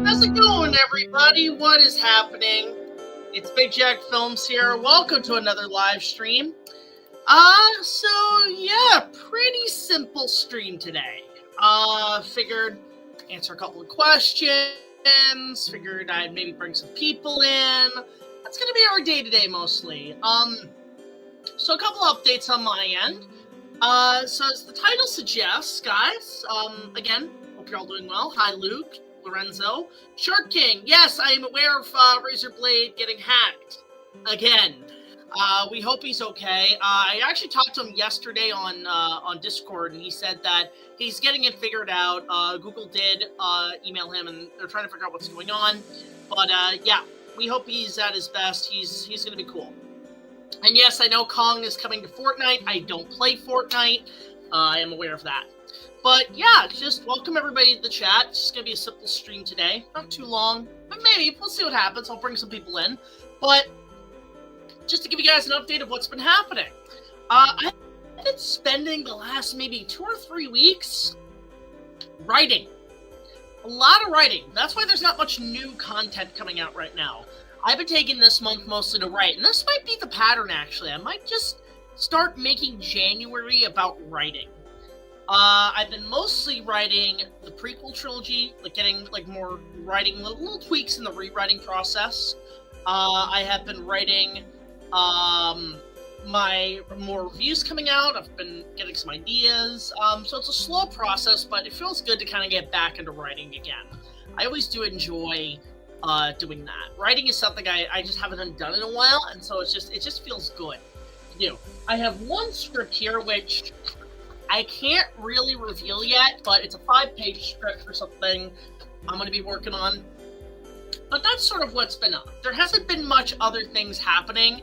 How's it going, everybody? What is happening? It's BigJackFilms here. Welcome to another live stream. Pretty simple stream today. Figured answer a couple of questions. Figured I'd maybe bring some people in. That's gonna be our day today mostly. So a couple updates on my end. So as the title suggests, guys, again, hope you're all doing well. Hi, Luke, Lorenzo, Shark King. Yes, I am aware of RaisorBlade getting hacked again. We hope he's okay. I actually talked to him yesterday on Discord, and he said that he's getting it figured out. Google did email him, and they're trying to figure out what's going on. But yeah, we hope he's at his best. He's gonna be cool. And yes, I know Kong is coming to Fortnite. I don't play Fortnite. I am aware of that. But yeah, just welcome everybody to the chat. It's just going to be a simple stream today. Not too long, but maybe. We'll see what happens. I'll bring some people in. But just to give you guys an update of what's been happening. I've been spending the last maybe 2 or 3 weeks writing. A lot of writing. That's why there's not much new content coming out right now. I've been taking this month mostly to write, and this might be the pattern, actually. I might just start making January about writing. I've been mostly writing the prequel trilogy, like getting more writing, little tweaks in the rewriting process. I have been writing my more reviews coming out. I've been getting some ideas. So it's a slow process, but it feels good to kind of get back into writing again. I always do enjoy doing that. Writing is something I just haven't done in a while, and so it just feels good to do. I have one script here which I can't really reveal yet, but it's a 5-page script for something I'm going to be working on. But that's sort of what's been up. There hasn't been much other things happening.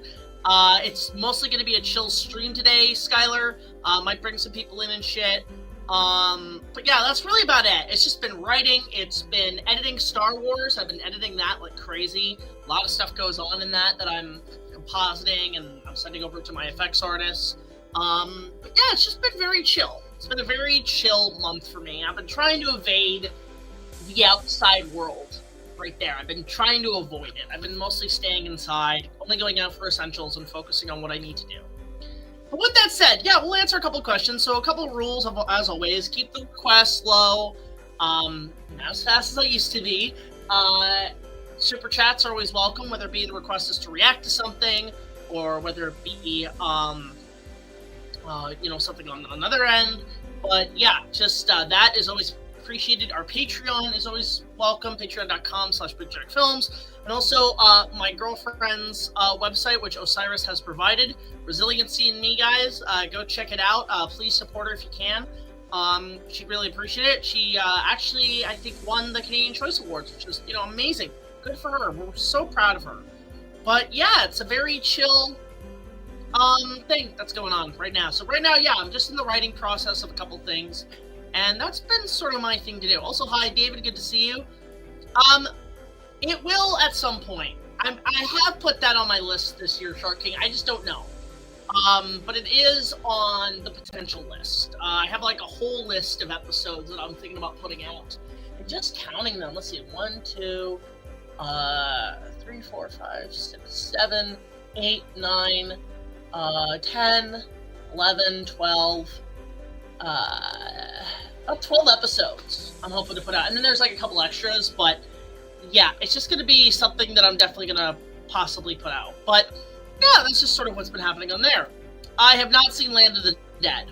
It's mostly going to be a chill stream today, Skylar. Might bring some people in and shit. But yeah, that's really about it. It's just been writing. It's been editing Star Wars. I've been editing that like crazy. A lot of stuff goes on in that I'm compositing and I'm sending over to my effects artists. But yeah, it's just been very chill. It's been a very chill month for me. I've been trying to evade the outside world right there. I've been trying to avoid it. I've been mostly staying inside, only going out for essentials and focusing on what I need to do. But with that said, yeah, we'll answer a couple questions. So a couple of rules, as always. Keep the requests low, not as fast as I used to be. Super chats are always welcome, whether it be the request is to react to something, or whether it be, something on another end. But yeah, just that is always appreciated. Our Patreon is always welcome, patreon.com/BigJackFilms. And also my girlfriend's website, which Osiris has provided, Resiliency in Me, guys. Go check it out. Please support her if you can. She'd really appreciate it. She actually, I think, won the Canadian Choice Awards, which is, amazing. Good for her. We're so proud of her. But yeah, it's a very chill thing that's going on right now. So right now, yeah, I'm just in the writing process of a couple things. And that's been sort of my thing to do. Also, hi, David. Good to see you. It will at some point. I have put that on my list this year, Shark King. I just don't know. But it is on the potential list. I have like a whole list of episodes that I'm thinking about putting out. And just counting them, let's see, 1, 2, 3, 4, 5, 6, 7, 8, 9, 10, 11, 12, 12 episodes I'm hoping to put out. And then there's like a couple extras, but yeah, it's just going to be something that I'm definitely going to possibly put out. But yeah, that's just sort of what's been happening on there. I have not seen Land of the Dead.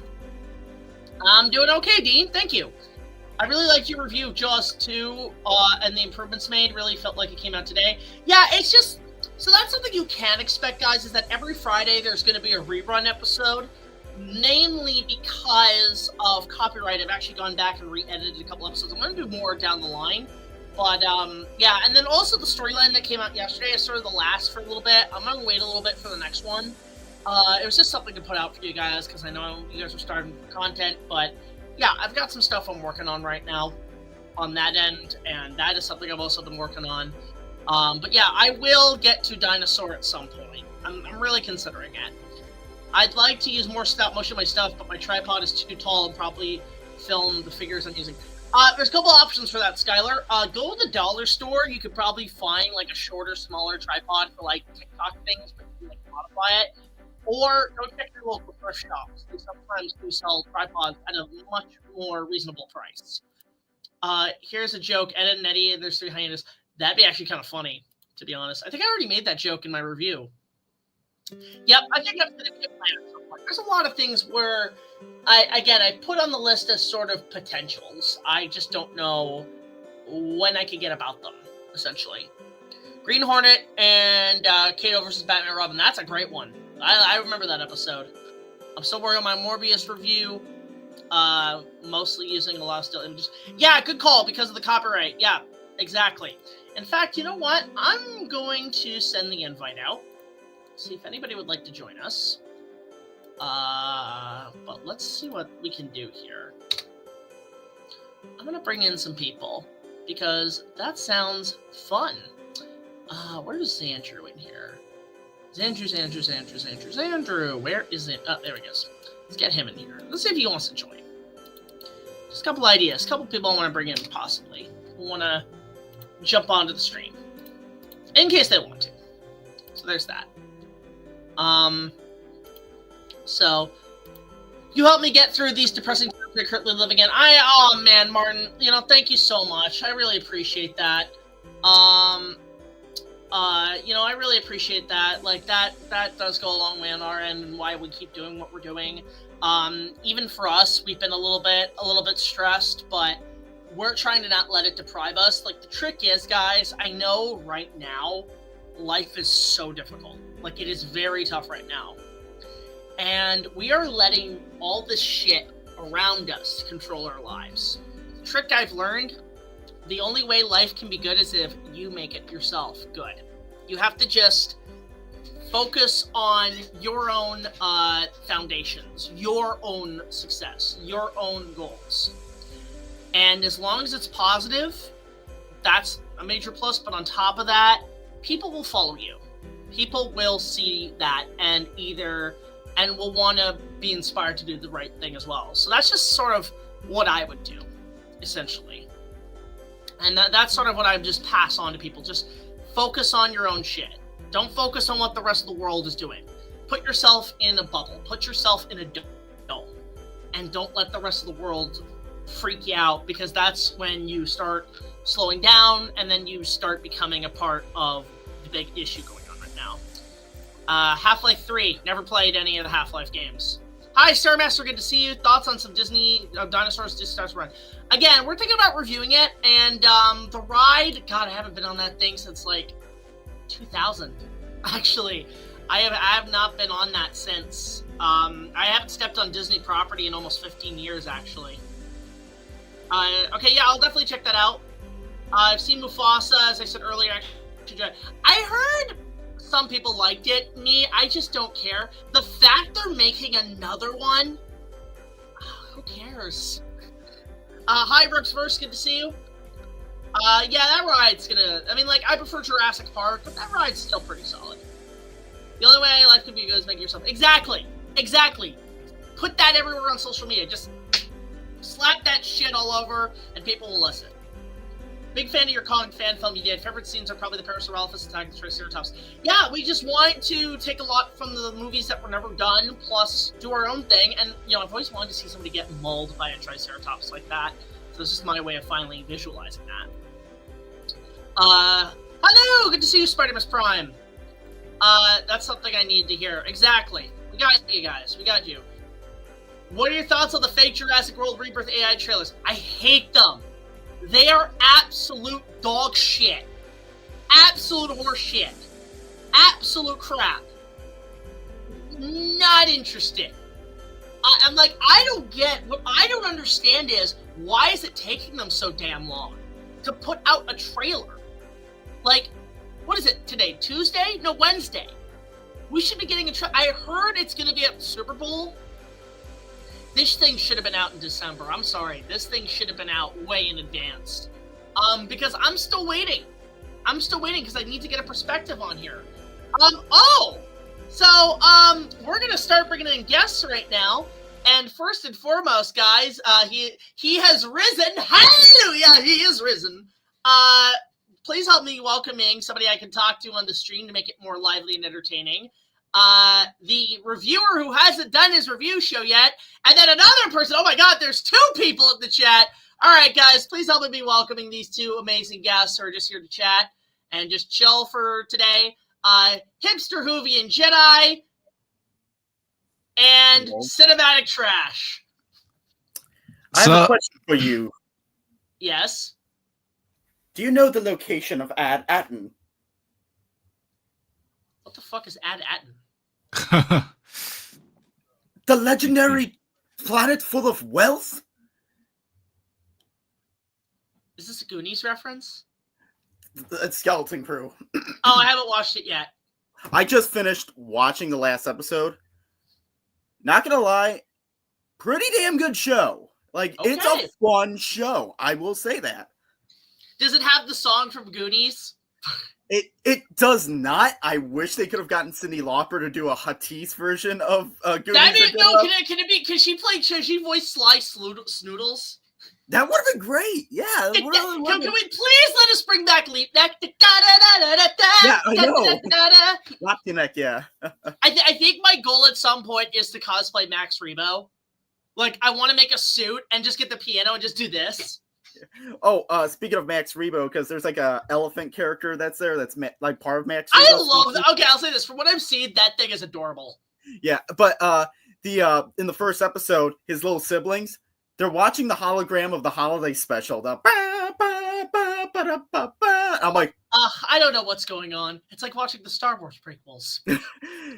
I'm doing okay, Dean. Thank you. I really liked your review of Jaws 2 and the improvements made. Really felt like it came out today. Yeah, it's just... So that's something you can expect, guys, is that every Friday there's going to be a rerun episode. Namely because of copyright. I've actually gone back and re-edited a couple episodes. I'm going to do more down the line. But, yeah, and then also the storyline that came out yesterday is sort of the last for a little bit. I'm going to wait a little bit for the next one. It was just something to put out for you guys, because I know you guys are starting content. But, yeah, I've got some stuff I'm working on right now on that end, and that is something I've also been working on. But, yeah, I will get to Dinosaur at some point. I'm really considering it. I'd like to use more stop motion of my stuff, but my tripod is too tall and probably film the figures I'm using. There's a couple options for that, Skylar. Go to the dollar store. You could probably find like a shorter, smaller tripod for like TikTok things, but you can like modify it. Or go check your local thrift shops. They sometimes do sell tripods at a much more reasonable price. Here's a joke. Ed and Eddie, there's 3 hyenas. That'd be actually kind of funny, to be honest. I think I already made that joke in my review. Yep, I think that's going to be a plan at some point. There's a lot of things where, I put on the list as sort of potentials. I just don't know when I could get about them, essentially. Green Hornet and Kato versus Batman and Robin. That's a great one. I remember that episode. I'm still working on my Morbius review. Mostly using a lot of still images. Yeah, good call because of the copyright. Yeah, exactly. In fact, you know what? I'm going to send the invite out. See if anybody would like to join us. But let's see what we can do here. I'm gonna bring in some people because that sounds fun. Where's Xandrew in here? Xandrew. Where is it? Oh, there he goes. Let's get him in here. Let's see if he wants to join. Just a couple ideas. A couple people I want to bring in, possibly. Who want to jump onto the stream. In case they want to. So there's that. So you helped me get through these depressing times I currently living in. Oh man, Martin, thank you so much. I really appreciate that. I really appreciate that. Like that does go a long way on our end and why we keep doing what we're doing. Even for us, we've been a little bit stressed, but we're trying to not let it deprive us. Like the trick is, guys, I know right now, life is so difficult. Like it is very tough right now. And we are letting all this shit around us control our lives. The trick I've learned, the only way life can be good is if you make it yourself good. You have to just focus on your own foundations, your own success, your own goals. And as long as it's positive, that's a major plus. But on top of that, people will follow you. People will see that and will want to be inspired to do the right thing as well. So that's just sort of what I would do, essentially. And that's sort of what I would just pass on to people. Just focus on your own shit. Don't focus on what the rest of the world is doing. Put yourself in a bubble. Put yourself in a dome. And don't let the rest of the world freak you out, because that's when you start slowing down and then you start becoming a part of the big issue going on right now. Half-Life 3. Never played any of the Half-Life games. Hi, Starmaster. Good to see you. Thoughts on some Disney Dinosaurs Disney Stars Run? Again, we're thinking about reviewing it, and the ride, God, I haven't been on that thing since, 2000. Actually, I have not been on that since. I haven't stepped on Disney property in almost 15 years, actually. Okay, yeah, I'll definitely check that out. I've seen Mufasa, as I said earlier. I heard some people liked it. Me, I just don't care. The fact they're making another one, who cares? Hi, Rooks Verse, good to see you. Yeah, that ride's gonna... I prefer Jurassic Park, but that ride's still pretty solid. The only way life can be good is making yourself... Exactly! Put that everywhere on social media. Just slap that shit all over, and people will listen. Big fan of your comic fan film you did. Favorite scenes are probably the Parasaurolophus attacking the Triceratops. Yeah, we just want to take a lot from the movies that were never done, plus do our own thing. And, I've always wanted to see somebody get mauled by a Triceratops like that. So this is my way of finally visualizing that. Hello! Good to see you, Spider-Man Prime. That's something I need to hear. Exactly. We got you guys. We got you. What are your thoughts on the fake Jurassic World Rebirth AI trailers? I hate them. They are absolute dog shit. Absolute horse shit. Absolute crap. Not interested. I don't get, what I don't understand is, why is it taking them so damn long to put out a trailer? What is it today? Tuesday? No, Wednesday. We should be getting a trailer. I heard it's going to be at the Super Bowl. This thing should have been out in December. I'm sorry. This thing should have been out way in advance. Because I'm still waiting. Because I need to get a perspective on here. So, we're going to start bringing in guests right now. And first and foremost, guys, he has risen. Hallelujah, he is risen. Please help me welcoming somebody I can talk to on the stream to make it more lively and entertaining. The reviewer who hasn't done his review show yet, and then another person. Oh my God, there's 2 people in the chat. All right, guys, please help me be welcoming these 2 amazing guests who are just here to chat and just chill for today. Hipster Hoovian Jedi and Cinematic Trash. I have a question for you. Yes. Do you know the location of Ad Atten? What the fuck is Ad Atten? The legendary planet full of wealth? Is this a Goonies reference? It's Skeleton Crew. Oh, I haven't watched it yet. I just finished watching the last episode. Not gonna lie, pretty damn good show. Like, It's a fun show. I will say that. Does it have the song from Goonies? It does not. I wish they could have gotten Cyndi Lauper to do a Hatties version of Goonies. Can it be? Because she voiced Sly Snoodles. That would have been great. Yeah. Can we please let us bring back Leap Neck? Yeah, I know. Latinx, yeah. I think my goal at some point is to cosplay Max Rebo. Like, I want to make a suit and just get the piano and just do this. Oh, speaking of Max Rebo, because there's like a elephant character that's there that's like part of Max Rebo. I love that. Okay, I'll say this. From what I've seen, that thing is adorable. Yeah, but the in the first episode, his little siblings, they're watching the hologram of the holiday special. I'm like, I don't know what's going on. It's like watching the Star Wars prequels.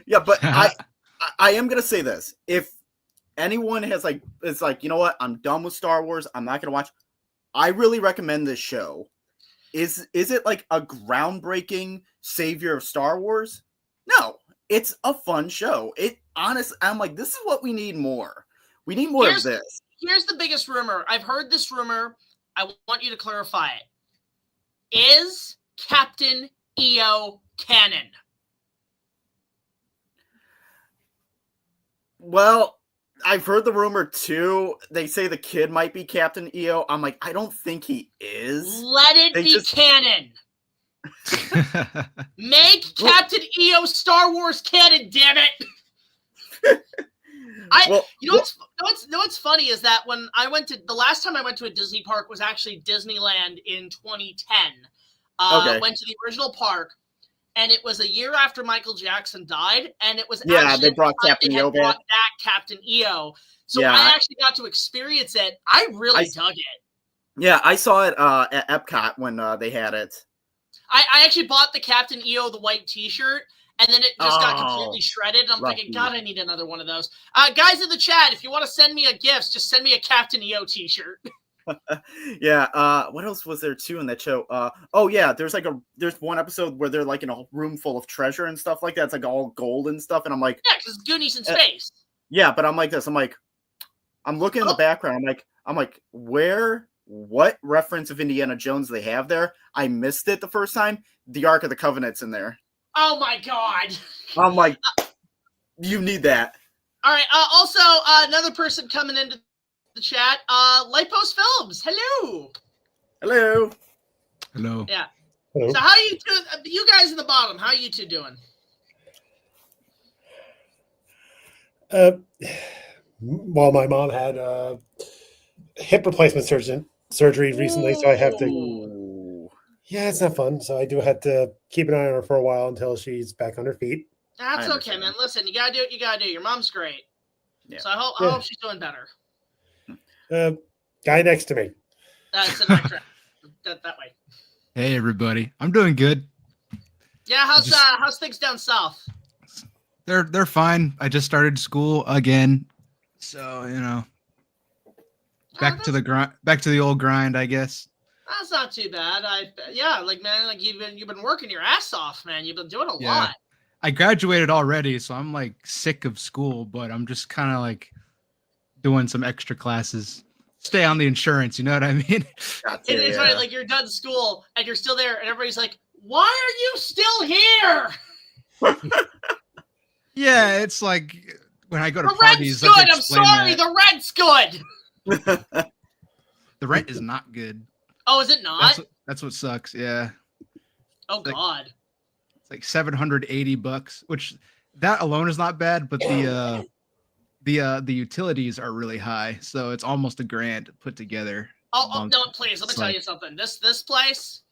Yeah, but I am gonna say this: if anyone has it's like, you know what, I'm done with Star Wars. I'm not gonna watch. I really recommend this show. Is it like a groundbreaking savior of Star Wars? No, it's a fun show. I'm like, this is what we need more. We need more of this. Here's the biggest rumor. I've heard this rumor. I want you to clarify it. Is Captain EO canon? Well, I've heard the rumor too. They say the kid might be Captain EO. I'm like, I don't think he is. Let it be canon. Make Captain EO Star Wars canon, damn it. What's funny is that when I went to the last time I went to a Disney park was actually Disneyland in 2010. Went to the original park, and it was a year after Michael Jackson died, and it was they brought Captain EO back. Captain EO, so I actually got to experience it. I really dug it. Yeah, I saw it at Epcot when they had it. I actually bought the Captain EO the white T-shirt. And then it just got completely shredded. And I'm thinking, God, I need another one of those. Guys in the chat, if you want to send me a gift, just send me a Captain EO T-shirt. Yeah. What else was there too in that show? There's one episode where they're like in a room full of treasure and stuff like that. It's like all gold and stuff. And I'm like, yeah, because it's Goonies in space. Yeah, but I'm like this. I'm looking in the background. I'm like, what reference of Indiana Jones do they have there? I missed it the first time. The Ark of the Covenant's in there. Oh my God! I'm like, you need that. All right. Also, another person coming into the chat. Lightpost Films. Hello. Hello. Hello. Yeah. Hello. So how are you two? You guys in the bottom. How are you two doing? Well, my mom had hip replacement surgery recently, so I have to. Yeah, it's not fun. So I do have to keep an eye on her for a while until she's back on her feet. That's okay, man. Listen, you gotta do what you gotta do. Your mom's great. Yeah. So I hope she's doing better. Guy next to me. That's that way. Hey, everybody. I'm doing good. Yeah, how's things down south? They're fine. I just started school again, so back to the old grind, I guess. That's not too bad. You've been working your ass off, man. You've been doing a lot. I graduated already, so I'm like sick of school, but I'm just kind of like doing some extra classes. Stay on the insurance, you know what I mean? It's funny, like you're done school and you're still there, and everybody's like, "Why are you still here?" Yeah, it's like when I go to The parties, rent's I have good. to I'm explain sorry. that. The rent's good. The rent is not good. Oh, is it not? That's what sucks. Yeah. Oh Like- God. It's like $780, which that alone is not bad, but the utilities are really high, so it's almost $1,000 put together. Oh no, please. Let me It's tell like- you something. This place,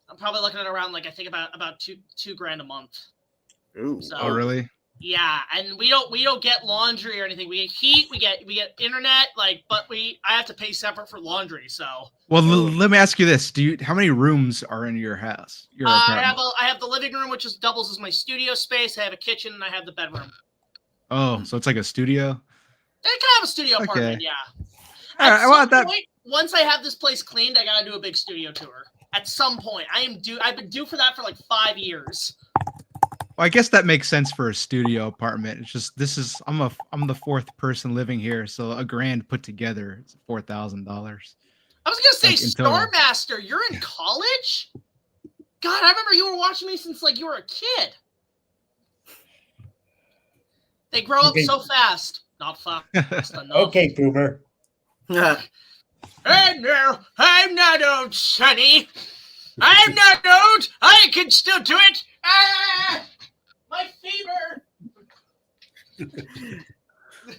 I'm probably looking at around like I think about two grand a month. Ooh. So, Oh, really? Yeah, and we don't get laundry or anything. We get heat, we get internet, but I have to pay separate for laundry. So Well, let me ask you this: how many rooms are in your house? Your I apartment? have the living room, which doubles as my studio space. I have a kitchen, and I have the bedroom. Oh, so it's like a studio. It's kind of a studio apartment, yeah. All right, At well, some point, once I have this place cleaned, I gotta do a big studio tour. At some point, I've been due for that for like 5 years. Well, I guess that makes sense for a studio apartment. It's just I'm the fourth person living here, so $1,000 put together, it's $4,000. I was gonna say, Like, in total. Star Master, you're in college? God, I remember you were watching me since you were a kid. They grow up so fast. Not fast enough. Okay, Boomer. Hey, no, I'm not old, Sonny. I'm not old. I can still do it. Ah, my fever.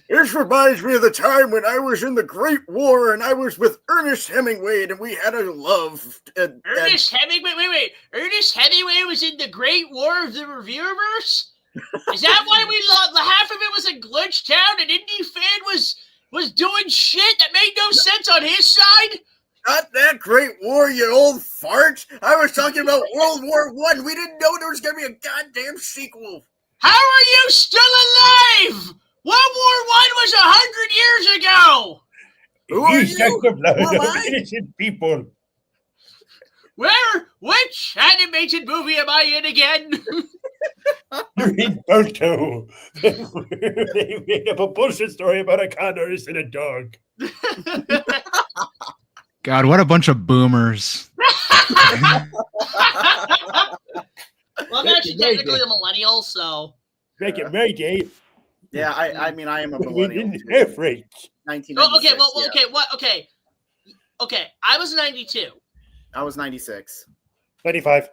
This reminds me of the time when I was in the Great War and I was with Ernest Hemingway and we had a love. Ernest Hemingway. Wait. Ernest Hemingway was in the Great War of the Reviewverse. Is that why we lost? Half of it was in Glitchtown, and IndiFan was doing shit that made no sense on his side. Not that Great War, you old fart. I was talking about World War I. We didn't know there was going to be a goddamn sequel. How are you still alive? World War I was 100 years ago. Who are You you? suck the blood Who am of I? innocent people. Which animated movie am I in again? You're in Balto. They made up a bullshit story about a con artist and a dog. God, what a bunch of boomers. Well, I'm actually technically a millennial, so. Back in my day, Yeah, I mean, I am a we millennial. didn't too. have rights. 1996. Okay, I was 92. I was 96. 25.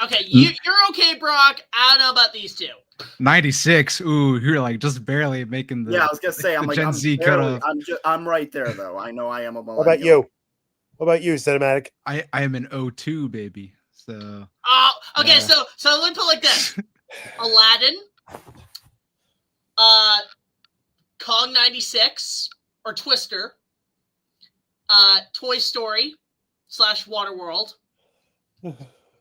Okay, you're okay, Brock. I don't know about these two. 96. Ooh, you're like just barely making the. Yeah, I was gonna say, I'm the like, Gen I'm, Z barely, cutoff. I'm right there though. I know I am a millennial. What about you? What about you, Cinematic? I am an 02 baby. So Oh, okay. Yeah. So let me put it like this: Aladdin, Kong 96 or Twister, Toy Story / Waterworld,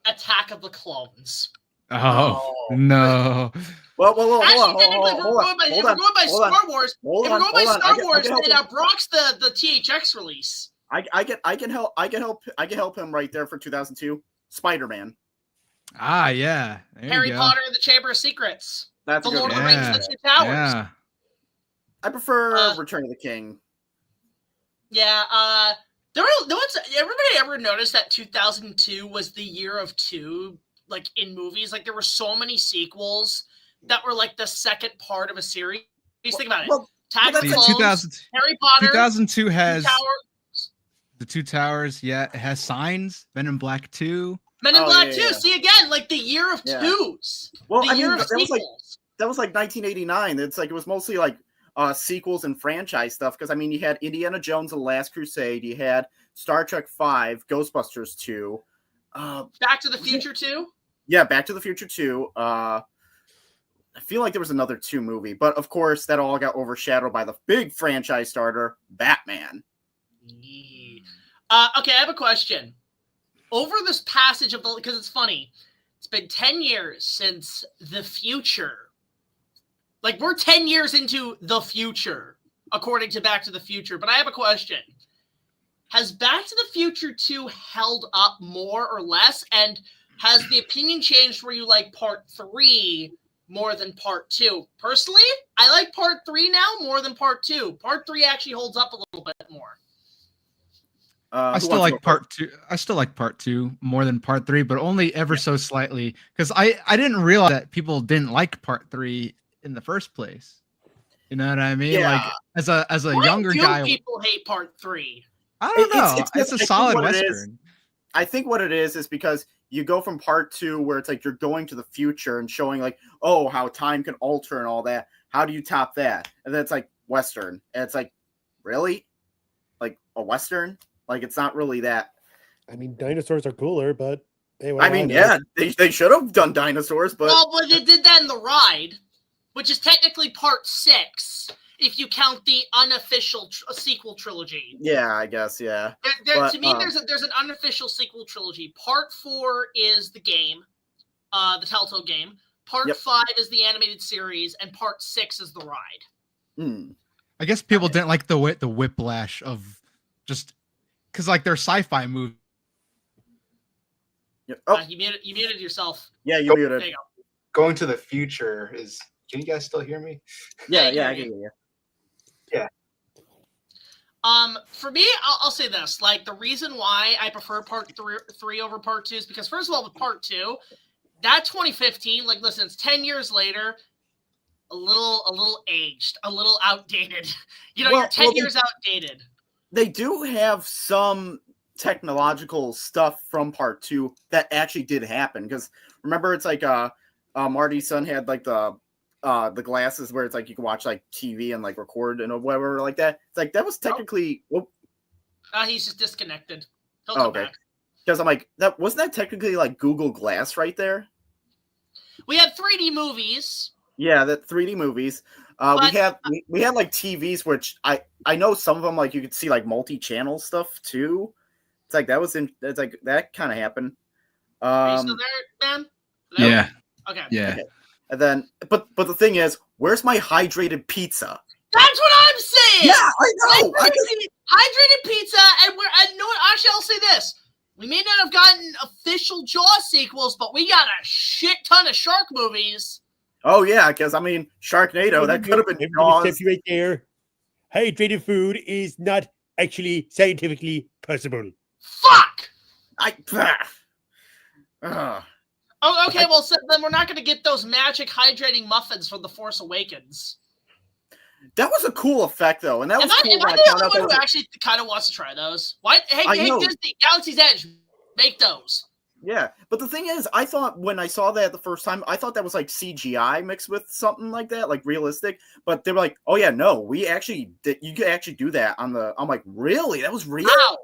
Attack of the Clones. oh no. Well, hold Actually, on, technically, if we're going by Star Wars, then Brock's the THX release. I can help him right there for 2002. Spider-Man. Ah, yeah. There Harry you go. Potter and the Chamber of Secrets. That's The a good Lord of one. the Rings and the Two Towers. Yeah. I prefer Return of the King. Yeah, everybody ever noticed that 2002 was the year of two, in movies? There were so many sequels that were the second part of a series. Think about it. Attack of the See, Clones, Harry Potter, 2002 has Two Towers, the Two Towers. Yeah, it has Signs, Men in Black 2. Men in Black 2. Yeah. See, again, the year of twos. Well, The year of that was sequels. that was 1989. It's it was mostly sequels and franchise stuff because you had Indiana Jones and the Last Crusade, you had Star Trek 5, Ghostbusters 2, Back to the Future 2. Yeah, Back to the Future 2. I feel like there was another 2 movie, but of course that all got overshadowed by the big franchise starter, Batman. Okay, I have a question. Over this passage of because it's funny, it's been 10 years since the future. We're 10 years into the future, according to Back to the Future. But I have a question. Has Back to the Future 2 held up more or less? And has the opinion changed where you like part 3 more than part 2? Personally, I like part 3 now more than part 2. Part 3 actually holds up a little bit more. I still like part 2. I still like part 2 more than part 3, but only ever so slightly because I didn't realize that people didn't like part 3 in the first place. You know what I mean? Yeah. Like as a Why younger do guy, people hate part 3? I don't know. It's It's a I think solid what it is- Western. I think what it is because you go from part 2 where it's like you're going to the future and showing like, oh, how time can alter and all that. How do you top that? And then it's like Western. And it's like, really? Like a Western? Like it's not really that. I mean, dinosaurs are cooler, but hey, I mean, yeah, they should have done dinosaurs, but Well, they did that in The Ride, which is technically part 6, if you count the unofficial sequel trilogy. yeah, I guess, yeah. To me, there's an unofficial sequel trilogy. Part 4 is the game, the Telltale game. Part 5 is the animated series, and part 6 is The Ride. I guess people didn't like the whiplash of just because like they're sci-fi movies. Oh, You muted yourself. yeah, you muted. There you go. Going to the future is. Can you guys still hear me? Yeah, Yeah, I can hear you. For me, I'll say this: like the reason why I prefer part 3 over part 2 is because first of all, with part 2, that 2015, like listen, it's 10 years later, a little aged, a little outdated. You know, you're 10 years outdated. They do have some technological stuff from part 2 that actually did happen because remember it's like Marty's son had like the glasses where it's like you can watch like TV and like record and whatever like that. It's like that was technically He's just disconnected. He'll come back. Because I'm like that wasn't that technically like Google Glass right there? We had 3D movies. Yeah, that 3D movies. We had like TVs, which I know some of them like you could see like multi-channel stuff too. It's like it's like that kind of happened. Are you still there, man? Hello? Yeah. Okay. Yeah. Okay. And then, but the thing is, where's my hydrated pizza? That's what I'm saying. Yeah, I know. Hydrated pizza, and no. Actually, I'll say this: we may not have gotten official Jaws sequels, but we got a shit ton of shark movies. Oh yeah, because I mean, Sharknado that could have been Jaws. Right there. Hydrated food is not actually scientifically possible. Fuck. Oh, okay. Well, so then we're not going to get those magic hydrating muffins from The Force Awakens. That was a cool effect, though, and that was cool. Am I the only one who actually kind of wants to try those? Why? Hey, Disney, Galaxy's Edge, make those. Yeah, but the thing is, I thought when I saw that the first time, I thought that was like CGI mixed with something like that, like realistic. But they were like, "Oh yeah, no, we actually did. You could actually do that on the." I'm like, "Really? That was real?" How?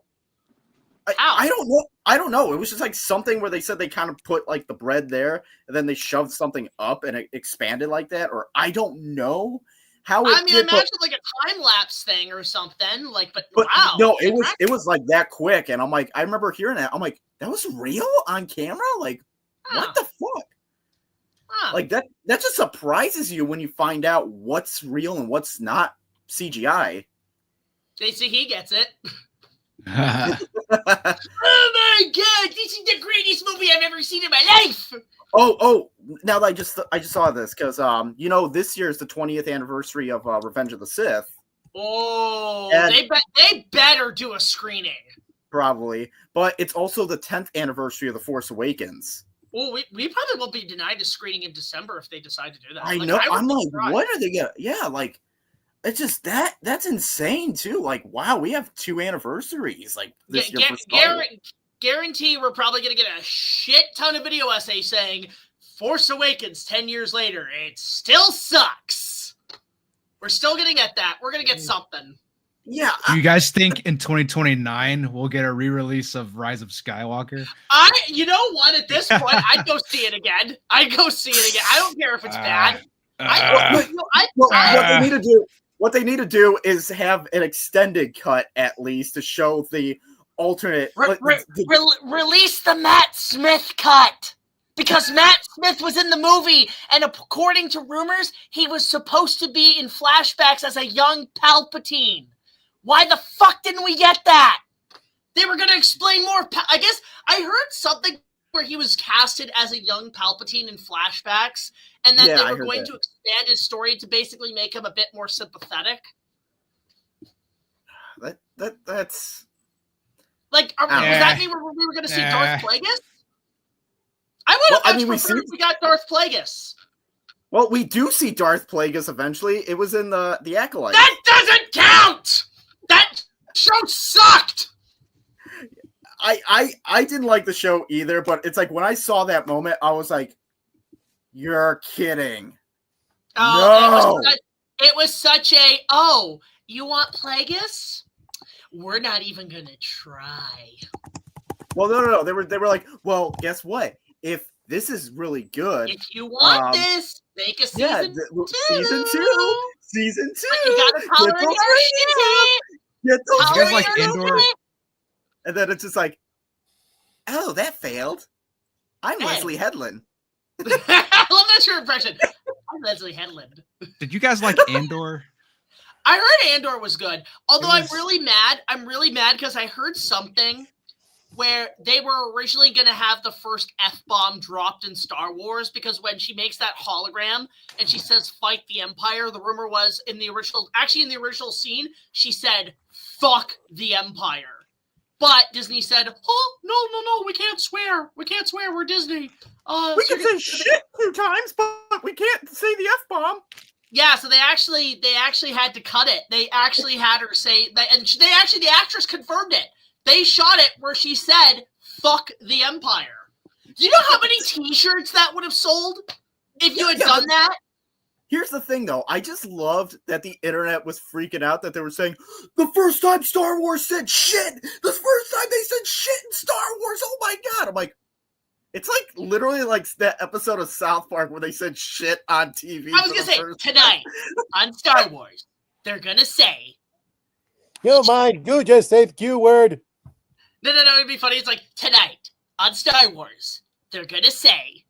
I don't know. I don't know. It was just like something where they said they kind of put like the bread there, and then they shoved something up, and it expanded like that. Or I don't know how. Imagine like a time lapse thing or something. Like, but wow, no, it was like that quick, and I'm like, I remember hearing that. I'm like, that was real on camera. Like, what the fuck? Like that just surprises you when you find out what's real and what's not CGI. They see he gets it. Oh my god, this is the greatest movie I've ever seen in my life. Oh, now that I just saw this because this year is the 20th anniversary of Revenge of the Sith. Oh, they better do a screening. Probably, but it's also the 10th anniversary of The Force Awakens. Well, we probably won't be denied a screening in December if they decide to do that. I know. I'm like, what are they gonna? Yeah, like it's just that's insane too. Like, wow, we have 2 anniversaries. Like this year. Guarantee we're probably gonna get a shit ton of video essays saying Force Awakens 10 years later. It still sucks. We're still gonna get that. We're gonna get something. Yeah. Do you guys think in 2029 we'll get a re-release of Rise of Skywalker? You know what? At this point, I'd go see it again. I don't care if it's bad. What they need to do is have an extended cut at least to show the alternate. Release the Matt Smith cut. Because Matt Smith was in the movie, and according to rumors, he was supposed to be in flashbacks as a young Palpatine. Why the fuck didn't we get that? They were going to explain more. I guess I heard something where he was casted as a young Palpatine in flashbacks, and then they were going to expand his story to basically make him a bit more sympathetic. That's like, does that mean we were going to see Darth Plagueis? I would have much preferred if we got Darth Plagueis. Well, we do see Darth Plagueis eventually. It was in the Acolyte. That doesn't count! That show sucked! I didn't like the show either, but it's like when I saw that moment, I was like, "You're kidding!" Oh, No! it was such a you want Plagueis? We're not even gonna try. Well, no. They were like, "Well, guess what? If this is really good, If you want this, make a season two. Season two. But you gotta tolerate your shit. Get those You guys like Tolerate your Andor? shit. And then it's just like, oh, that failed. I'm Hey. Leslie Headland. I love that's your impression. I'm Leslie Headland. Did you guys like Andor? I heard Andor was good. Although It was- I'm really mad. I'm really mad because I heard something where they were originally going to have the first F-bomb dropped in Star Wars because when she makes that hologram and she says, fight the Empire, the rumor was in the original scene, she said, fuck the Empire. But Disney said, oh, no, we can't swear. We can't swear. We're Disney. We can say shit 2 times, but we can't say the F-bomb. Yeah, so they actually had to cut it. They actually had her say that, and the actress confirmed it. They shot it where she said, fuck the Empire. Do you know how many t-shirts that would have sold if you had done that? Here's the thing, though. I just loved that the internet was freaking out that they were saying, the first time Star Wars said shit! The first time they said shit in Star Wars! Oh my god! I'm like, it's like literally like that episode of South Park where they said shit on TV. I was going to say, tonight on Star Wars, they're going to say... You mind, you just say the Q word. No, it'd be funny. It's like, tonight on Star Wars, they're going to say...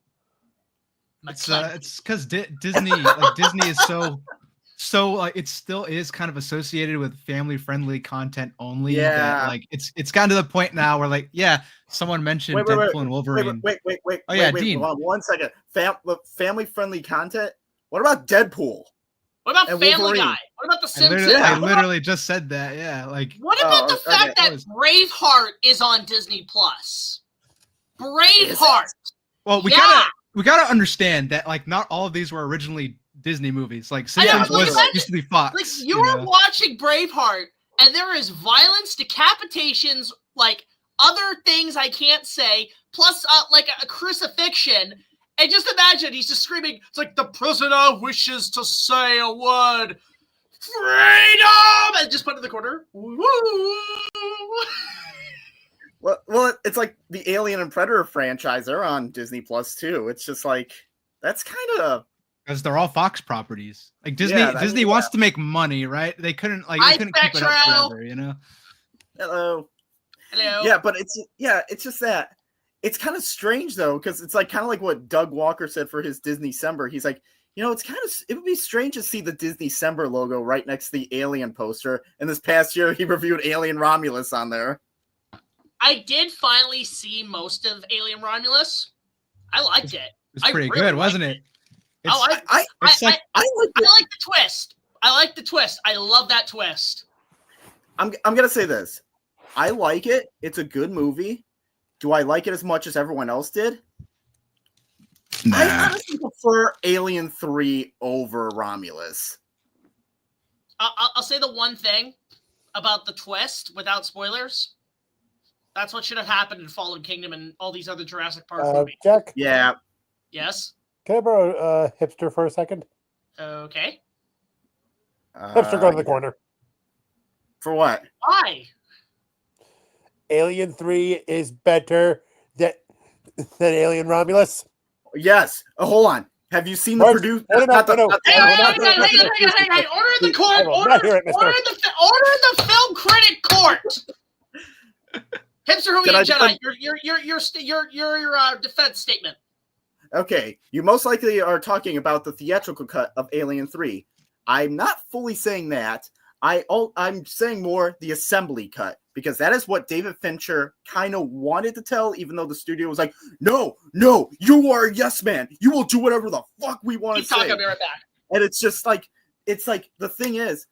It's because Disney, like Disney is so like it still is kind of associated with family friendly content only. Yeah. That, like it's gotten to the point now where like someone mentioned Deadpool and Wolverine. Wait. Oh yeah, wait, Dean. hold on 1 second. Family friendly content. What about Deadpool? What about And Family Wolverine? Guy? What about The Simpsons? I literally just said that. Yeah, like What about the okay. fact that Braveheart is on Disney Plus? Braveheart. well, we gotta understand that like not all of these were originally Disney movies. Like Simpsons used to be Fox. Like you're watching Braveheart, and there is violence, decapitations, like other things I can't say, plus like a crucifixion. And just imagine he's just screaming. It's like the prisoner wishes to say a word, freedom, and just put it in the corner. Woo! Well, it's like the Alien and Predator franchise. They're on Disney Plus too. It's just like that's kind of because they're all Fox properties. Like Disney wants to make money, right? They couldn't keep it up forever, you know. Hello. Hello. Yeah, but it's just that it's kind of strange though, because it's like kind of like what Doug Walker said for his Disney December. He's like, it would be strange to see the Disney December logo right next to the Alien poster. And this past year, he reviewed Alien Romulus on there. I did finally see most of Alien Romulus. I liked it. It's pretty good, wasn't it? I like the twist. I like the twist. I love that twist. I'm gonna say this. I like it. It's a good movie. Do I like it as much as everyone else did? Nah. I honestly prefer Alien 3 over Romulus. I'll say the one thing about the twist without spoilers. That's what should have happened in Fallen Kingdom and all these other Jurassic Park movies. Jack? Yeah. Yes? Can I borrow Hipster for a second? Okay. Hipster, go to the corner. For what? Why? Alien 3 is better than Alien Romulus. Yes. Hold on. Have you seen the What? producer? No. Hang on. Order in the court. Order in the film critic court. Hipster Who Can I Jedi. Your defense statement. Okay, you most likely are talking about the theatrical cut of Alien 3. I'm not fully saying that. I'm saying more the assembly cut, because that is what David Fincher kind of wanted to tell, even though the studio was like, no, you are a yes man. You will do whatever the fuck we want to say. Keep talking, I'll be right back. And it's just like, the thing is,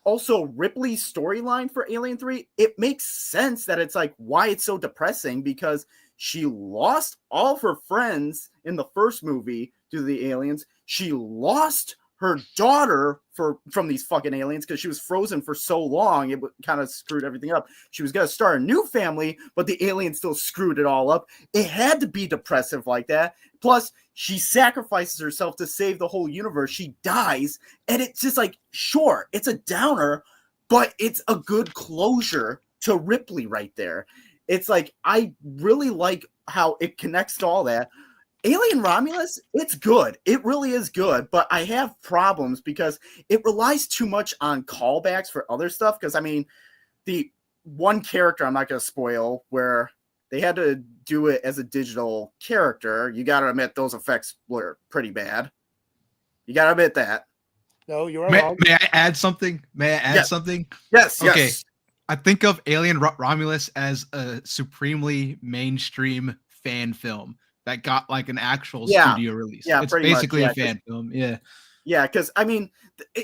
also Ripley's storyline for Alien 3, it makes sense that it's like why it's so depressing, because she lost all of her friends in the first movie due to the aliens. She lost her daughter from these fucking aliens because she was frozen for so long. It kind of screwed everything up. She was going to start a new family, but the aliens still screwed it all up. It had to be depressive like that. Plus, she sacrifices herself to save the whole universe. She dies, and it's just like, sure, it's a downer, but it's a good closure to Ripley right there. It's like, I really like how it connects to all that. Alien Romulus, it's good. It really is good, but I have problems because it relies too much on callbacks for other stuff. Because, I mean, the one character, I'm not going to spoil, where they had to do it as a digital character, you got to admit those effects were pretty bad. You got to admit that. No, you are wrong. May I add something? Something? Yes, okay. yes. I think of Alien Romulus as a supremely mainstream fan film that got like an actual studio release. Yeah, it's basically a fan film. Yeah. Yeah, because I mean,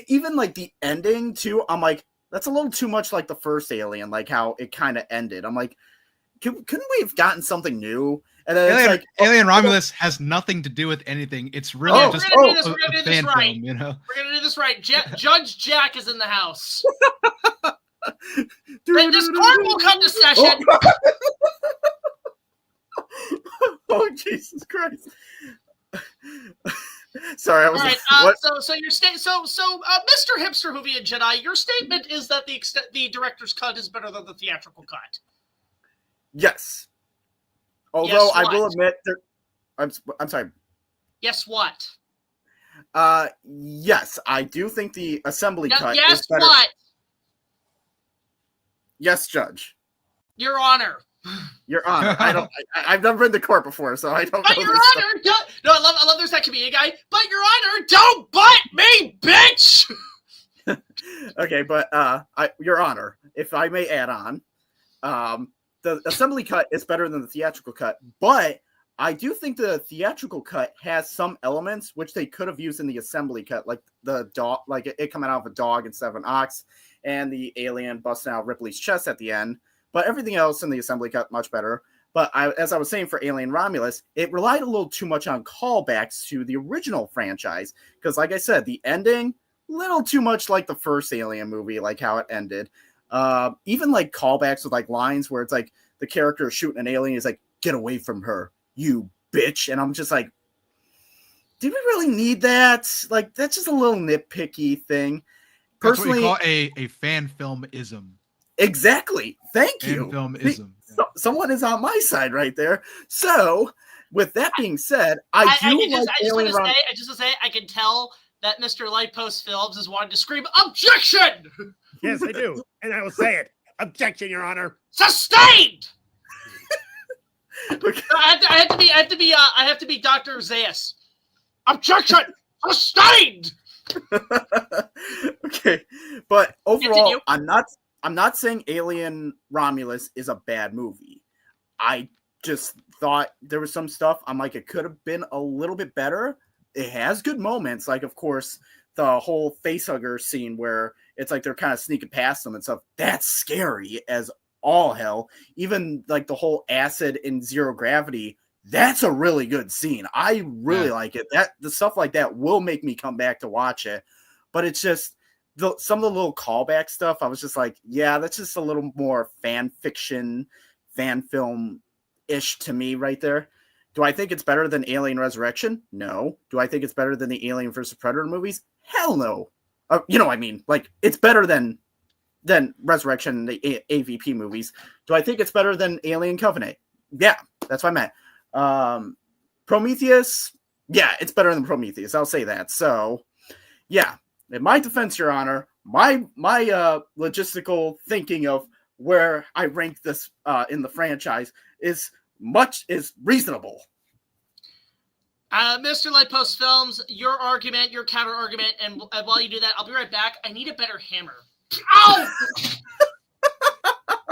even like the ending too, I'm like, that's a little too much like the first Alien, like how it kind of ended. I'm like, couldn't we have gotten something new? And then Alien Romulus has nothing to do with anything. It's really just a fan film, you know? We're gonna do this right. Judge Jack is in the house. And this court will come to session. Oh, Jesus Christ! Sorry, I was. All right. So your Mr. Hipster Hoovie and Jedi, your statement is that the director's cut is better than the theatrical cut. Yes. Although I will admit, I'm sorry. Yes, what? Yes, I do think the assembly cut. Yes, is better. what? Yes, Judge. Your Honor. Your Honor. I've never been to court before, so I don't. But know Your Honor, no, I love there's that comedian guy. But Your Honor, don't butt me, bitch. Okay, but Your Honor, if I may add on, the assembly cut is better than the theatrical cut, but I do think the theatrical cut has some elements which they could have used in the assembly cut, like the dog, like it coming out of a dog instead of an ox, and the alien busting out Ripley's chest at the end. But everything else in the assembly cut much better. But as I was saying for Alien Romulus, it relied a little too much on callbacks to the original franchise. Because like I said, the ending, little too much like the first Alien movie, like how it ended. Even like callbacks with like lines where it's like the character is shooting an alien, is like, "Get away from her, you bitch." And I'm just like, did we really need that? Like, that's just a little nitpicky thing. Personally, that's what you call a fan film-ism. Exactly. Thank you. Fan film-ism. Someone is on my side right there. So, with that being said, I just want to say, I can tell that Mr. Lightpost Films is wanting to scream, "Objection!" Yes, I do. And I will say it. Objection, Your Honor. Sustained! Okay. I have to be Dr. Zaius. Objection! Sustained! Okay. But overall, Continue. I'm not saying Alien Romulus is a bad movie. I just thought there was some stuff I'm like, it could have been a little bit better. It has good moments, like of course the whole facehugger scene where it's like they're kind of sneaking past them and stuff. That's scary as all hell. Even like the whole acid in Zero Gravity, that's a really good scene. I really like it. The stuff like that will make me come back to watch it. But it's just some of the little callback stuff, I was just like, yeah, that's just a little more fan fiction, fan film-ish to me right there. Do I think it's better than Alien Resurrection? No. Do I think it's better than the Alien vs. Predator movies? Hell no. I mean, like, it's better than Resurrection and the AVP movies. Do I think it's better than Alien Covenant? Yeah, that's what I meant. Prometheus? Yeah, it's better than Prometheus. I'll say that. So, yeah. In my defense, Your Honor, my logistical thinking of where I rank this in the franchise is reasonable. Mr. Lightpost Films, your argument, your counter argument, and while you do that, I'll be right back. I need a better hammer. Ow!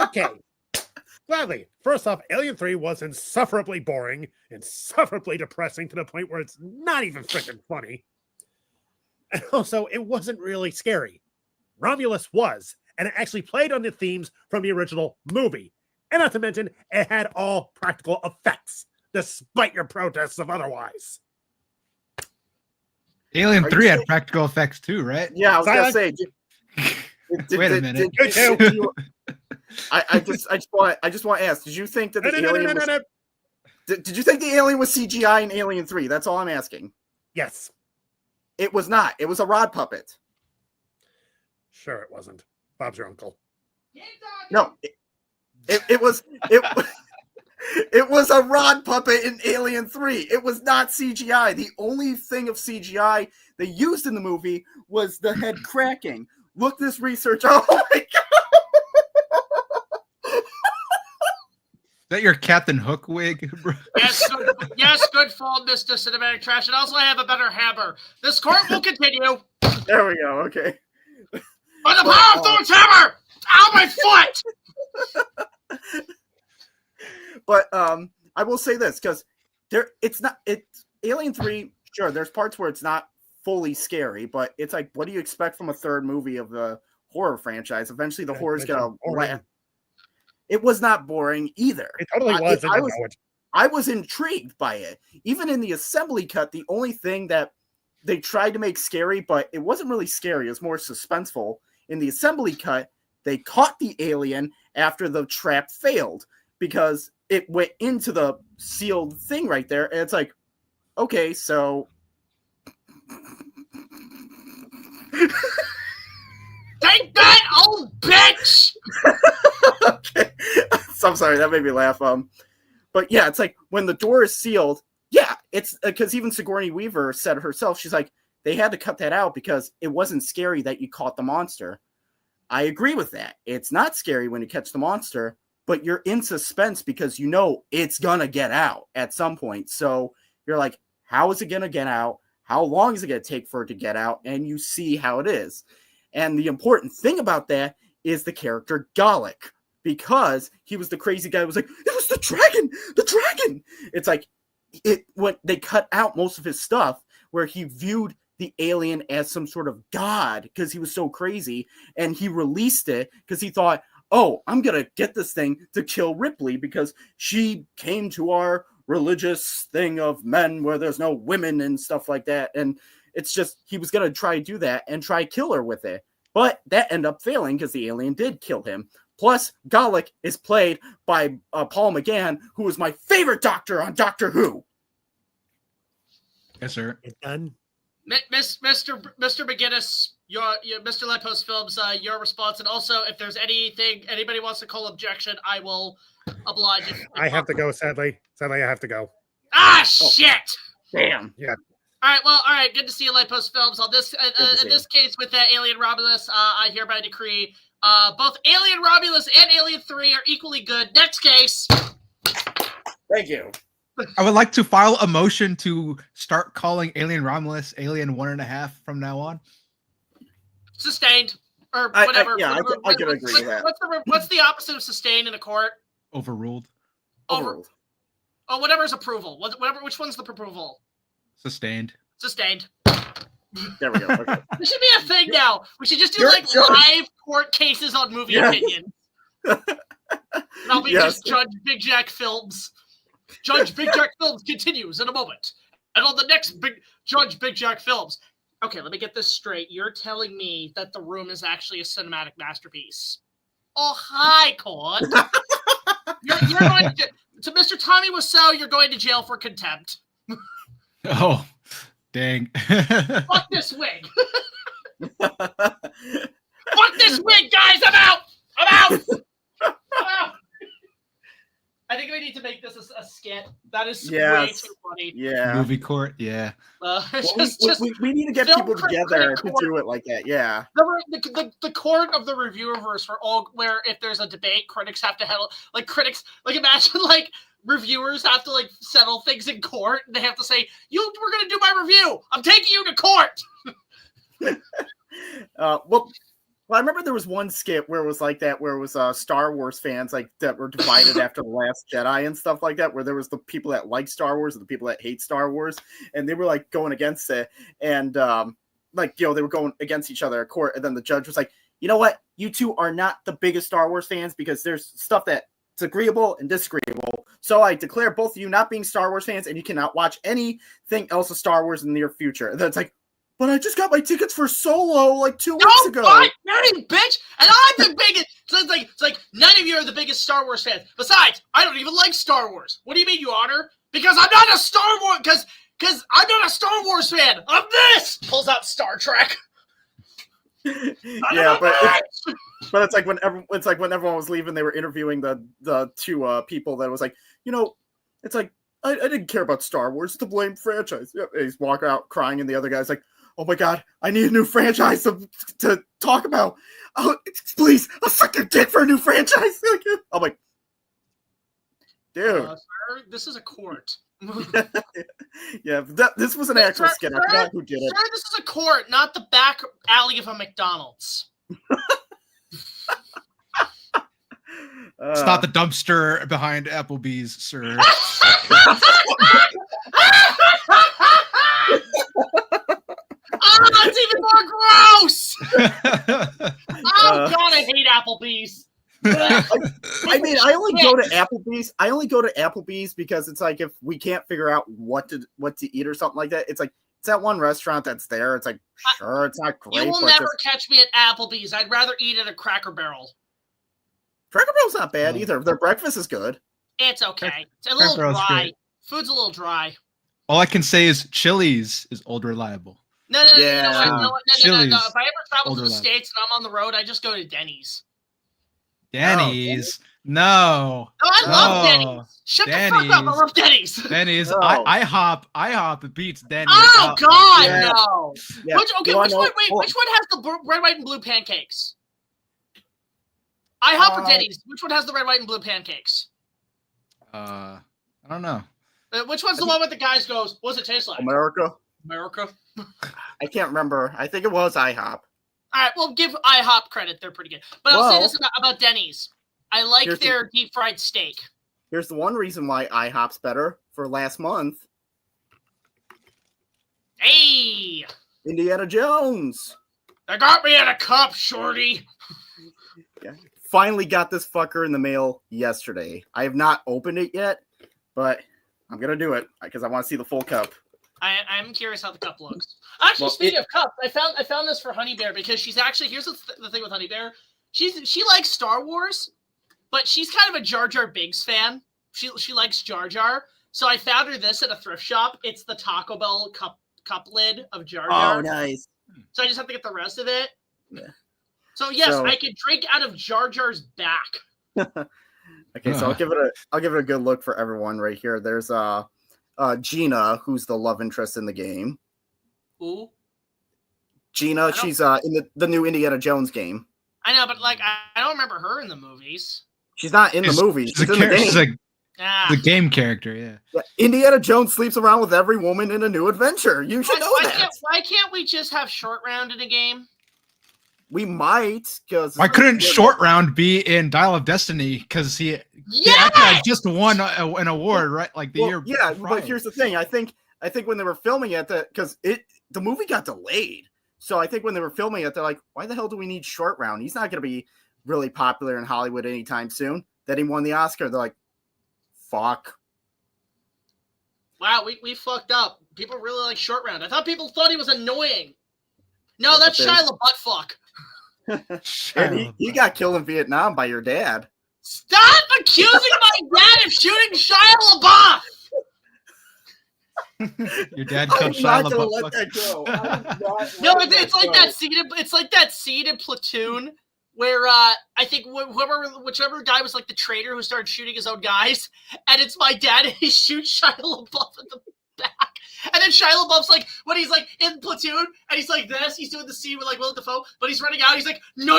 Okay. Gladly. First off, Alien 3 was insufferably boring, insufferably depressing to the point where it's not even freaking funny. And also, it wasn't really scary. Romulus was, and it actually played on the themes from the original movie. And not to mention, it had all practical effects, despite your protests of otherwise. Alien Are 3 you had saying- practical effects too, right? Yeah, I was gonna say. Wait a minute. I just want to ask. Did you think that the alien was? Did you think the alien was CGI in Alien 3? That's all I'm asking. Yes. It was not. It was a rod puppet. Sure, it wasn't. Bob's your uncle. No, it was it was a rod puppet in Alien 3. It was not CGI. The only thing of CGI they used in the movie was the head cracking. Look this research. Oh my god. Is that your Captain Hook wig, bro? Yes, good fall, Mr. Cinematic Trash. And also I have a better hammer. This court will continue. There we go. Okay. By the power of Thor's hammer! Ow, my foot! But I will say this, because it's Alien 3, sure, there's parts where it's not fully scary, but it's like, what do you expect from a third movie of the horror franchise? Eventually the horror's gonna land. It was not boring either. It totally was. I was intrigued by it. Even in the assembly cut, the only thing that they tried to make scary, but it wasn't really scary, it was more suspenseful. In the assembly cut, they caught the alien after the trap failed because it went into the sealed thing right there. And it's like, okay, so. Take that, old bitch! Okay. So I'm sorry, that made me laugh. But yeah, it's like when the door is sealed, yeah, it's because even Sigourney Weaver said herself, she's like, they had to cut that out because it wasn't scary that you caught the monster. I agree with that. It's not scary when you catch the monster, but you're in suspense because you know it's gonna get out at some point. So you're like, how is it gonna get out? How long is it gonna take for it to get out? And you see how it is. And the important thing about that is the character Gallaghar, because he was the crazy guy who was like, it was the dragon. It's like when they cut out most of his stuff where he viewed the alien as some sort of god because he was so crazy, and he released it because he thought, oh, I'm gonna get this thing to kill Ripley because she came to our religious thing of men where there's no women and stuff like that. And it's just, he was gonna try to do that and try to kill her with it, but that ended up failing because the alien did kill him. Plus, Gallaghar is played by Paul McGann, who was my favorite doctor on Doctor Who. Yes, sir. It's done. Mr. McGinnis, your Mr. Lightpost Films, your response, and also if there's anything anybody wants to call objection, I will oblige. I have to go. Sadly, I have to go. Ah, shit! Damn. Yeah. All right, well, all right. Good to see you, Lightpost Films. On this, in this case, with Alien Romulus, I hereby decree both Alien Romulus and Alien 3 are equally good. Next case. Thank you. I would like to file a motion to start calling Alien Romulus Alien 1.5 from now on. Sustained. Or whatever. I can agree with that. What's the opposite of sustained in a court? Overruled. Overruled. Oh, whatever is approval. Which one's the approval? Sustained. Sustained. There we go. Okay. This should be a thing now. We should just do live court cases on movie opinions. And I'll be just Judge BigJackFilms. Judge BigJackFilms continues in a moment. And on the next Judge BigJackFilms. Okay, let me get this straight. You're telling me that The Room is actually a cinematic masterpiece. Oh, hi, court. You're going to Mr. Tommy Wiseau, you're going to jail for contempt. Oh, dang. Fuck this wig. Fuck this wig, guys. I'm out. I think we need to make this a skit. That is way too funny. Yeah. Movie court. Yeah. We need to get people together to do it like that. Yeah. The court of the reviewerverse where if there's a debate, critics have to handle imagine reviewers have to settle things in court and they have to say, you were gonna do my review. I'm taking you to court. Well, I remember there was one skit where it was like that, where it was Star Wars fans that were divided after The Last Jedi and stuff like that, where there was the people that like Star Wars and the people that hate Star Wars, and they were going against it, and they were going against each other at court, and then the judge was like, you know what, you two are not the biggest Star Wars fans because there's stuff that's agreeable and disagreeable, so I declare both of you not being Star Wars fans, and you cannot watch anything else of Star Wars in the near future. And then it's like, but I just got my tickets for Solo like 2 weeks ago. What? Dirty bitch! And I'm the biggest. So it's like none of you are the biggest Star Wars fans. Besides, I don't even like Star Wars. What do you mean, you honor? Because I'm not a Star Wars. Because I'm not a Star Wars fan. I'm this. Pulls out Star Trek. Yeah, but it's like when everyone was leaving, they were interviewing the two people that was like, it's like I didn't care about Star Wars, the blame franchise. Yep. He's walking out crying, and the other guy's like, oh my god, I need a new franchise to talk about. Oh, please, I'll suck your dick for a new franchise. I'm like, dude, sir, this is a court. Yeah, this was an actual skit. I forgot who did it. Sir, this is a court, not the back alley of a McDonald's. It's not the dumpster behind Applebee's, sir. Oh, it's even more gross! Oh god, I hate Applebee's. I mean, I only go to Applebee's because it's like if we can't figure out what to eat or something like that, it's like it's that one restaurant that's there. It's like sure, it's not great. You will never catch me at Applebee's. I'd rather eat at a Cracker Barrel. Cracker Barrel's not bad either. Their breakfast is good. It's okay. It's a little dry. Food's a little dry. All I can say is Chili's is old reliable. No. If I ever travel to the States and I'm on the road, I just go to Denny's. Denny's? No. No, I love Denny's. Shut the fuck up. I love Denny's. Denny's. No. I hop. It beats Denny's. Oh god, yeah. no. Yeah. Which one has the red, white, and blue pancakes? IHOP or Denny's? Which one has the red, white, and blue pancakes? I don't know. Which one's the one with the guys goes, what does it taste like? America. I can't remember. I think it was IHOP. All right, well, give IHOP credit. They're pretty good. But I'll say this about Denny's. I like their deep fried steak. Here's the one reason why IHOP's better for last month. Hey! Indiana Jones. They got me in a cup, shorty. Yeah. Finally got this fucker in the mail yesterday. I have not opened it yet, but I'm going to do it because I want to see the full cup. I'm curious how the cup looks. Actually, speaking of cups, I found this for Honey Bear because she's actually here's the thing with Honey Bear. She likes Star Wars, but she's kind of a Jar Jar Binks fan. She likes Jar Jar, so I found her this at a thrift shop. It's the Taco Bell cup lid of Jar Jar. Oh, nice. So I just have to get the rest of it. Yeah. So yes, I can drink out of Jar Jar's back. Okay, so I'll give it a good look for everyone right here. There's Gina, who's the love interest in the game. Who? Gina, she's in the new Indiana Jones game. I know, but like I don't remember her in the movies. She's not in the movie. She's in the game. She's like the game character, yeah. Indiana Jones sleeps around with every woman in a new adventure. You should know that. Why can't we just have Short Round in a game? We might, because why couldn't Short Round be in Dial of Destiny? Because he just won an award, right? Like the year. Yeah, but here's the thing. I think when they were filming it, because the movie got delayed, so I think when they were filming it, they're like, why the hell do we need Short Round? He's not going to be really popular in Hollywood anytime soon. Then he won the Oscar. They're like, fuck. Wow, we fucked up. People really like Short Round. I thought people thought he was annoying. No, that's Shia LaBeouf fuck. And he got killed in Vietnam by your dad. Stop accusing my dad of shooting Shia LaBeouf! Your dad killed Shia LaBeouf. Let that go. No, it's like that scene. It's like that scene in Platoon where I think whichever guy was like the traitor who started shooting his own guys, and it's my dad, and he shoots Shia LaBeouf in the back. And then Shia LaBeouf's like, when he's like in Platoon, and he's like this, he's doing the scene with like Willem Dafoe, but he's running out, he's like, no!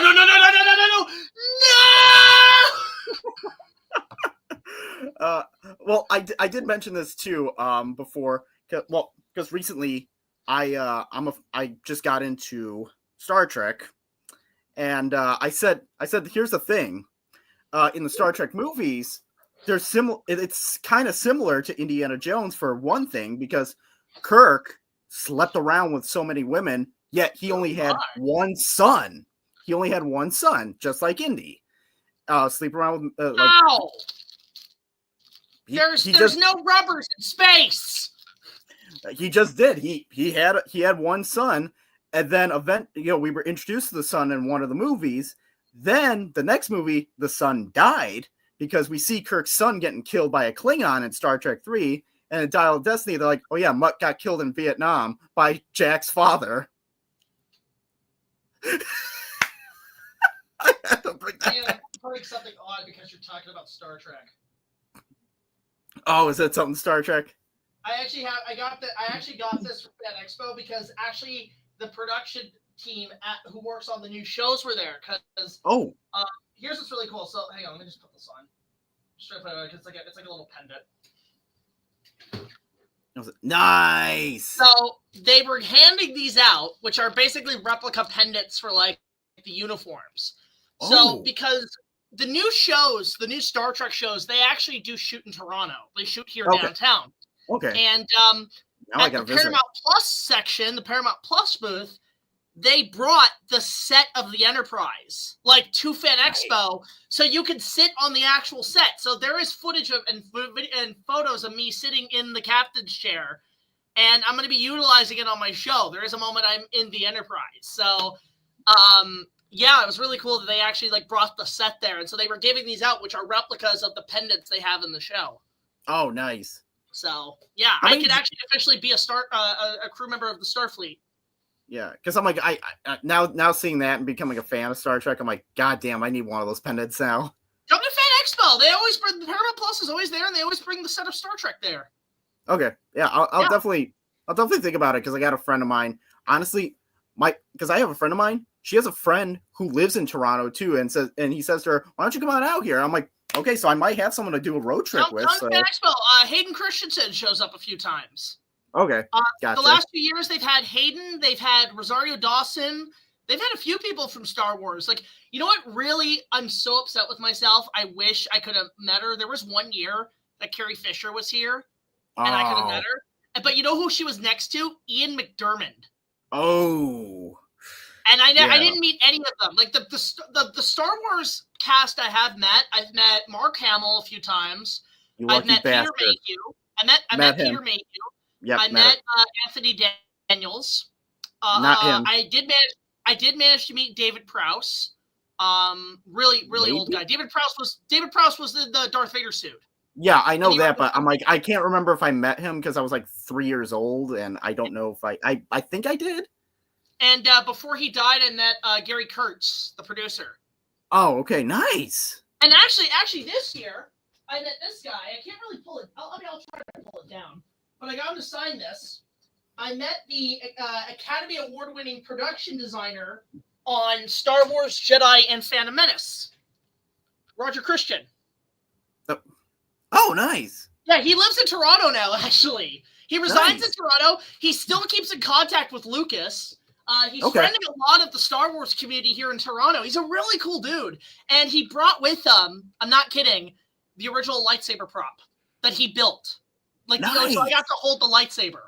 Well, I did mention this too before, because recently I just got into Star Trek, and I said here's the thing, in the Star Trek movies, it's kind of similar to Indiana Jones for one thing, because Kirk slept around with so many women, yet he only had one son. He only had one son, just like Indy. Sleep around with Ow! There's no rubbers in space. He just did. He had one son, and then we were introduced to the son in one of the movies. Then the next movie, the son died because we see Kirk's son getting killed by a Klingon in Star Trek 3, and in Dial of Destiny, they're like, oh yeah, Mutt got killed in Vietnam by Jack's father. I had to bring that. I'm hearing something odd because you're talking about Star Trek. Oh, is that something Star Trek? I actually got this from Fan Expo because actually the production team who works on the new shows were there. Because here's what's really cool. So hang on, let me just put this on. It's like a little pendant. Nice. So they were handing these out, which are basically replica pendants for like the uniforms. So because the new shows, the new Star Trek shows, they actually do shoot in Toronto. They shoot here downtown. Okay. And at the Paramount Plus section, the Paramount Plus booth, they brought the set of the Enterprise, like to Fan Expo, so you could sit on the actual set. So there is footage of and photos of me sitting in the captain's chair, and I'm going to be utilizing it on my show. There is a moment I'm in the Enterprise. So, yeah, it was really cool that they actually like brought the set there, and so they were giving these out, which are replicas of the pendants they have in the show. Oh, nice. So yeah, I could actually officially be a crew member of the Starfleet. Yeah, because I'm like, I now seeing that and becoming a fan of Star Trek, I'm like, God damn, I need one of those pendants now. Come to Fan Expo. They always bring the Paramount Plus is always there, and they always bring the set of Star Trek there. Okay, yeah, I'll definitely think about it because I got a friend of mine. Honestly, because I have a friend of mine, she has a friend who lives in Toronto too, and he says to her, "Why don't you come on out here?" I'm like, okay, so I might have someone to do a road trip with. Come to Fan Expo. Hayden Christensen shows up a few times. Okay, gotcha. The last few years, they've had Hayden, they've had Rosario Dawson, they've had a few people from Star Wars. Like, you know what? Really, I'm so upset with myself. I wish I could have met her. There was one year that Carrie Fisher was here, and I could have met her. But you know who she was next to? Ian McDiarmid. Oh. And I didn't meet any of them. Like the Star Wars cast I have met. I've met Mark Hamill a few times. I've met Peter Mayhew. I met Peter Mayhew. Yep, I met Anthony Daniels. Not him. I did manage to meet David Prowse. Really old guy. David Prowse was the Darth Vader suit. Yeah, I know that, but I'm like, I can't remember if I met him because I was like 3 years old, and I don't know if I think I did. And before he died, I met Gary Kurtz, the producer. Oh, okay, nice. And actually, this year I met this guy. I can't really pull it. I'll try to pull it down. But I got him to sign this. I met the Academy Award-winning production designer on Star Wars, Jedi, and Phantom Menace, Roger Christian. Oh, nice. Yeah, he lives in Toronto now, actually. He resides in Toronto. He still keeps in contact with Lucas. He's friending a lot of the Star Wars community here in Toronto. He's a really cool dude. And he brought with him, I'm not kidding, the original lightsaber prop that he built. Like, so I got to hold the lightsaber.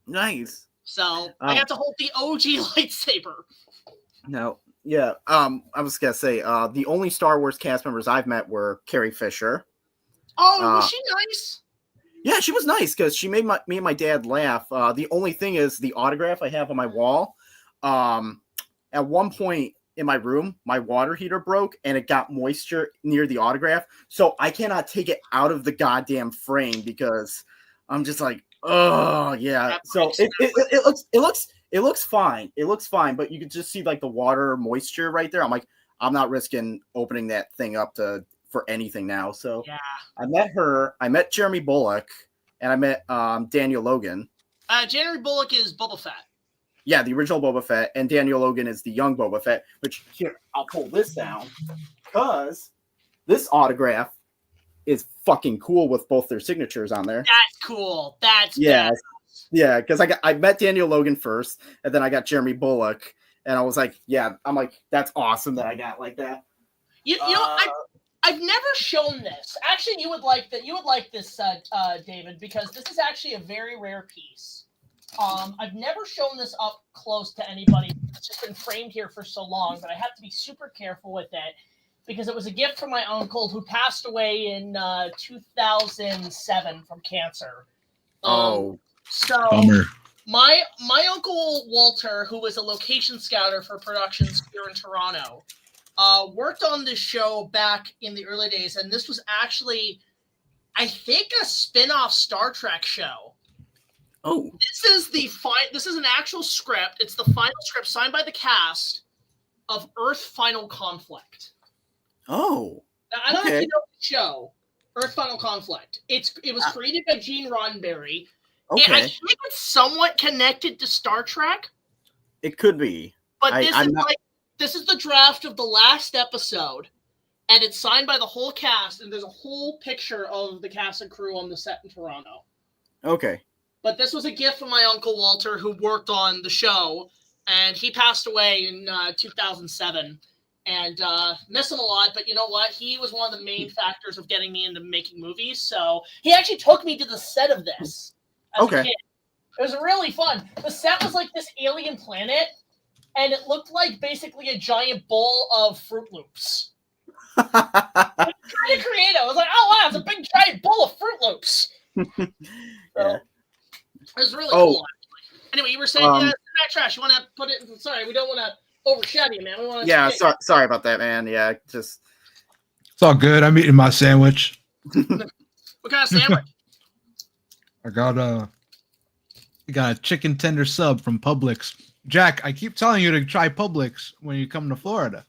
Nice. So I got to hold the OG lightsaber. No, yeah. I was gonna say, the only Star Wars cast members I've met were Carrie Fisher. Oh, was she nice? Yeah, she was nice because she made me and my dad laugh. The only thing is the autograph I have on my wall. At one point in my room, my water heater broke and it got moisture near the autograph. So I cannot take it out of the goddamn frame because I'm just like, oh yeah. So it looks fine. It looks fine, but you can just see like the water moisture right there. I'm like, I'm not risking opening that thing up for anything now. So yeah. I met her. I met Jeremy Bulloch, and I met Daniel Logan. Jeremy Bulloch is Boba Fett. Yeah, the original Boba Fett, and Daniel Logan is the young Boba Fett, which here, I'll pull this down because this autograph is fucking cool with both their signatures on there. That's cool. That's yeah. Badass. Yeah, because I met Daniel Logan first, and then I got Jeremy Bulloch, and I was like, yeah, I'm like, that's awesome that I got like that. You know, I've never shown this. Actually, you would like that. You would like this, David, because this is actually a very rare piece. I've never shown this up close to anybody. It's just been framed here for so long, but I have to be super careful with it because it was a gift from my uncle who passed away in 2007 from cancer. So Bummer. my uncle Walter, who was a location scouter for productions here in Toronto, worked on this show back in the early days, and this was actually, I think, a spin-off Star Trek show. Oh, This is an actual script. It's the final script signed by the cast of Earth Final Conflict. oh, Now, I don't know if okay. you know the show, Earth Final Conflict. It was created by Gene Roddenberry. Okay. And I think it's somewhat connected to Star Trek, It could be. but I'm not- this is the draft of the last episode, and it's signed by the whole cast, and there's a whole picture of the cast and crew on the set in Toronto. Okay. But this was a gift from my uncle Walter, who worked on the show, and he passed away in 2007. And miss him a lot, but you know what? He was one of the main factors of getting me into making movies. So he actually took me to the set of this as a kid. It was really fun. The set was like this alien planet, and it looked like basically a giant bowl of Fruit Loops. Kind of creative. I was like, oh wow, it's a big giant bowl of Fruit Loops. So, Yeah. it was really cool. Actually. Anyway, you were saying that trash. You want to put it? Sorry, we don't want to overshadow you, man. We want to. Yeah. Sorry about that, man. Yeah. Just. It's all good. I'm eating my sandwich. What kind of sandwich? I got a chicken tender sub from Publix. Jack, I keep telling you to try Publix when you come to Florida.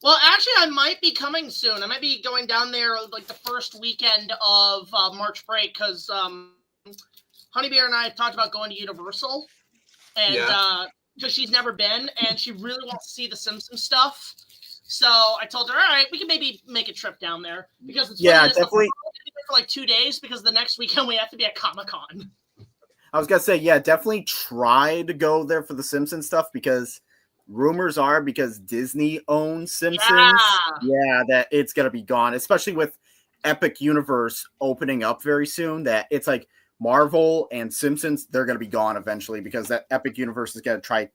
Well, actually, I might be coming soon. I might be going down there like the first weekend of March break because Honey Bear and I have talked about going to Universal, and because she's never been and she really wants to see the Simpsons stuff. So I told her, all right, we can maybe make a trip down there because it's definitely for like 2 days because the next weekend we have to be at Comic-Con. I was gonna say, yeah, definitely try to go there for the Simpsons stuff because rumors are because Disney owns Simpsons, that it's gonna be gone, especially with Epic Universe opening up very soon. That it's like Marvel and Simpsons, they're gonna be gone eventually because that Epic Universe is gonna try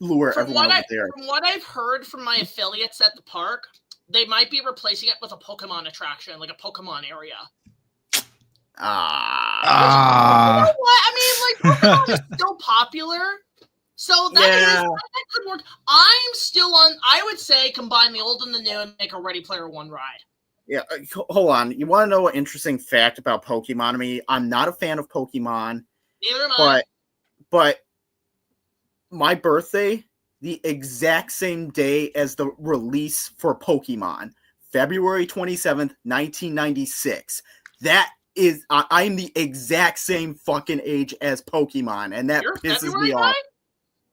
lure everyone over there. From what I've heard from my affiliates at the park, they might be replacing it with a Pokemon attraction, like a Pokemon area. You know what? I mean, like, Pokemon is still popular, so that could work. I'm still on, I would say, combine the old and the new and make a Ready Player One ride. Yeah, hold on. You want to know an interesting fact about Pokemon to me? I'm not a fan of Pokemon. Neither am I. But my birthday, the exact same day as the release for Pokemon, February 27th, 1996. That is, I'm the exact same fucking age as Pokemon, and that pisses me off.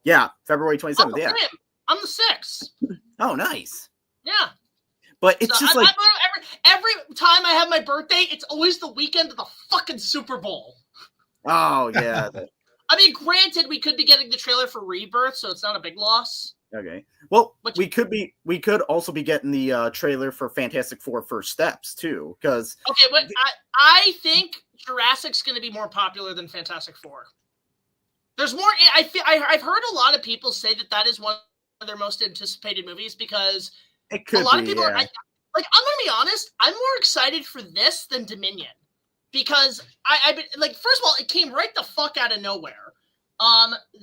Yeah, February 27th, yeah. I'm the 6th. Oh, nice. Yeah. But it's just like... Every time I have my birthday, it's always the weekend of the fucking Super Bowl. Oh, yeah. I mean, granted, we could be getting the trailer for Rebirth, so it's not a big loss. Okay. Well, we could also be getting the trailer for Fantastic Four First Steps too, because but I think Jurassic's going to be more popular than Fantastic Four. There's more. I've heard a lot of people say that is one of their most anticipated movies because it could a lot of people are. I'm going to be honest. I'm more excited for this than Dominion because I've been like, first of all, it came right the fuck out of nowhere.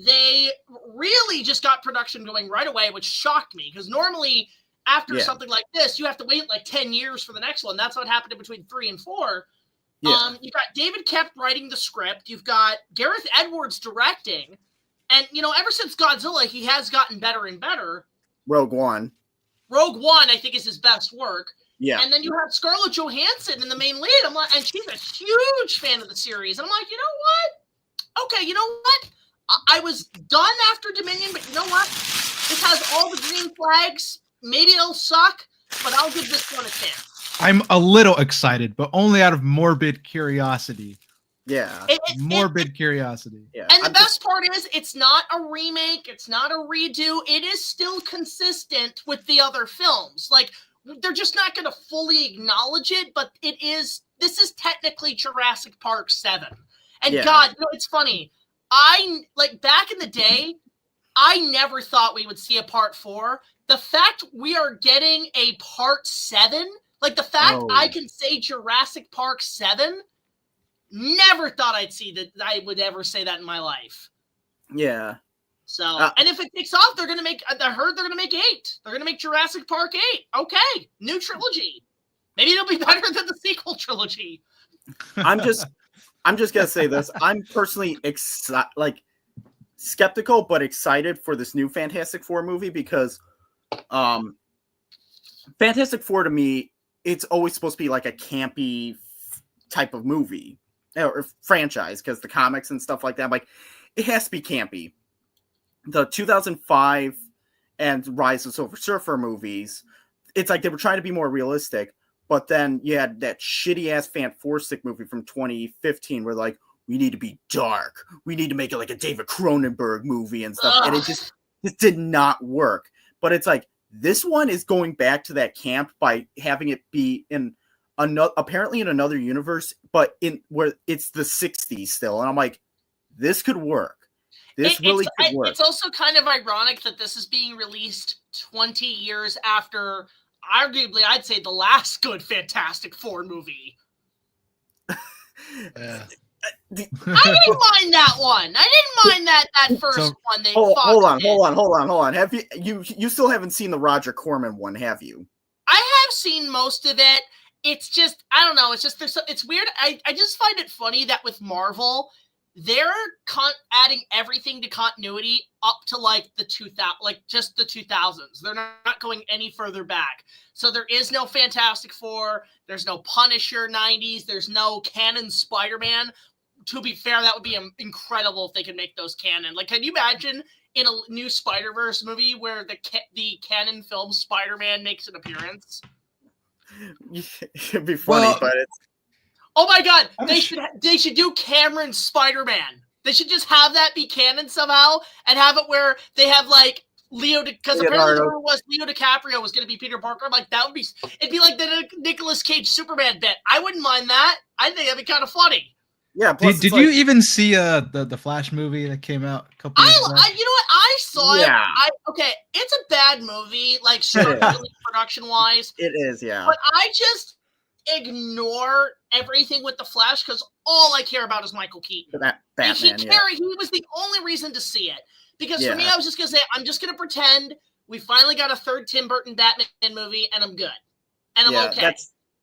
They really just got production going right away, which shocked me because normally after something like this, you have to wait like 10 years for the next one. That's what happened in between 3 and 4. Yeah. You've got David Koepp writing the script. You've got Gareth Edwards directing. And, ever since Godzilla, he has gotten better and better. Rogue One, I think, is his best work. Yeah. And then you have Scarlett Johansson in the main lead. I'm like, and she's a huge fan of the series. And I'm like, you know what? Okay, you know what? I was done after Dominion, but you know what? This has all the green flags. Maybe it'll suck, but I'll give this one a chance. I'm a little excited, but only out of morbid curiosity. Yeah. Morbid curiosity. Yeah. And the best part is it's not a remake. It's not a redo. It is still consistent with the other films. Like, they're just not going to fully acknowledge it, but this is technically Jurassic Park 7. And God, it's funny. Back in the day, I never thought we would see a part 4. The fact we are getting a part 7, like the fact I can say Jurassic Park 7, Never thought I'd see that. I would ever say that in my life. Yeah. So, and if it takes off, they're gonna make. I heard they're gonna make 8. They're gonna make Jurassic Park 8. Okay, new trilogy. Maybe it'll be better than the sequel trilogy. I'm just gonna say this. I'm personally skeptical but excited for this new Fantastic Four movie because, Fantastic Four to me, it's always supposed to be like a campy type of movie or franchise because the comics and stuff like that. Like, it has to be campy. The 2005 and Rise of Silver Surfer movies, it's like they were trying to be more realistic, but then you had that shitty ass Fantastic movie from 2015 where like, we need to be dark. We need to make it like a David Cronenberg movie and stuff. And it just did not work. But it's like, this one is going back to that camp by having it be in apparently in another universe, but in where it's the 60s still. And I'm like, this could work. This really could work. It's also kind of ironic that this is being released 20 years after, arguably, I'd say the last good Fantastic Four movie. Yeah. I didn't mind that one. I didn't mind that first one. Hold on. Have you still haven't seen the Roger Corman one, have you? I have seen most of it. It's just, I don't know. It's just, it's weird. I just find it funny that with Marvel, they're adding everything to continuity up to like the 2000s. They're not going any further back. So there is no Fantastic Four. There's no Punisher 90s. There's no canon Spider-Man. To be fair, that would be incredible if they could make those canon. Like, can you imagine in a new Spider-Verse movie where the canon film Spider-Man makes an appearance? It'd be funny, but it's... Oh my God! They should do Cameron Spider-Man. They should just have that be canon somehow, and have it where they have like because apparently Leo DiCaprio was going to be Peter Parker. I'm like, it'd be like the Nicolas Cage Superman bit. I wouldn't mind that. I think that'd be kind of funny. Yeah. Did you even see the Flash movie that came out a couple years ago? You know what? I saw it. Okay, it's a bad movie, like structurally, production wise. It is, yeah. But I just ignore everything with the Flash because all I care about is Michael Keaton. Batman, he was the only reason to see it. Because for me, I was just gonna say, I'm just gonna pretend we finally got a third Tim Burton Batman movie, and I'm good, and I'm okay.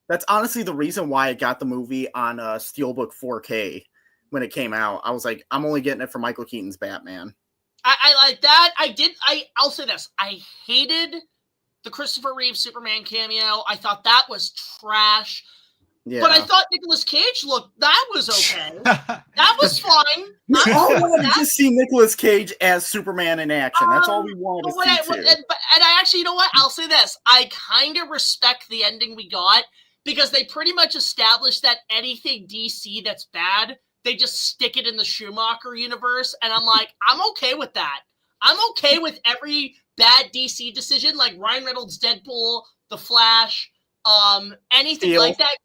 That's honestly the reason why I got the movie on Steelbook 4K when it came out. I was like, I'm only getting it for Michael Keaton's Batman. I like that. I'll say this: I hated the Christopher Reeves Superman cameo. I thought that was trash. Yeah. But I thought Nicolas Cage that was okay. That was fine. We all wanted to see Nicolas Cage as Superman in action. That's all we wanted to see, too. And I actually, you know what? I'll say this. I kind of respect the ending we got because they pretty much established that anything DC that's bad, they just stick it in the Schumacher universe. And I'm like, I'm okay with that. I'm okay with every bad DC decision, like Ryan Reynolds' Deadpool, The Flash, anything like that.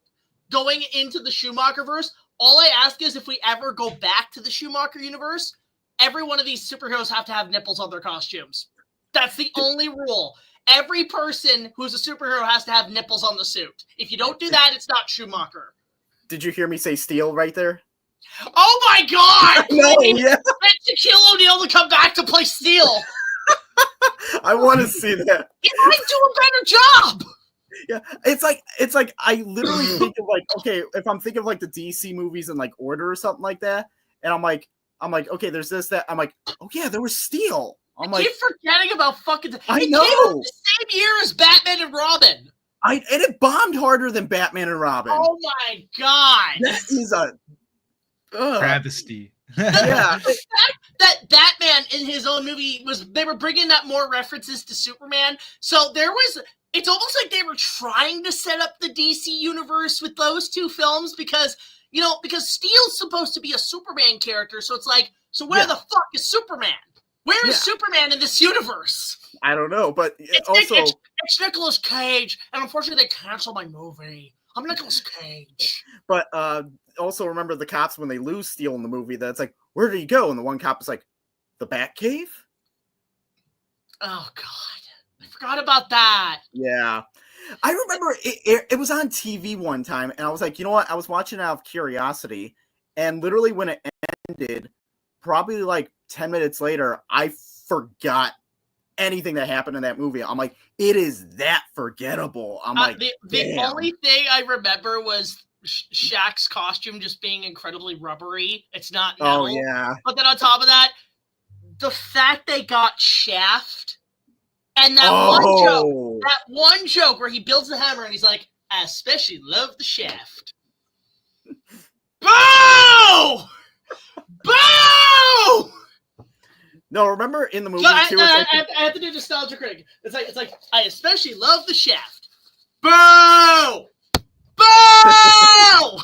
Going into the Schumacher-verse, all I ask is if we ever go back to the Schumacher universe, every one of these superheroes have to have nipples on their costumes. That's the only rule. Every person who's a superhero has to have nipples on the suit. If you don't do that, it's not Schumacher. Did you hear me say Steel right there? Oh my God! No, yeah. Shaquille O'Neal to come back to play Steel. I want to see that. He might do a better job. Yeah, it's like I literally think of like, okay, if I'm thinking of like the DC movies in like order or something like that, and I'm like, okay, there's this, that. I'm like, oh yeah, there was Steel. I'm like, keep forgetting about fucking. I know. It came out the same year as Batman and Robin. And it bombed harder than Batman and Robin. Oh my God, that is a travesty. Yeah, the fact that Batman in his own movie they were bringing up more references to Superman, so there was. It's almost like they were trying to set up the DC universe with those two films because Steel's supposed to be a Superman character. So it's like, so where the fuck is Superman? Where is Superman in this universe? I don't know, but it's Nicolas Cage, and unfortunately they canceled my movie. I'm Nicolas Cage. But also remember the cops when they lose Steel in the movie, that's like, where did he go? And the one cop is like, the Batcave? Oh God. I forgot about that. Yeah. I remember it was on TV one time, and I was like, you know what? I was watching it out of curiosity, And literally when it ended, probably like 10 minutes later, I forgot anything that happened in that movie. I'm like, it is that forgettable. I'm like, the only thing I remember was Shaq's costume just being incredibly rubbery. It's not metal. Oh, yeah. But then on top of that, the fact they got Shaft and that one joke where he builds the hammer and he's like, I especially love the shaft. Boo! Boo! No, remember in the movie too? I have to do nostalgia critic. It's like I especially love the shaft. Boo! Boo!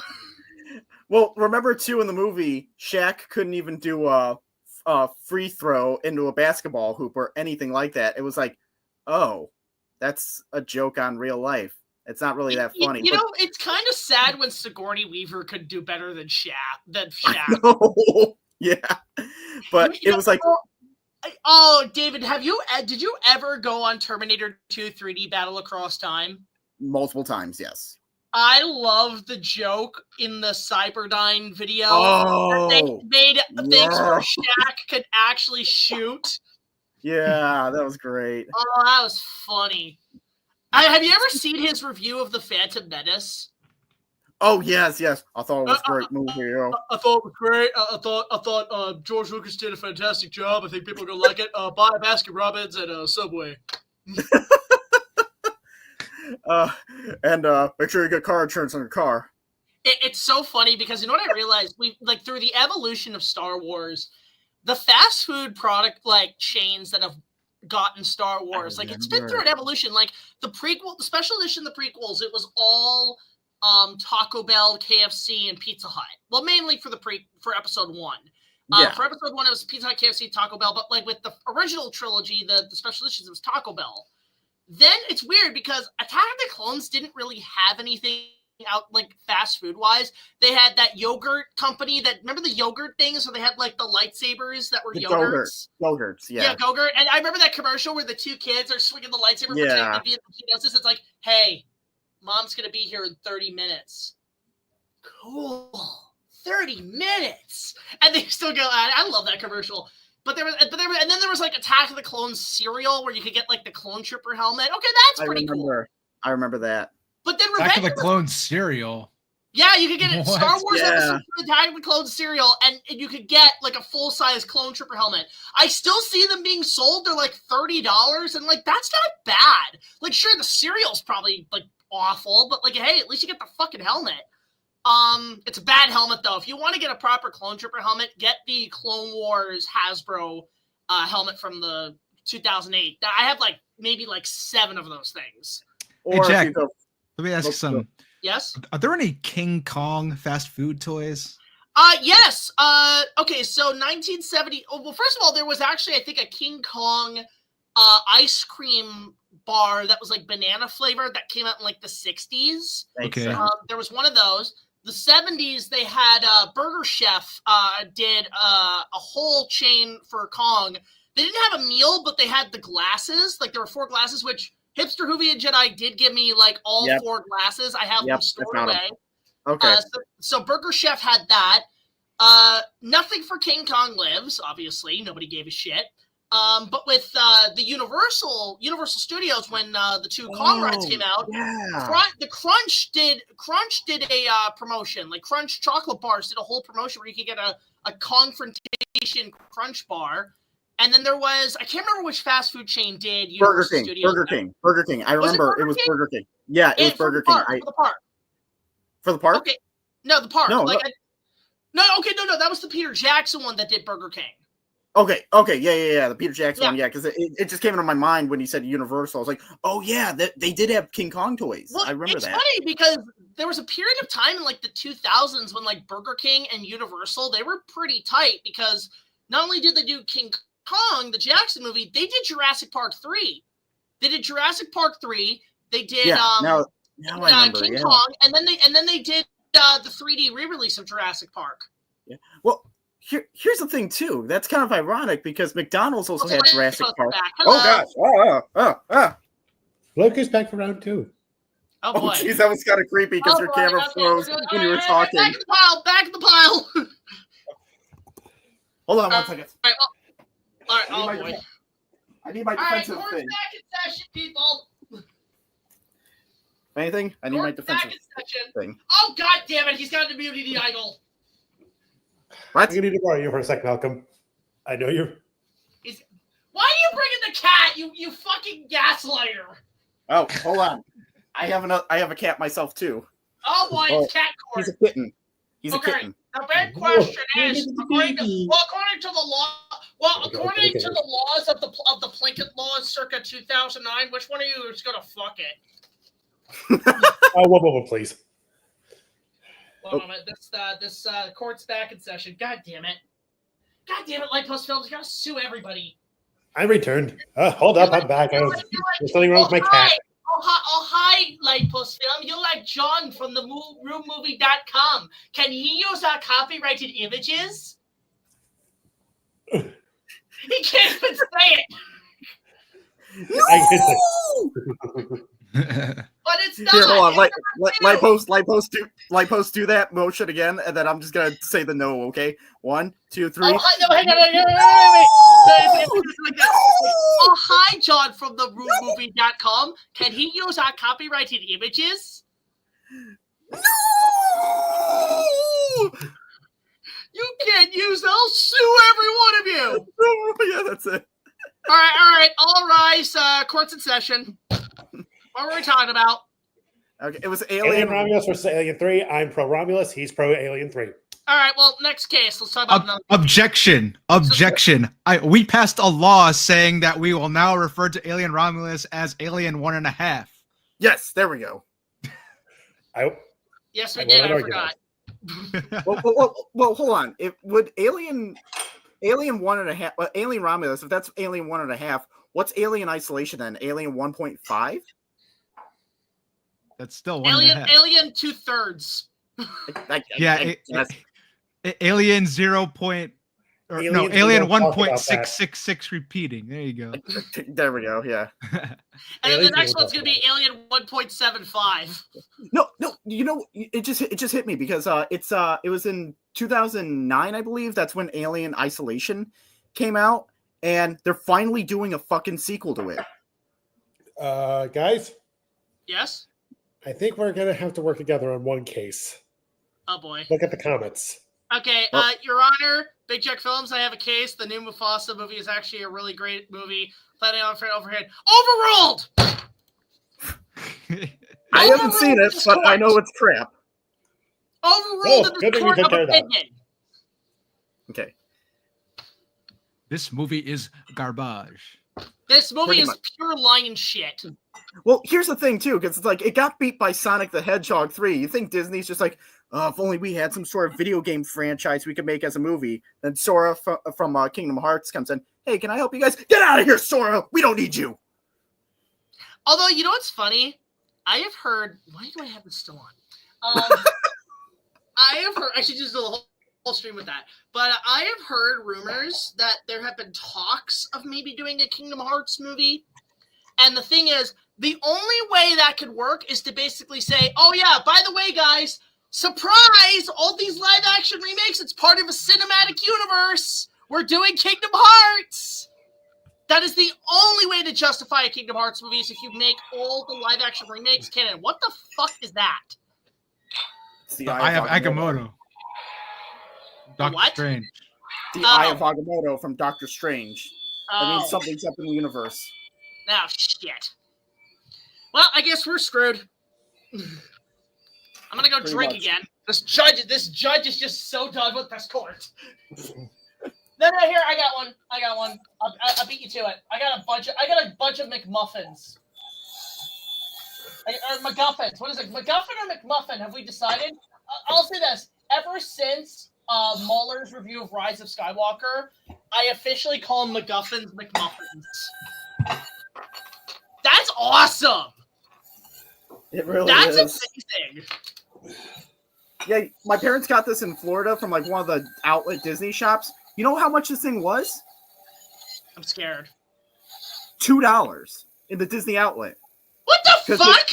Well, remember too in the movie, Shaq couldn't even do a free throw into a basketball hoop or anything like that. It was like, oh, that's a joke on real life. It's not really that funny. You know, it's kind of sad when Sigourney Weaver could do better than Shaq. Yeah, but it was like, oh, David, did you ever go on Terminator 2 3D Battle Across Time? Multiple times, yes. I love the joke in the Cyberdyne video. Oh, they made things where Shaq could actually shoot. Yeah, that was great. Oh, that was funny. Have you ever seen his review of The Phantom Menace? Oh, yes. I thought it was a great movie. Yeah. I thought it was great. I thought George Lucas did a fantastic job. I think people are going to like it. Buy a Baskin Robbins at Subway. And make sure you get car insurance on your car. It's so funny because you know what I realized? Through the evolution of Star Wars, the fast food product chains that have gotten Star Wars, it's been through an evolution. Like the special edition, the prequels, it was all Taco Bell, KFC, and Pizza Hut. Well, mainly for for episode 1. For episode 1, it was Pizza Hut, KFC, Taco Bell. But with the original trilogy, the special editions, it was Taco Bell. Then it's weird because Attack of the Clones didn't really have anything out fast food wise. They had that yogurt company remember the yogurt things where they had the lightsabers that were yogurts? Yogurts, yeah. Yeah, Gogurt. And I remember that commercial where the two kids are swinging the lightsaber pretending to be in the keynotes. It's like, hey, mom's going to be here in 30 minutes. Cool. 30 minutes. And they still go at it. I love that commercial. And then there was Attack of the Clones cereal where you could get the Clone Trooper helmet. Okay, that's pretty cool. I remember that. But then Attack of the Clones cereal. Yeah, you could get it. Star Wars episode Attack of the Clones cereal, and you could get a full-size Clone Trooper helmet. I still see them being sold. They're $30, and that's not bad. Sure, the cereal's probably awful, but hey, at least you get the fucking helmet. It's a bad helmet though. If you want to get a proper Clone Trooper helmet, get the Clone Wars Hasbro helmet from the 2008. I have maybe 7 of those things. Hey Jack, let me ask you something. Yes? Are there any King Kong fast food toys? Yes. Okay, so 1970. Well, first of all, there was actually, I think, a King Kong ice cream bar that was banana flavored that came out in the 60s. Okay. There was one of those. The 70s, they had Burger Chef did a whole chain for Kong. They didn't have a meal, but they had the glasses. There were 4 glasses, which Hipster Hoovie Jedi did give me all 4 glasses. I have them stored away. Okay. So Burger Chef had that. Nothing for King Kong Lives, obviously. Nobody gave a shit. But with the Universal Studios, when the 2 Kong rides came out, the Crunch did a promotion. Crunch chocolate bars did a whole promotion where you could get a Confrontation Crunch bar. And then there was, I can't remember which fast food chain did Universal Studios. Burger King. I remember it was Burger King. Yeah, it was Burger King. For the park. For the park? Okay. No, the park. No, no, that was the Peter Jackson one that did Burger King. Okay, yeah, the Peter Jackson one, because it just came into my mind when you said Universal. I was like, oh yeah, they did have King Kong toys. Well, I remember that. It's funny because there was a period of time in the 2000s when Burger King and Universal, they were pretty tight because not only did they do King Kong, the Jackson movie, they did Jurassic Park 3. They did Jurassic Park 3. They did now I remember, King Kong, and then they did the 3D re-release of Jurassic Park. Yeah. Well, here's the thing too. That's kind of ironic because McDonald's also had Jurassic Park. Oh gosh! Look who's back for round 2. Oh Oh, boy. jeez, that was kind of creepy because your camera froze when you were talking. Back in the pile. Back in the pile. Hold on 1 second. All right. Oh boy. I need my All right, defensive court's thing. back in session, people. Anything? I need my Court's back defensive in session. thing. Oh god damn it! He's got an immunity idol. What? I'm gonna need to borrow you for a sec, Malcolm. I know you're. Why are you bringing the cat? You fucking gaslighter. Oh, hold on. I have a cat myself too. Oh boy, it's cat court. He's a kitten. He's a Okay. kitten. The big question is, according to the law, according to the laws of the Plinkett laws, circa 2009, which one of you is gonna fuck it? Oh, one moment, please. One moment. This court's back in session. God damn it! Lightpost Films, you gotta sue everybody. I returned. Hold up, I'm back. There's something wrong with my cat. Hi, Lightpost Film. You're like John from the roommovie.com. Can he use our copyrighted images? He can't even say it. But it's not. Here, hold on. Lightpost, do that motion again, and then I'm just gonna say the no. Okay, 1, 2, 3. Oh, hang on. Oh, hi, John from the roommovie.com. Can he use our copyrighted images? No! You can't use them. I'll sue every one of you. Yeah, that's it. All right. All rise. Court's in session. What were we talking about? Okay, it was Alien Romulus versus Alien 3. I'm pro Romulus. He's pro Alien 3. All right. Well, next case. Let's talk about another. Objection. We passed a law saying that we will now refer to Alien Romulus as Alien 1.5. Yes, there we go. Yes, we did. I forgot. well, hold on. It would Alien 1.5. Alien Romulus. If that's Alien 1.5, what's Alien Isolation then? Alien 1.5. That's still 1.5. Alien 2/3. Alien 0. Alien 1.666 repeating. There you go. There we go. Yeah. And then the next one's gonna be Alien 1.75. No. You know, it just hit me because it was in 2009, I believe. That's when Alien Isolation came out, and they're finally doing a fucking sequel to it. Guys. Yes. I think we're gonna have to work together on one case. Oh boy. Look at the comments. Okay, Your Honor, BigJackFilms, I have a case. The new Mufasa movie is actually a really great movie. Planning on for overhead. Overruled! I haven't seen it, but I know it's crap. Overruled in the court of opinion. Okay. This movie is garbage. This movie is pure lion shit. Well, here's the thing, too, because it's like, it got beat by Sonic the Hedgehog 3. You think Disney's just like, oh, if only we had some sort of video game franchise we could make as a movie. Then Sora from Kingdom Hearts comes in. Hey, can I help you guys? Get out of here, Sora! We don't need you! Although, you know what's funny? I have heard... Why do I have this still on? I have heard... I should just do the whole stream with that. But I have heard rumors that there have been talks of maybe doing a Kingdom Hearts movie. And the thing is, the only way that could work is to basically say, oh yeah, by the way, guys, surprise, all these live action remakes, it's part of a cinematic universe. We're doing Kingdom Hearts. That is the only way to justify a Kingdom Hearts movie is if you make all the live action remakes canon. What the fuck is that? It's the Eye of Agamotto. Doctor What? Strange. The Eye of Agamotto from Doctor Strange. That means something's up in the universe. Oh, shit. Well, I guess we're screwed. I'm gonna go drink again. This judge is just so done with this court. No, here, I got one. I'll beat you to it. I got a bunch of McMuffins. Or MacGuffins. What is it? MacGuffin or McMuffin? Have we decided? I'll say this. Ever since Mueller's review of Rise of Skywalker, I officially call them MacGuffins McMuffins. That's awesome. It really is. That's amazing. Yeah, my parents got this in Florida from like one of the outlet Disney shops. You know how much this thing was? I'm scared. $2 in the Disney outlet. What the fuck?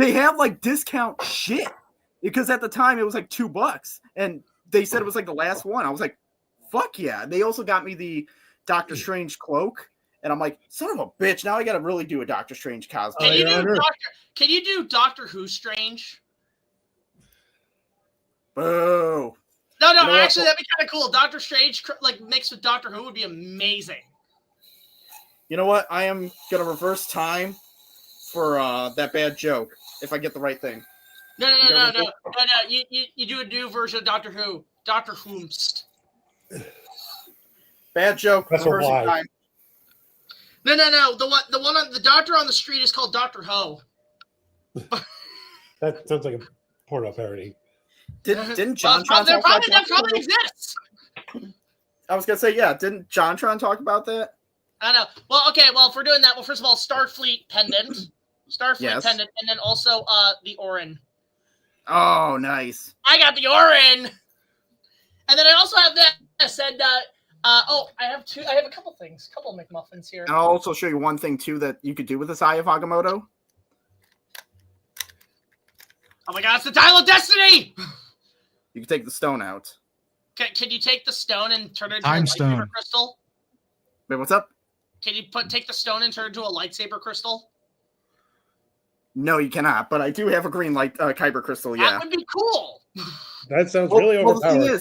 they have like discount shit because at the time it was like $2 and they said it was like the last one. I was like, fuck yeah. They also got me the Doctor Strange cloak. And I'm like, son of a bitch, now I got to really do a Doctor Strange cosplay. Can you do Doctor Who Strange? Boo. No, actually, that'd be kind of cool. Doctor Strange, like, mixed with Doctor Who would be amazing. You know what? I am going to reverse time for that bad joke, if I get the right thing. No. You do a new version of Doctor Who. Doctor Whomst. Bad joke. That's reversing why. time. No. The one on the doctor on the street is called Doctor Ho. That sounds like a porno parody. Didn't John Tron that talk about that? probably exists. I was gonna say, yeah. Didn't John Tron talk about that? I know. Well, okay. Well, if we're doing that, first of all, Starfleet pendant, Yes. pendant, and then also the Orin. Oh, nice. I got the Orin, and then I also have that. I said, I have two. I have a couple things, couple McMuffins here. And I'll also show you one thing too that you could do with this Eye of Agamotto. Oh my God! It's the Dial of Destiny. You can take the stone out. Can you take the stone and turn it into Time a lightsaber stone. crystal? Wait, what's up? Can you take the stone and turn it into a lightsaber crystal? No, you cannot. But I do have a green light kyber crystal. Yeah. That would be cool. That sounds really overpowered.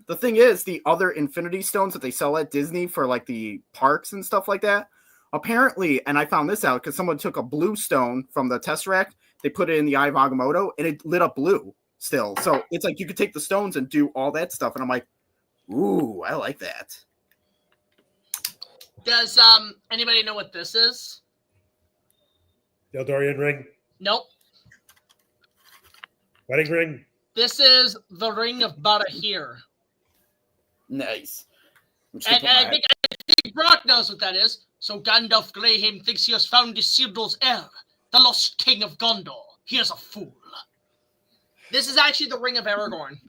The thing is, the other Infinity Stones that they sell at Disney for like the parks and stuff like that, apparently, and I found this out because someone took a blue stone from the Tesseract, they put it in the Eye of Agamotto, and it lit up blue still. So it's like you could take the stones and do all that stuff, and I'm like, ooh, I like that. Does anybody know what this is? The Eldorian ring, Nope. wedding ring. This is the Ring of Barahir. Nice. And I think Brock knows what that is. So Gandalf Greyheim thinks he has found Isildur's heir, the lost king of Gondor. He is a fool. This is actually the Ring of Aragorn.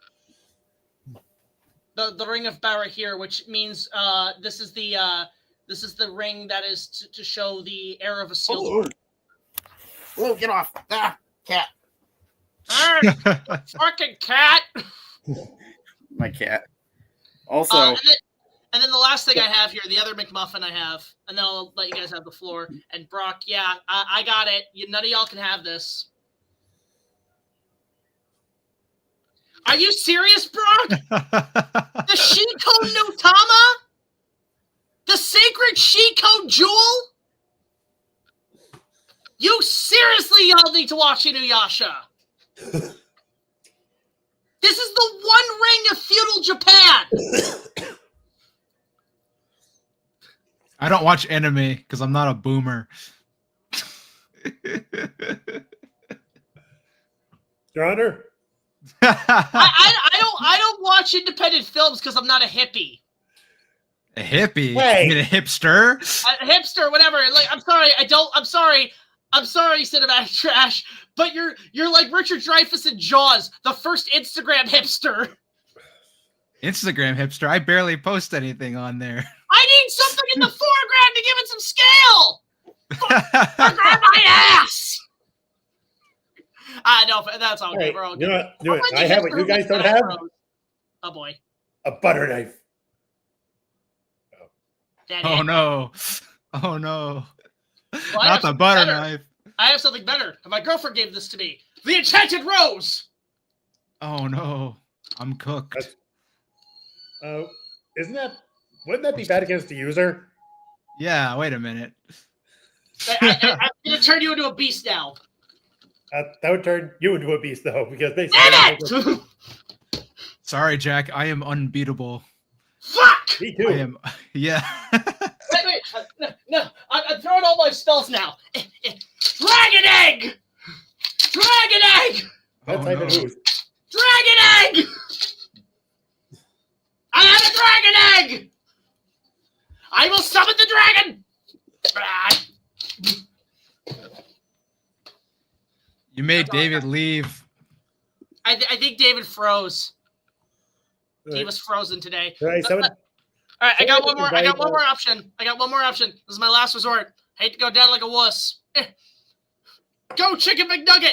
The Ring of Barahir, which means this is the ring that is to show the heir of Isildur. Oh, get off. Ah, cat. Fucking cat. My cat. Also, and then the last thing I have here, the other McMuffin I have, and then I'll let you guys have the floor. And Brock, yeah, I got it. None of y'all can have this. Are you serious, Brock? The Shiko Nutama? The sacred Shiko jewel? You seriously y'all need to watch Inuyasha. This is the one ring of feudal Japan. I don't watch anime because I'm not a boomer. Your Honor? I don't watch independent films because I'm not a hippie. A hippie? Hey. You mean a hipster? A hipster, whatever. Like, I'm sorry, I'm sorry, cinematic trash, but you're like Richard Dreyfuss in Jaws, the first Instagram hipster. Instagram hipster? I barely post anything on there. I need something in the foreground to give it some scale. Grab my ass. No, that's all good. Hey, We're all you good. know what? I have what you guys don't have. Oh boy. A butter knife. Daddy. Oh no. Oh no. Well, Not the butter better. knife. I have something better. My girlfriend gave this to me. The Enchanted Rose. Oh no. I'm cooked. Wouldn't that be bad against the user? Yeah, wait a minute. I'm going to turn you into a beast now. That would turn you into a beast, though, because they Damn it! Sorry, Jack. I am unbeatable. Fuck! Me too. I am. Yeah. Wait. No. I'm throwing all my spells now. Dragon Egg! Dragon Egg! That's Oh, even no. who's. Dragon Egg! I have a Dragon Egg! I will summon the dragon! You made David leave. I think David froze. He Right. was frozen today. Right, All right, I got one more. I got one more option. This is my last resort. Hate to go down like a wuss. Go Chicken McNugget!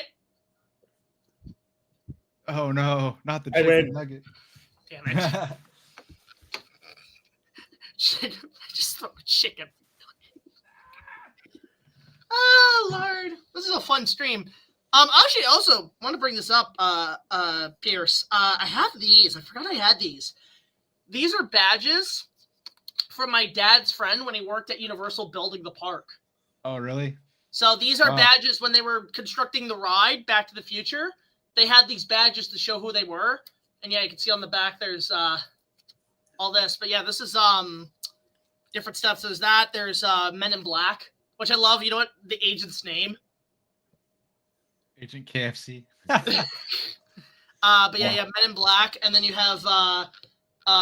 Oh no, not the I chicken win. nugget. Damn it. Chicken, just throw a chicken. Oh Lord, this is a fun stream. Actually, also want to bring this up, Pierce. I have these. I forgot I had these. These are badges from my dad's friend when he worked at Universal building the park. Oh really? So these are Wow. badges when they were constructing the ride Back to the Future. They had these badges to show who they were, and yeah, you can see on the back there's all this. But yeah, this is different stuff. So there's that. There's Men in Black, which I love. You know what? The agent's name. Agent KFC. But yeah, you have Men in Black, and then you have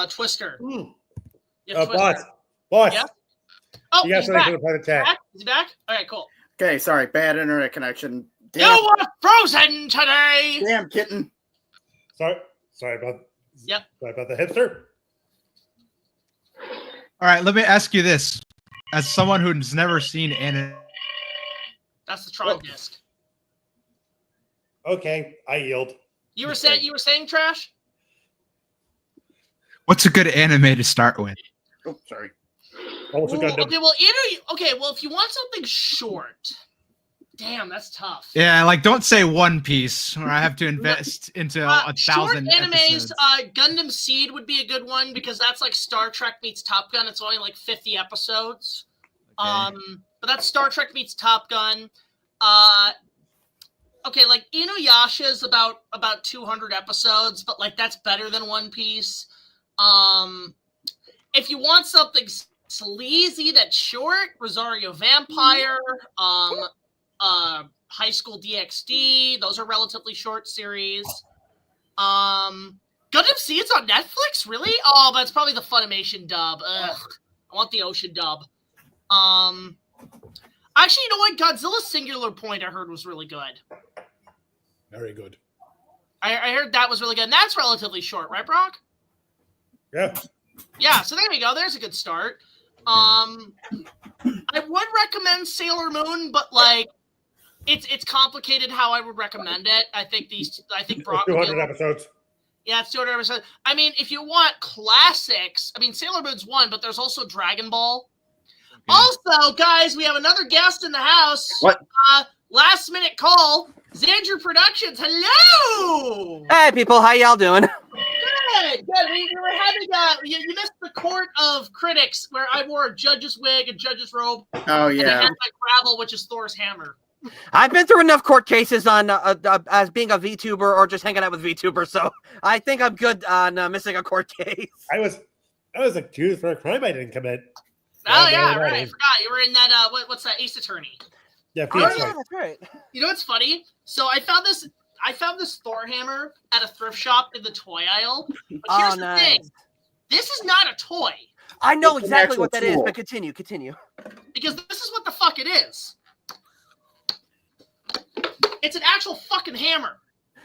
Twister. You have Twister. Boss. Yeah? Oh, You got he's something back. for the private chat. Back? Is he back? All right, cool. Okay, sorry, bad internet connection. You Damn, were frozen today. damn kitten. Sorry about the hipster. All right, let me ask you this: as someone who's never seen anime, That's the Tron disc. Okay, I yield. You were saying trash? what's a good anime to start with? Oh, sorry. Also Ooh, got okay, well, if you want something short, damn, that's tough. Yeah, like don't say One Piece, or I have to invest into a short thousand animes. episodes. Gundam Seed would be a good one because that's like Star Trek meets Top Gun. It's only like 50 episodes. Okay. But that's Star Trek meets Top Gun. Okay, like Inuyasha is about 200 episodes, but like that's better than One Piece. If you want something sleazy that's short, Rosario Vampire, High School DxD, those are relatively short series. Gundam Seed's on Netflix, really? Oh, but it's probably the Funimation dub. Ugh, I want the Ocean dub. Actually, you know what? Godzilla Singular Point I heard was really good. very good. I heard that was really good. And that's relatively short, right, Brock? Yeah. Yeah, so there you go. There's a good start. I would recommend Sailor Moon, but like it's complicated how I would recommend it. I think Brock would be 200 episodes. Yeah, it's 200 episodes. I mean, if you want classics, I mean Sailor Moon's one, but there's also Dragon Ball. Okay. Also, guys, we have another guest in the house. What? Last minute call. Xandrew Productions. Hello. Hey, people, how y'all doing? Good. We were having you missed the court of critics where I wore a judge's wig and judge's robe. Oh And I yeah. had my gravel, which is Thor's hammer. I've been through enough court cases on as being a VTuber or just hanging out with VTubers, so I think I'm good on missing a court case. I was accused for a crime I didn't commit. Oh Yeah, yeah, yeah, right. I yeah. forgot you were in that. What's that? Ace Attorney. Yeah, Oh, Phoenix yeah. Wright. That's right. You know what's funny? So I found this Thor hammer at a thrift shop in the toy aisle. But here's Oh, the nice. thing: this is not a toy I know It's an exactly actual what that is, tool. but continue. because this is what the fuck it is. It's an actual fucking hammer.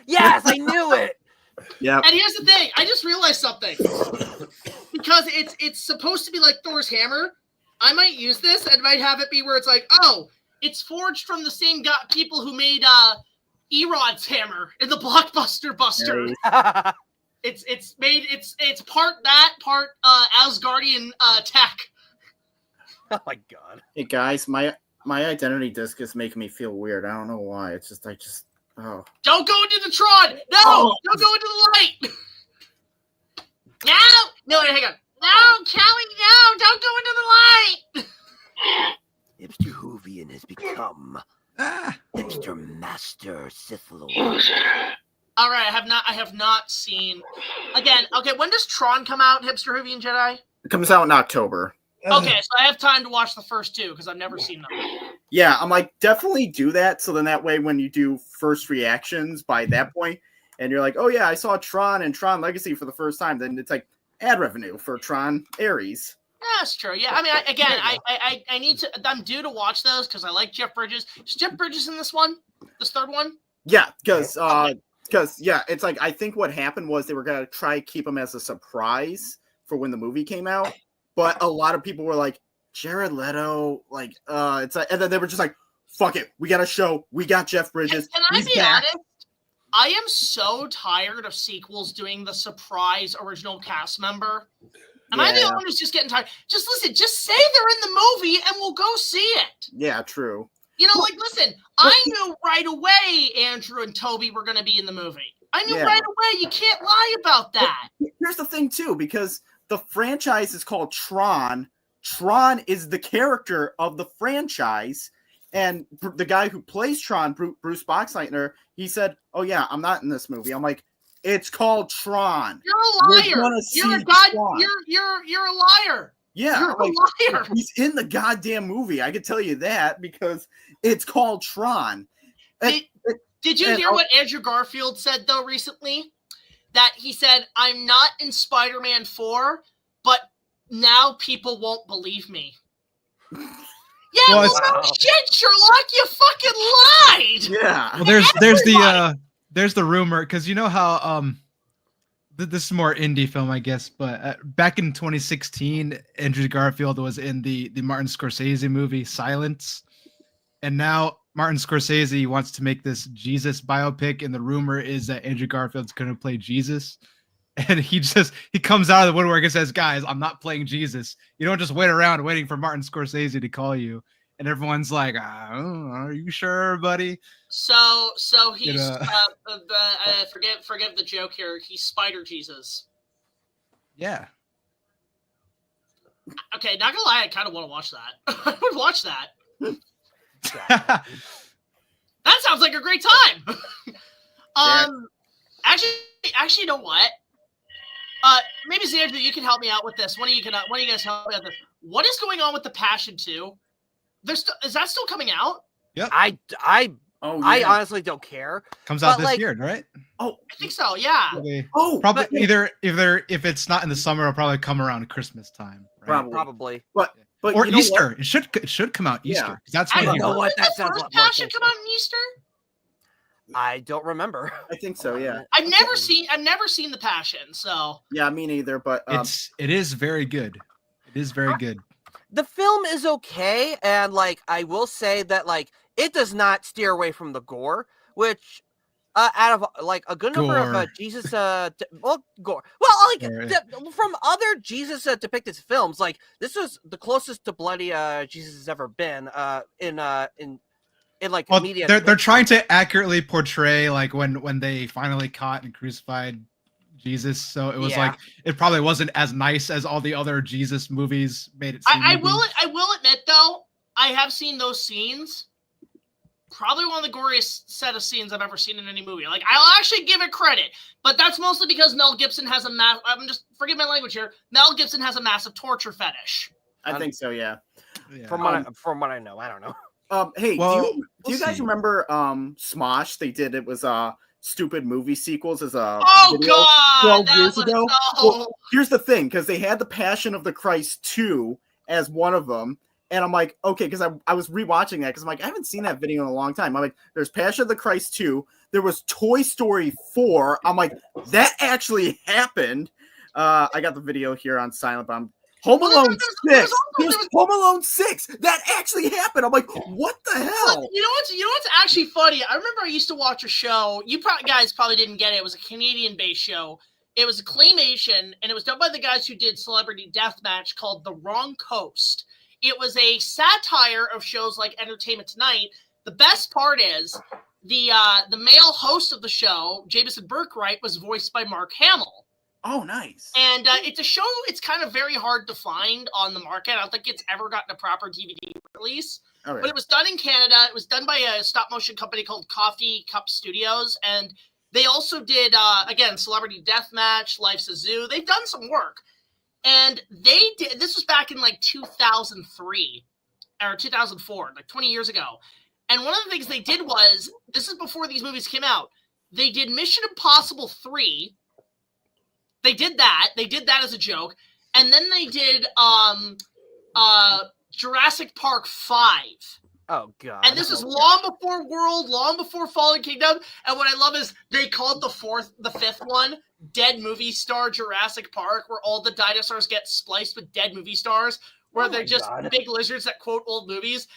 Yes, I knew it. Yep. And here's the thing: I just realized something. Because it's supposed to be like Thor's hammer. I might use this and might have it be where it's like, oh, it's forged from the same people who made Erod's hammer in the Blockbuster Buster. Nice. It's part Asgardian tech. Oh my god. Hey guys, my identity disc is making me feel weird. I don't know why. It's just oh. Don't go into the Tron. No, Oh. don't go into the light. No, hang on. No, Callie, no, don't go into the light. Hipster Hoovian has become Ah, Hipster Master Sith Lord. All right, I have not seen. Again, okay. When does Tron come out? Hipster Hoovian Jedi. It comes out in October. Okay, so I have time to watch the first two because I've never seen them. Yeah, I'm like, definitely do that. So then that way, when you do first reactions by that point, and you're like, oh yeah, I saw Tron and Tron Legacy for the first time, then it's like ad revenue for Tron Ares. That's true. Yeah, I mean, I need to. I'm due to watch those because I like Jeff Bridges. Is Jeff Bridges in this one? This third one? Yeah, because yeah, it's like I think what happened was they were gonna try to keep him as a surprise for when the movie came out, but a lot of people were like, Jared Leto, like, it's like, and then they were just like, fuck it, we got a show. We got Jeff Bridges. Can I He's be back. honest? I am so tired of sequels doing the surprise original cast member. Am I the only one who's just getting tired? Just listen, just say they're in the movie and we'll go see it. Yeah, true. You know, like, listen, I knew right away Andrew and Toby were going to be in the movie. I knew right away. You can't lie about that. Here's the thing, too, because the franchise is called Tron. Tron is the character of the franchise. And the guy who plays Tron, Bruce Boxleitner, he said, "Oh, yeah, I'm not in this movie." I'm like, it's called Tron. You're a liar. You're a liar. Yeah, you're a liar. He's in the goddamn movie. I can tell you that because it's called Tron. Did you hear what Andrew Garfield said though recently? That he said, "I'm not in Spider-Man 4, but now people won't believe me." Yeah, no shit, Sherlock, you fucking lied. Yeah. Well, there's the rumor, because you know how this is more indie film, I guess, but back in 2016, Andrew Garfield was in the Martin Scorsese movie Silence, and now Martin Scorsese wants to make this Jesus biopic, and the rumor is that Andrew Garfield's going to play Jesus. And he comes out of the woodwork and says, "Guys, I'm not playing Jesus. You don't just wait around waiting for Martin Scorsese to call you." And everyone's like, "Are you sure, buddy?" So he's forgive the joke here. He's Spider Jesus. Yeah. Okay, not gonna lie, I kind of want to watch that. I would watch that. That sounds like a great time. Actually, you know what? Maybe Xandrew, you can help me out with this. One of you guys help me out with this. What is going on with The Passion 2? Is that still coming out? Yep. I honestly don't care. Comes out this year, right? Oh, I think so. Yeah. Probably either if it's not in the summer, it'll probably come around Christmas time. Right? Probably. But or Easter. It should come out Easter. Yeah. That's when what that sounds like. First Passion come out in Easter? I don't remember. I think so. Yeah. I've never seen The Passion, so. Yeah, me neither. But it is very good. It is very good. The film is okay, and like I will say that like it does not steer away from the gore, which out of like a good number of Jesus gore. Well, like from other Jesus depicted films, like this was the closest to bloody Jesus has ever been in like media. They're trying to accurately portray like when they finally caught and crucified Jesus, so it was like it probably wasn't as nice as all the other Jesus movies made it seem. I will admit though, I have seen those scenes. Probably one of the goriest set of scenes I've ever seen in any movie. Like, I'll actually give it credit, but that's mostly because Mel Gibson has forgive my language here. Mel Gibson has a massive torture fetish. I think so. Yeah. From what I know, I don't know. Hey, do you guys remember Smosh? They did it was stupid movie sequels as a video 12 years ago. Well, here's the thing, because they had The Passion of the Christ 2 as one of them, and I'm like, okay, because I was rewatching that because I'm like, I haven't seen that video in a long time. I'm like, there's Passion of the Christ 2. There was Toy Story 4. I'm like, that actually happened. I got the video here on silent, but I'm Home Alone 6. There's Home Alone 6. That actually happened. I'm like, what the hell? You know what's actually funny? I remember I used to watch a show. You guys probably didn't get it. It was a Canadian-based show. It was a claymation, and it was done by the guys who did Celebrity Deathmatch called The Wrong Coast. It was a satire of shows like Entertainment Tonight. The best part is the male host of the show, Jameson Burkright, was voiced by Mark Hamill. Oh, nice. And it's a show, it's kind of very hard to find on the market. I don't think it's ever gotten a proper DVD release. Okay. But it was done in Canada. It was done by a stop-motion company called Coffee Cup Studios. And they also did, again, Celebrity Deathmatch, Life's a Zoo. They've done some work. And they did, this was back in like 2003 or 2004, like 20 years ago. And one of the things they did was, this is before these movies came out, they did Mission Impossible 3. They did that. They did that as a joke. And then they did Jurassic Park 5. Oh, God. And this is long before World, long before Fallen Kingdom. And what I love is they called the fifth one Dead Movie Star Jurassic Park, where all the dinosaurs get spliced with dead movie stars, where they're just big lizards that quote old movies.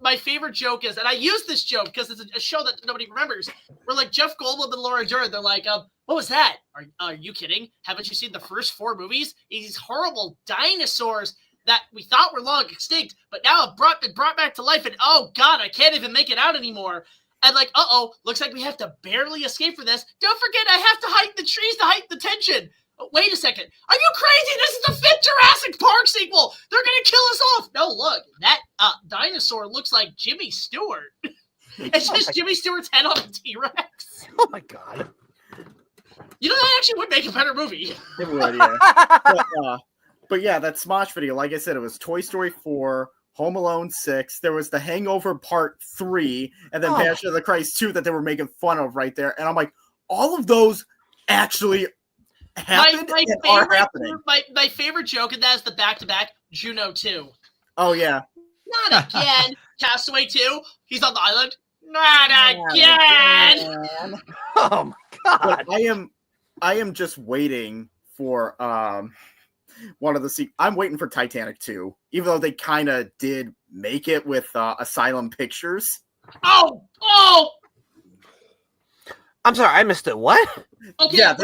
My favorite joke is, and I use this joke because it's a show that nobody remembers, where like Jeff Goldblum and Laura Dern, they're like, what was that? Are you kidding? Haven't you seen the first 4 movies? These horrible dinosaurs that we thought were long extinct, but now have been brought back to life, and oh god, I can't even make it out anymore. And like, looks like we have to barely escape from this. Don't forget, I have to hide the trees to heighten the tension. Wait a second. Are you crazy? This is the 5th Jurassic Park sequel. They're going to kill us off. No, look, that dinosaur looks like Jimmy Stewart. It's just Jimmy Stewart's head on a T-Rex. Oh my god. You know, that actually would make a better movie. It would, yeah. But yeah, that Smosh video, like I said, it was Toy Story 4, Home Alone 6, there was The Hangover Part 3, and then Passion of the Christ 2 that they were making fun of right there. And I'm like, all of those actually happened and are happening. My favorite joke in that is the back-to-back Juno 2. Oh, yeah. Not again. Castaway 2, he's on the island. Not again. Oh, my God. But I am just waiting for one of the I'm waiting for Titanic 2, even though they kind of did make it with Asylum Pictures. Oh! I'm sorry, I missed it. What? Okay, yeah,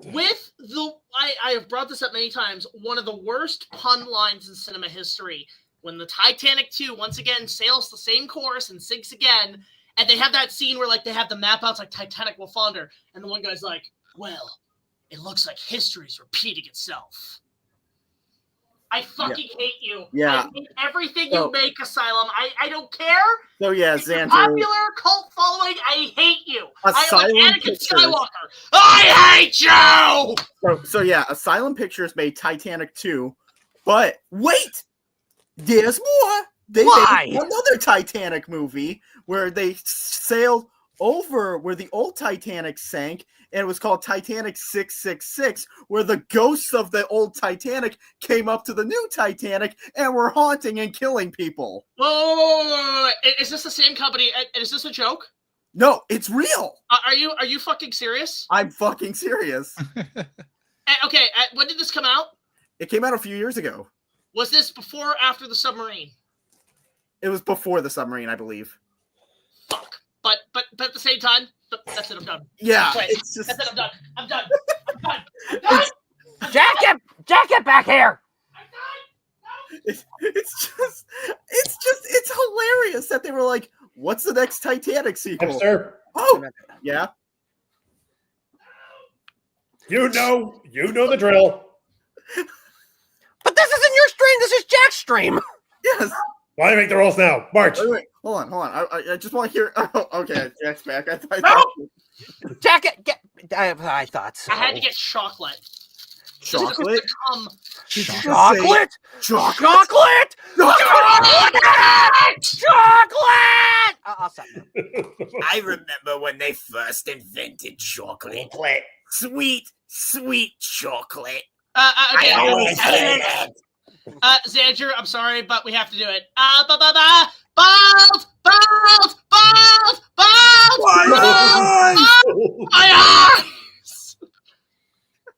with the I have brought this up many times, one of the worst pun lines in cinema history, when the Titanic 2 once again sails the same course and sinks again, and they have that scene where like they have the map out, it's like Titanic will founder, and the one guy's like, well, it looks like history's repeating itself. I fucking hate you. Yeah. I hate everything you make, Asylum. I don't care. So yeah, it's Xandrew. Popular cult following. I hate you. Asylum I am like Anakin Pictures. Skywalker. I hate you. So yeah, Asylum Pictures made Titanic 2, but wait, there's more. They made another Titanic movie where they sailed over where the old Titanic sank, and it was called Titanic 666, where the ghosts of the old Titanic came up to the new Titanic and were haunting and killing people. Whoa. Is this the same company? Is this a joke? No, it's real. Are you fucking serious? I'm fucking serious. Okay, when did this come out? It came out a few years ago. Was this before or after the submarine? It was before the submarine, I believe. Fuck. But at the same time, that's it. I'm done. Yeah, it's just. That's it. I'm done. I'm done. Jacket back here. I'm done. It's hilarious that they were like, "What's the next Titanic sequel?" Sir. Oh, yeah. You know the drill. But this isn't your stream. This is Jack's stream. Yes. Why do you make the rolls now? March. Wait. Hold on. I just want to hear. Oh, okay, Jack's back. I Jacket, I thought so. I had to get chocolate. Chocolate? Chocolate? I'll stop now. I remember when they first invented chocolate. Sweet chocolate. Okay. I always hated it. Xandrew, I'm sorry, but we have to do it. My eyes!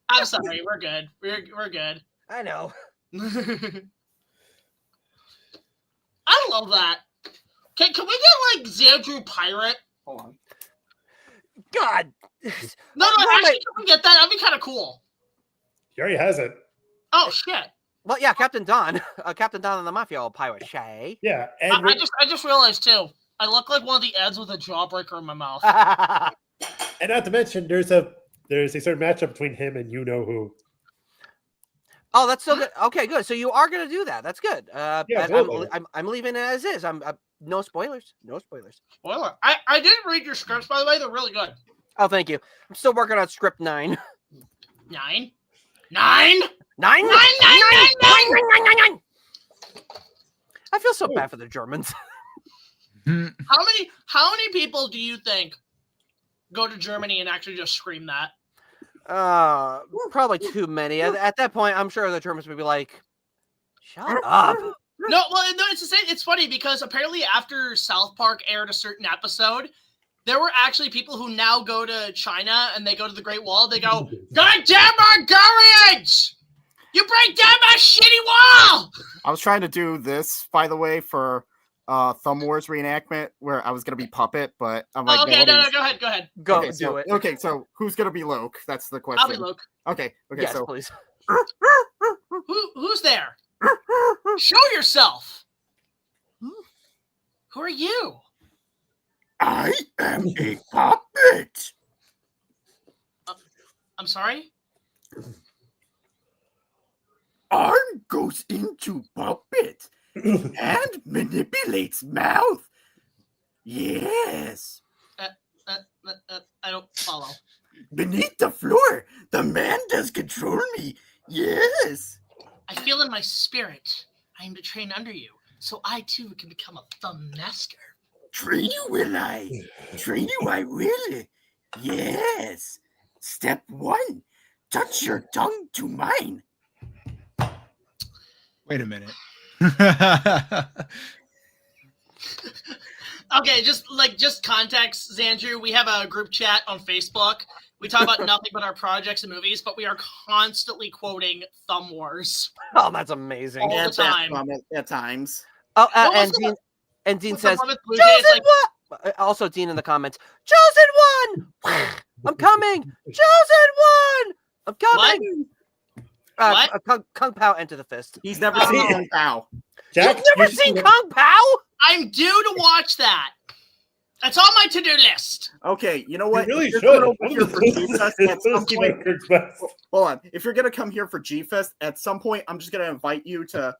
I'm sorry, we're good. We're good. I know. I love that. Can we get like Xandrew Pirate? Hold on. God. No, actually, can we get that? That'd be kind of cool. He already has it. Oh shit. Well, yeah, Captain Don. Captain Don and the Mafia old pirate. Shay. Yeah. I just realized too. I look like one of the Eds with a jawbreaker in my mouth. And not to mention, there's a certain matchup between him and you know who. Oh, that's so good. Okay, good. So you are going to do that. That's good. Yeah, totally. I'm leaving it as is. I'm no spoilers. No spoilers. Spoiler. I didn't read your scripts, by the way. They're really good. Oh, thank you. I'm still working on script 9. 9? 9? I feel so bad for the Germans. How many people do you think go to Germany and actually just scream that? Probably too many. At that point, I'm sure the Germans would be like, "Shut up." No, it's the same. It's funny because apparently after South Park aired a certain episode, there were actually people who now go to China and they go to the Great Wall. They go, "Goddamn Hungarians! You break down my shitty wall! I was trying to do this, by the way, for Thumb Wars reenactment, where I was gonna be puppet, but I'm like, Okay, no, go ahead. Go okay, do it. Okay, so who's gonna be Luke? That's the question. I'll be Luke. Okay, Yes, so please. Who's there? Show yourself. Who are you? I am a puppet. I'm sorry? Arm goes into puppet and manipulates mouth. Yes. I don't follow. Beneath the floor, the man does control me. Yes. I feel in my spirit I am to train under you, so I too can become a thumb master. Train you will I. Train you I will. Yes. Step 1. Touch your tongue to mine. Wait a minute. Okay, just context, Xandrew. We have a group chat on Facebook. We talk about nothing but our projects and movies, but we are constantly quoting Thumb Wars. Oh, that's amazing. All the time. At times. Oh, What and Dean What's the says, one with Blue Jay? It's "Chosen like, one." Also, Dean in the comments, "Chosen one, I'm coming. Chosen one, I'm coming." What? Kung Pao enter the fist. He's never seen Kung Pao. Jack, You've never seen Kung Pao? I'm due to watch that. That's on my to-do list. Okay, you know what? You really If you're should. coming over here for G-Fest at some point, Best. hold on. If you're gonna come here for G-Fest, at some point, I'm just gonna invite you to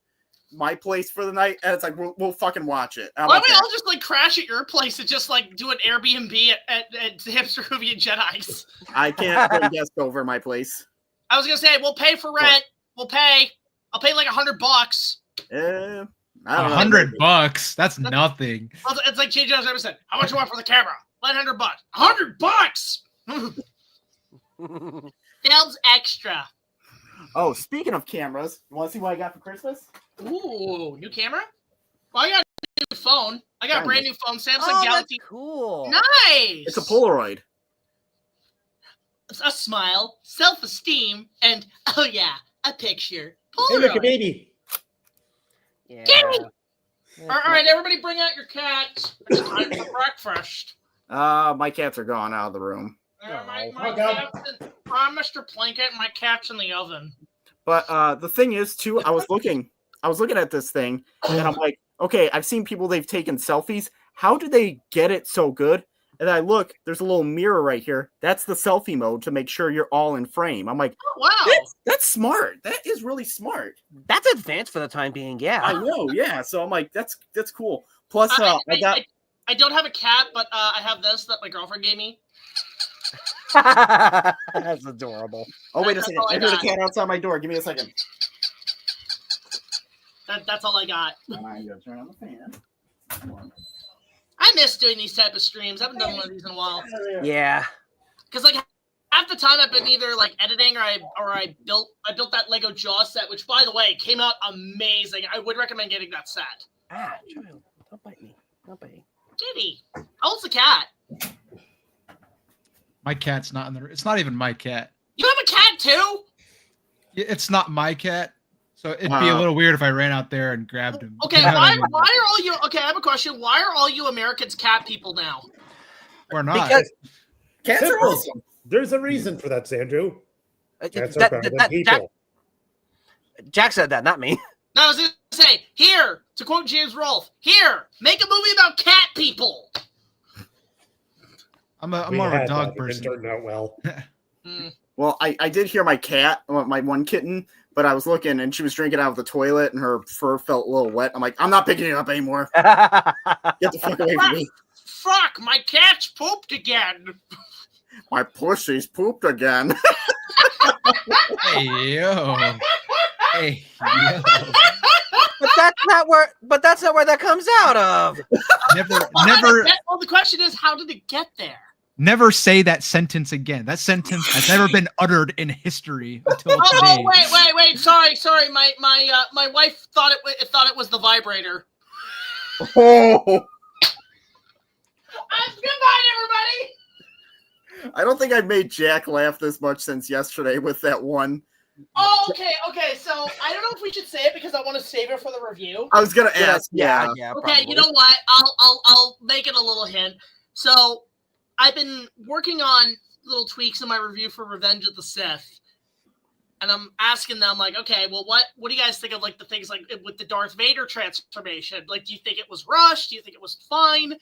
my place for the night, and it's like we'll fucking watch it. How Why about don't we that? all just like crash at your place and just like do an Airbnb at Hipster Movie and Jedis? I can't bring guests over my place. I was gonna say we'll pay for rent. We'll pay. I'll pay like $100. I don't know. $100? That's nothing. Well, it's like J. Jones ever said. How much you want for the camera? $100. $100. Films extra. Oh, speaking of cameras, you want to see what I got for Christmas? Ooh, new camera? Well, I got a new phone. I got a brand new phone, Samsung Oh, that's Galaxy. cool. Nice. It's a Polaroid. A smile, self-esteem, and oh yeah, a picture. Hey, look, a Polaroid. baby. Yeah. Gimme! All right, everybody, bring out your cats. It's time for breakfast. My cats are gone out of the room. My Oh, God. cat's I'm Mr. Plinkett. My cat's in the oven. But the thing is, too, I was looking at this thing, and I'm like, okay, I've seen people they've taken selfies. How do they get it so good? And I look, there's a little mirror right here. That's the selfie mode to make sure you're all in frame. I'm like, Oh, wow. that's smart. That is really smart. That's advanced for the time being, yeah. I know, yeah. So I'm like, that's cool. Plus, I don't have a cat, but I have this that my girlfriend gave me. That's adorable. Oh, wait a That's second. all I I heard a got. cat outside my door. Give me a second. That's all I got. I'm gonna turn on the fan. Come on. I miss doing these type of streams. I haven't done one of these in a while. Yeah. Because like half the time I've been either like editing or I built that Lego Jaws set, which by the way came out amazing. I would recommend getting that set. Ah, child, don't bite me. Don't bite me. Kitty, how old's the cat? My cat's not in the. It's not even my cat. You have a cat too? It's not my cat, so it'd be a little weird if I ran out there and grabbed him. Okay, why are all you? Okay, I have a question. Why are all you Americans cat people now? We're not. Because Cats are Simple. awesome. There's a reason for that, Xandrew. Cats are that- better that- than people. Jack said that, not me. No, I was gonna say here to quote James Rolfe. Here, make a movie about cat people. I'm We more of a had dog that. It person. didn't turn out well. Well, I did hear my cat, my one kitten, but I was looking and she was drinking out of the toilet and her fur felt a little wet. I'm like, I'm not picking it up anymore. Get the fuck away from me. Fuck, my cat's pooped again. My pussy's pooped again. Hey yo. Hey yo. But that's not where that comes out of. Well, the question is, how did it get there? Never say that sentence again. That sentence has never been uttered in history until Oh, today. wait. Sorry. My wife thought it was the vibrator. Oh, Goodbye, everybody. I don't think I've made Jack laugh this much since yesterday with that one Oh, okay. So I don't know if we should say it because I want to save it for the review. I was gonna ask. Yeah. Okay, Probably. you know what? I'll make it a little hint. So I've been working on little tweaks in my review for Revenge of the Sith. And I'm asking them, like, okay, well, what do you guys think of, like, the things, like, with the Darth Vader transformation? Like, do you think it was rushed? Do you think it was fine?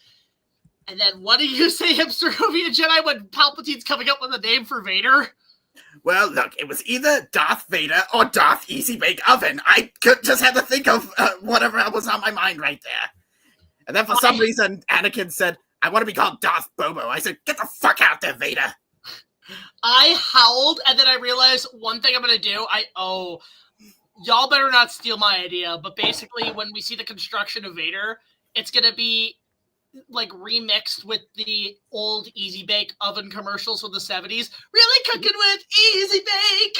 And then what do you say, Hipster Movie and Jedi, when Palpatine's coming up with a name for Vader? Well, look, it was either Darth Vader or Darth Easy Bake Oven. I just had to think of whatever was on my mind right there. And then for some reason, Anakin said, I want to be called Darth Bobo. I said, get the fuck out there, Vader. I howled, and then I realized one thing I'm going to do. Y'all better not steal my idea, but basically when we see the construction of Vader, it's going to be like remixed with the old Easy Bake Oven commercials from the 70s. Really cooking with Easy Bake.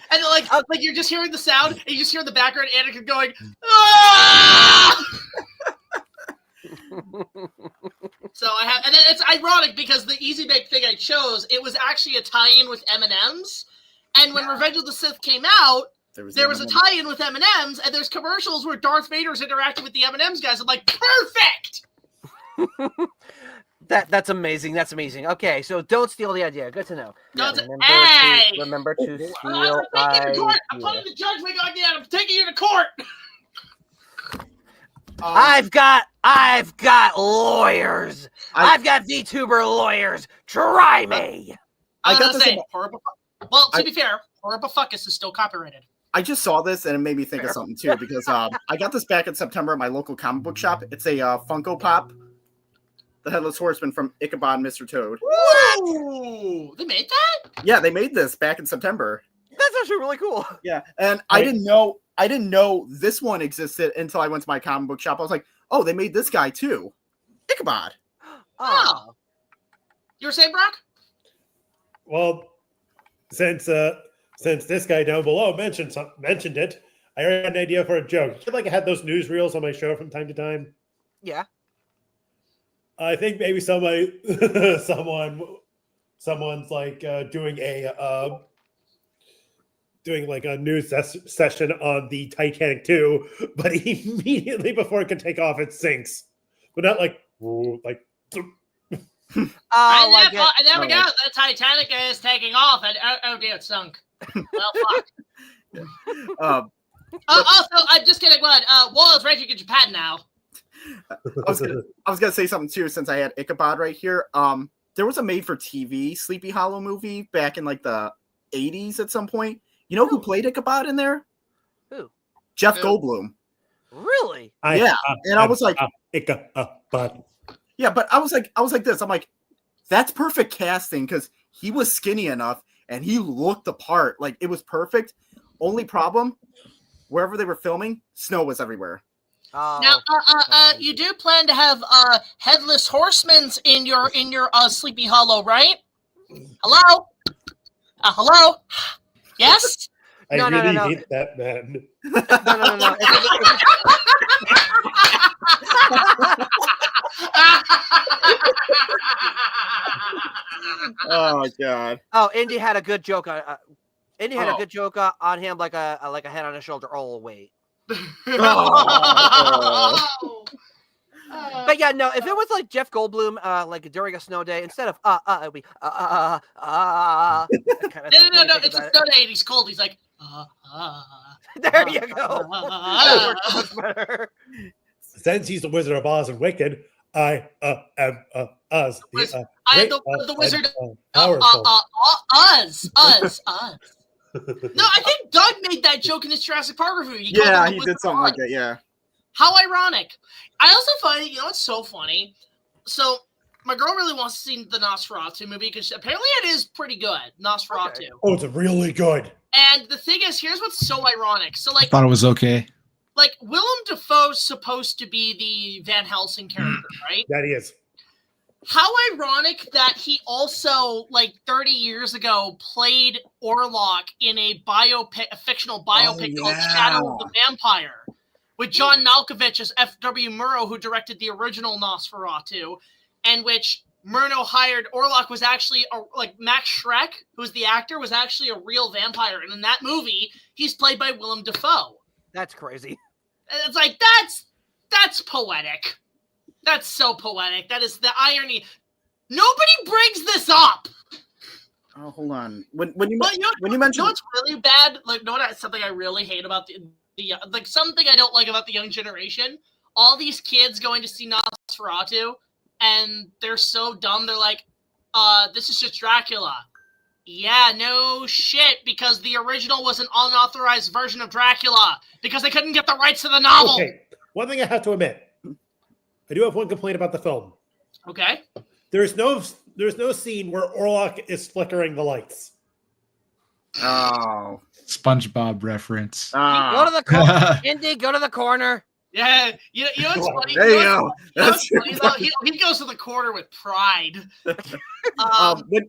And then, like you're just hearing the sound, and you just hear in the background Anakin going, ah! So I have, and then it's ironic because the Easy Bake thing I chose, it was actually a tie-in with M&M's. And when Revenge of the Sith came out, there was a tie-in with M&M's, and there's commercials where Darth Vader's interacting with the M&M's guys. I'm like, perfect! That's amazing. That's amazing. Okay, so don't steal the idea. Good to know. Remember to steal ideas. I'm putting the judgment on you. I'm taking you to court. I've got lawyers. I've got VTuber lawyers. Try me. I got to say, well, to be fair, Horribifuckus is still copyrighted. I just saw this and it made me think of something too because I got this back in September at my local comic book shop. It's a Funko Pop, the Headless Horseman from Ichabod Mr. Toad. Woo! They made that? Yeah, they made this back in September. That's actually really cool. Yeah, and I didn't know this one existed until I went to my comic book shop. I was like, oh, they made this guy too. Ichabod. Oh. You were saying, Brock? Well, since this guy down below mentioned it, I already had an idea for a joke. I feel like I had those newsreels on my show from time to time. Yeah. I think maybe someone's like doing like a news session on the Titanic 2, but immediately before it can take off, it sinks. But not like And there we go. The Titanic is taking off, and oh dear, it sunk. Well, fuck. Also, I'm just kidding. What? Wall is raging in Japan now. I was gonna say something too, since I had Ichabod right here. There was a made-for-TV Sleepy Hollow movie back in like the 80s at some point. You know who played Ichabod in there? Who? Jeff Goldblum. Really? And I was like, Ichabod. Yeah, but I was like this. I'm like, that's perfect casting because he was skinny enough and he looked the part. Like it was perfect. Only problem, wherever they were filming, snow was everywhere. Oh. Now, you do plan to have headless horsemen in your Sleepy Hollow, right? Hello? Hello? Yes? I No. hate that man. No. Oh god. Oh, Indy had a good joke on. Indy had a good joke on him, like a head on his shoulder. Oh wait. But yeah, no. If it was like Jeff Goldblum, like during a snow day, instead of it'd be No. It's a snow day and he's cold. He's like There you go. That works much better. Since he's the Wizard of Oz and Wicked, I am Oz. I am the Wizard of Oz. No, I think Doug made that joke in his Jurassic Park review. He did something like that, yeah. How ironic. I also find it, it's so funny. So, my girl really wants to see the Nosferatu movie because apparently it is pretty good, Nosferatu. Okay. Oh, it's really good. And the thing is, here's what's so ironic. So, like, I thought it was okay. Like, Willem Dafoe's supposed to be the Van Helsing character, right? That he is. How ironic that he also, like 30 years ago, played Orlok in a fictional biopic called Shadow of the Vampire, with John Malkovich as F.W. Murrow, who directed the original Nosferatu, and which Murnau hired Orlok was actually like Max Schreck, who's the actor, was actually a real vampire, and in that movie, he's played by Willem Dafoe. That's crazy. And it's like that's poetic. That's so poetic. That is the irony. Nobody brings this up. Oh, hold on. When you mentioned, what's really bad? Like, something I really hate about the like something I don't like about the young generation. All these kids going to see Nosferatu, and they're so dumb. They're like, this is just Dracula. Yeah, no shit, because the original was an unauthorized version of Dracula because they couldn't get the rights to the novel. Okay, one thing I have to admit, I do have one complaint about the film. Okay. There's no scene where Orlok is flickering the lights. Oh, SpongeBob reference. Go to the corner, Indy. Go to the corner. Yeah, you know what's funny? There you go. That's funny, though? He goes to the corner with pride.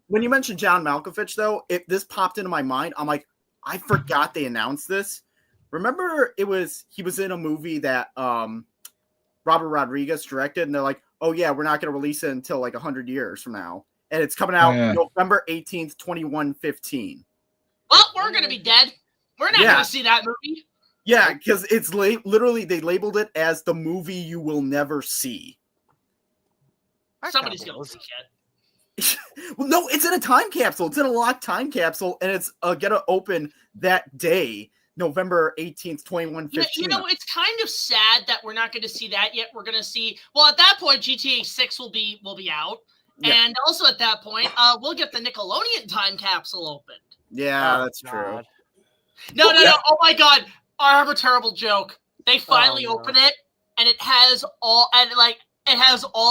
When you mentioned John Malkovich, though, this popped into my mind. I'm like, I forgot they announced this. Remember, he was in a movie that Robert Rodriguez directed, and they're like, oh yeah, we're not going to release it until like 100 years from now, and it's coming out November 18th, 2115. Well, we're going to be dead. We're not going to see that movie. Yeah, because it's literally they labeled it as the movie you will never see. Somebody's going to see it. Well, no, it's in a time capsule. It's in a locked time capsule, and it's gonna open that day, November 18th, 2115. You know, it's kind of sad that we're not going to see that yet. We're going to see. Well, at that point, GTA 6 will be out, and also at that point, we'll get the Nickelodeon time capsule opened. Yeah, that's true. No. Oh my God. I have a terrible joke. They finally open it, and it has all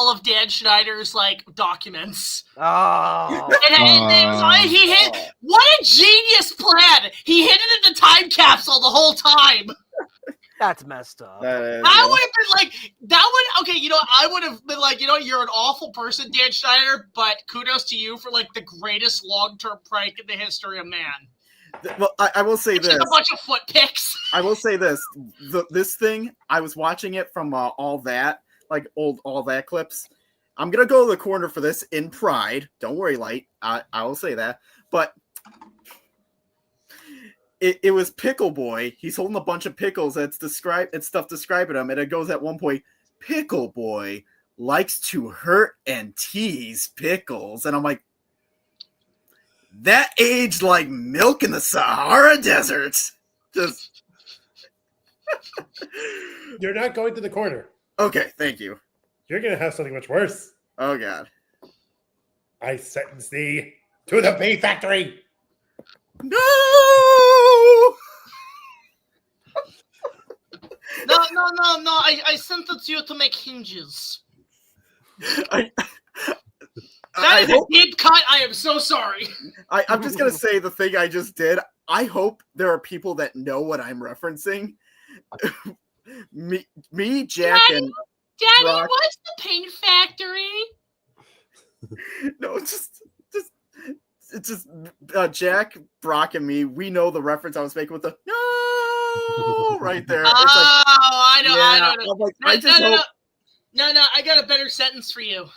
of Dan Schneider's like documents. Oh, what a genius plan! He hid it in the time capsule the whole time. That's messed up. I would have been like, I would have been like, you're an awful person, Dan Schneider, but kudos to you for like the greatest long-term prank in the history of man. Well, I will say this. A bunch of foot pics. I will say this. This thing, I was watching it from All That, like old All That clips. I'm going to go to the corner for this in pride. Don't worry, Light. I will say that. But it was Pickle Boy. He's holding a bunch of pickles. It's stuff describing him. And it goes at one point, Pickle Boy likes to hurt and tease pickles. And I'm like, that aged like milk in the Sahara Desert. Just. You're not going to the corner. Okay, thank you. You're going to have something much worse. Oh, God. I sentence thee to the pea factory. No! No. I sentenced you to make hinges. That is a deep cut. I am so sorry. I'm just going to say the thing I just did. I hope there are people that know what I'm referencing. me, Jack, Daddy, Brock. what's the paint factory? No, it's just Jack, Brock, and me. We know the reference I was making with the no right there. Oh, it's like, I know. I'm like, No, I got a better sentence for you.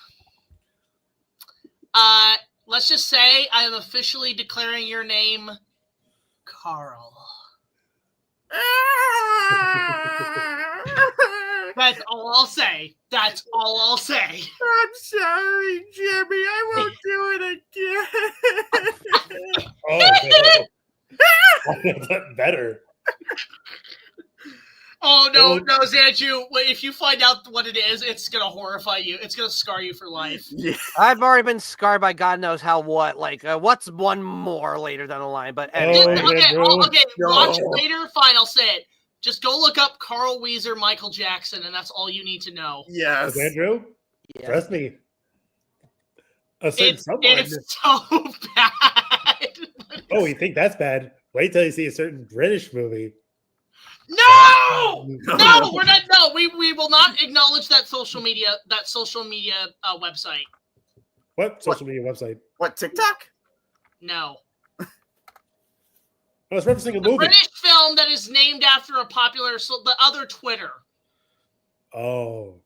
Let's just say I am officially declaring your name Carl. That's all I'll say. I'm sorry, Jimmy. I won't do it again. Oh, better. Oh, no, Xandrew. If you find out what it is, it's going to horrify you. It's going to scar you for life. Yeah. I've already been scarred by God knows how what. Like, what's one more later down the line? But anyway. Okay. Watch it later. Fine, I'll say it. Just go look up Carl Weezer, Michael Jackson, and that's all you need to know. Yes. Andrew, trust me. It's so bad. Oh, you think that's bad? Wait till you see a certain British movie. No, we're not. No, we will not acknowledge that social media website. What social media website? What, TikTok? No. I was referencing a The movie. British film that is named after a popular, the other Twitter. Oh.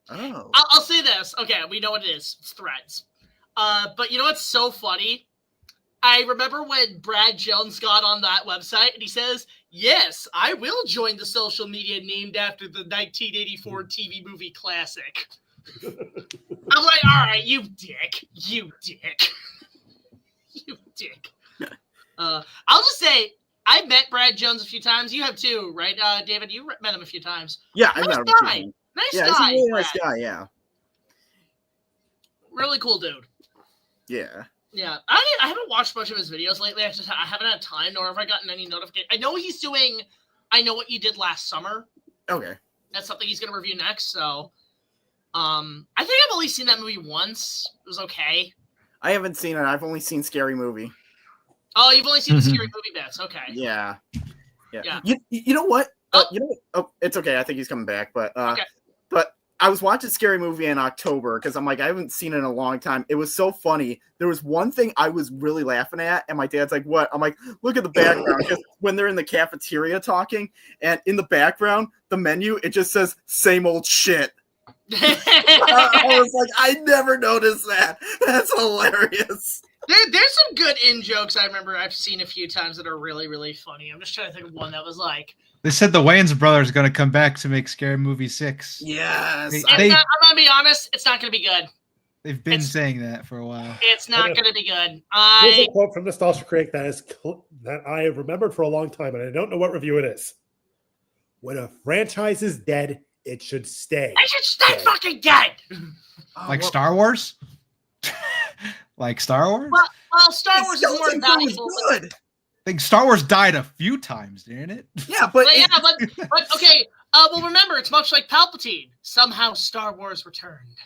I'll say this. Okay, we know what it is. It's Threads. But you know what's so funny? I remember when Brad Jones got on that website and he says, "Yes, I will join the social media named after the 1984 TV movie classic." I'm like, all right, you dick. You dick. You dick. I'll just say, I met Brad Jones a few times. You have too, right, David? You met him a few times. Yeah, I met him a few times. Nice yeah, guy. He's a really Brad. nice guy, yeah. Really cool dude. Yeah. Yeah, I haven't watched much of his videos lately. I haven't had time, nor have I gotten any notification. I know he's doing I Know What You Did Last Summer. Okay. That's something he's going to review next, so... I think I've only seen that movie once. It was okay. I haven't seen it. I've only seen Scary Movie. Oh, you've only seen the Scary Movie bits. Okay. Yeah. Yeah. You know what? Oh. You know what? Oh, it's okay. I think he's coming back, but Okay. But I was watching Scary Movie in October because I'm like, I haven't seen it in a long time. It was so funny. There was one thing I was really laughing at, and my dad's like, "What?" I'm like, "Look at the background." Because when they're in the cafeteria talking, and in the background, the menu, it just says "same old shit." I was like, I never noticed that. That's hilarious. There's some good in-jokes I remember I've seen a few times that are really, really funny. I'm just trying to think of one that was like... They said the Wayans brothers are going to come back to make Scary Movie 6. Yes. I'm going to be honest, it's not going to be good. They've been saying that for a while. It's not going to be good. Here's a quote from Nostalgia Critic that I have remembered for a long time, and I don't know what review it is. When a franchise is dead, it should stay. It should stay fucking dead. Like Star Wars? Like Star Wars? Well, Star Wars is more valuable. Good. I think Star Wars died a few times, didn't it? Yeah, but okay. Well, remember, it's much like Palpatine. Somehow Star Wars returned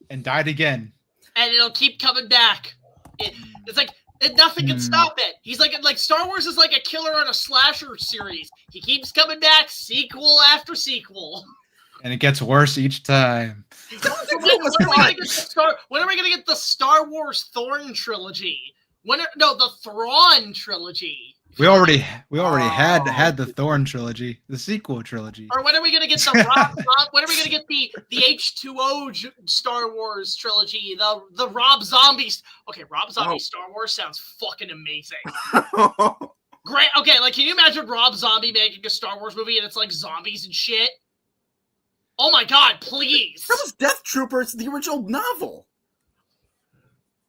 and died again, and it'll keep coming back. It's like nothing can stop it. He's like Star Wars is like a killer on a slasher series. He keeps coming back, sequel after sequel. And it gets worse each time. When are we gonna get the Star Wars Thorn trilogy? The Thrawn trilogy. We already had the Thorn trilogy, the sequel trilogy. Or when are we gonna get the when are we gonna get the H2O Star Wars trilogy? The Rob Zombie. Okay, Rob Zombie Star Wars sounds fucking amazing. Great. Okay, like can you imagine Rob Zombie making a Star Wars movie and it's like zombies and shit? Oh my god, please. That was Death Troopers, the original novel.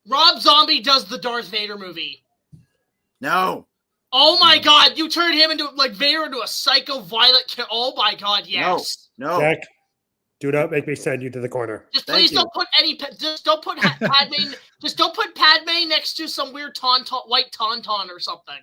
Rob Zombie does the Darth Vader movie. No. Oh my god, you turned him into like Vader into a psycho violent killer. Oh my god, yes. No. Jack, do not make me send you to the corner. Just please don't put Padme just don't put Padme next to some weird white tauntaun or something.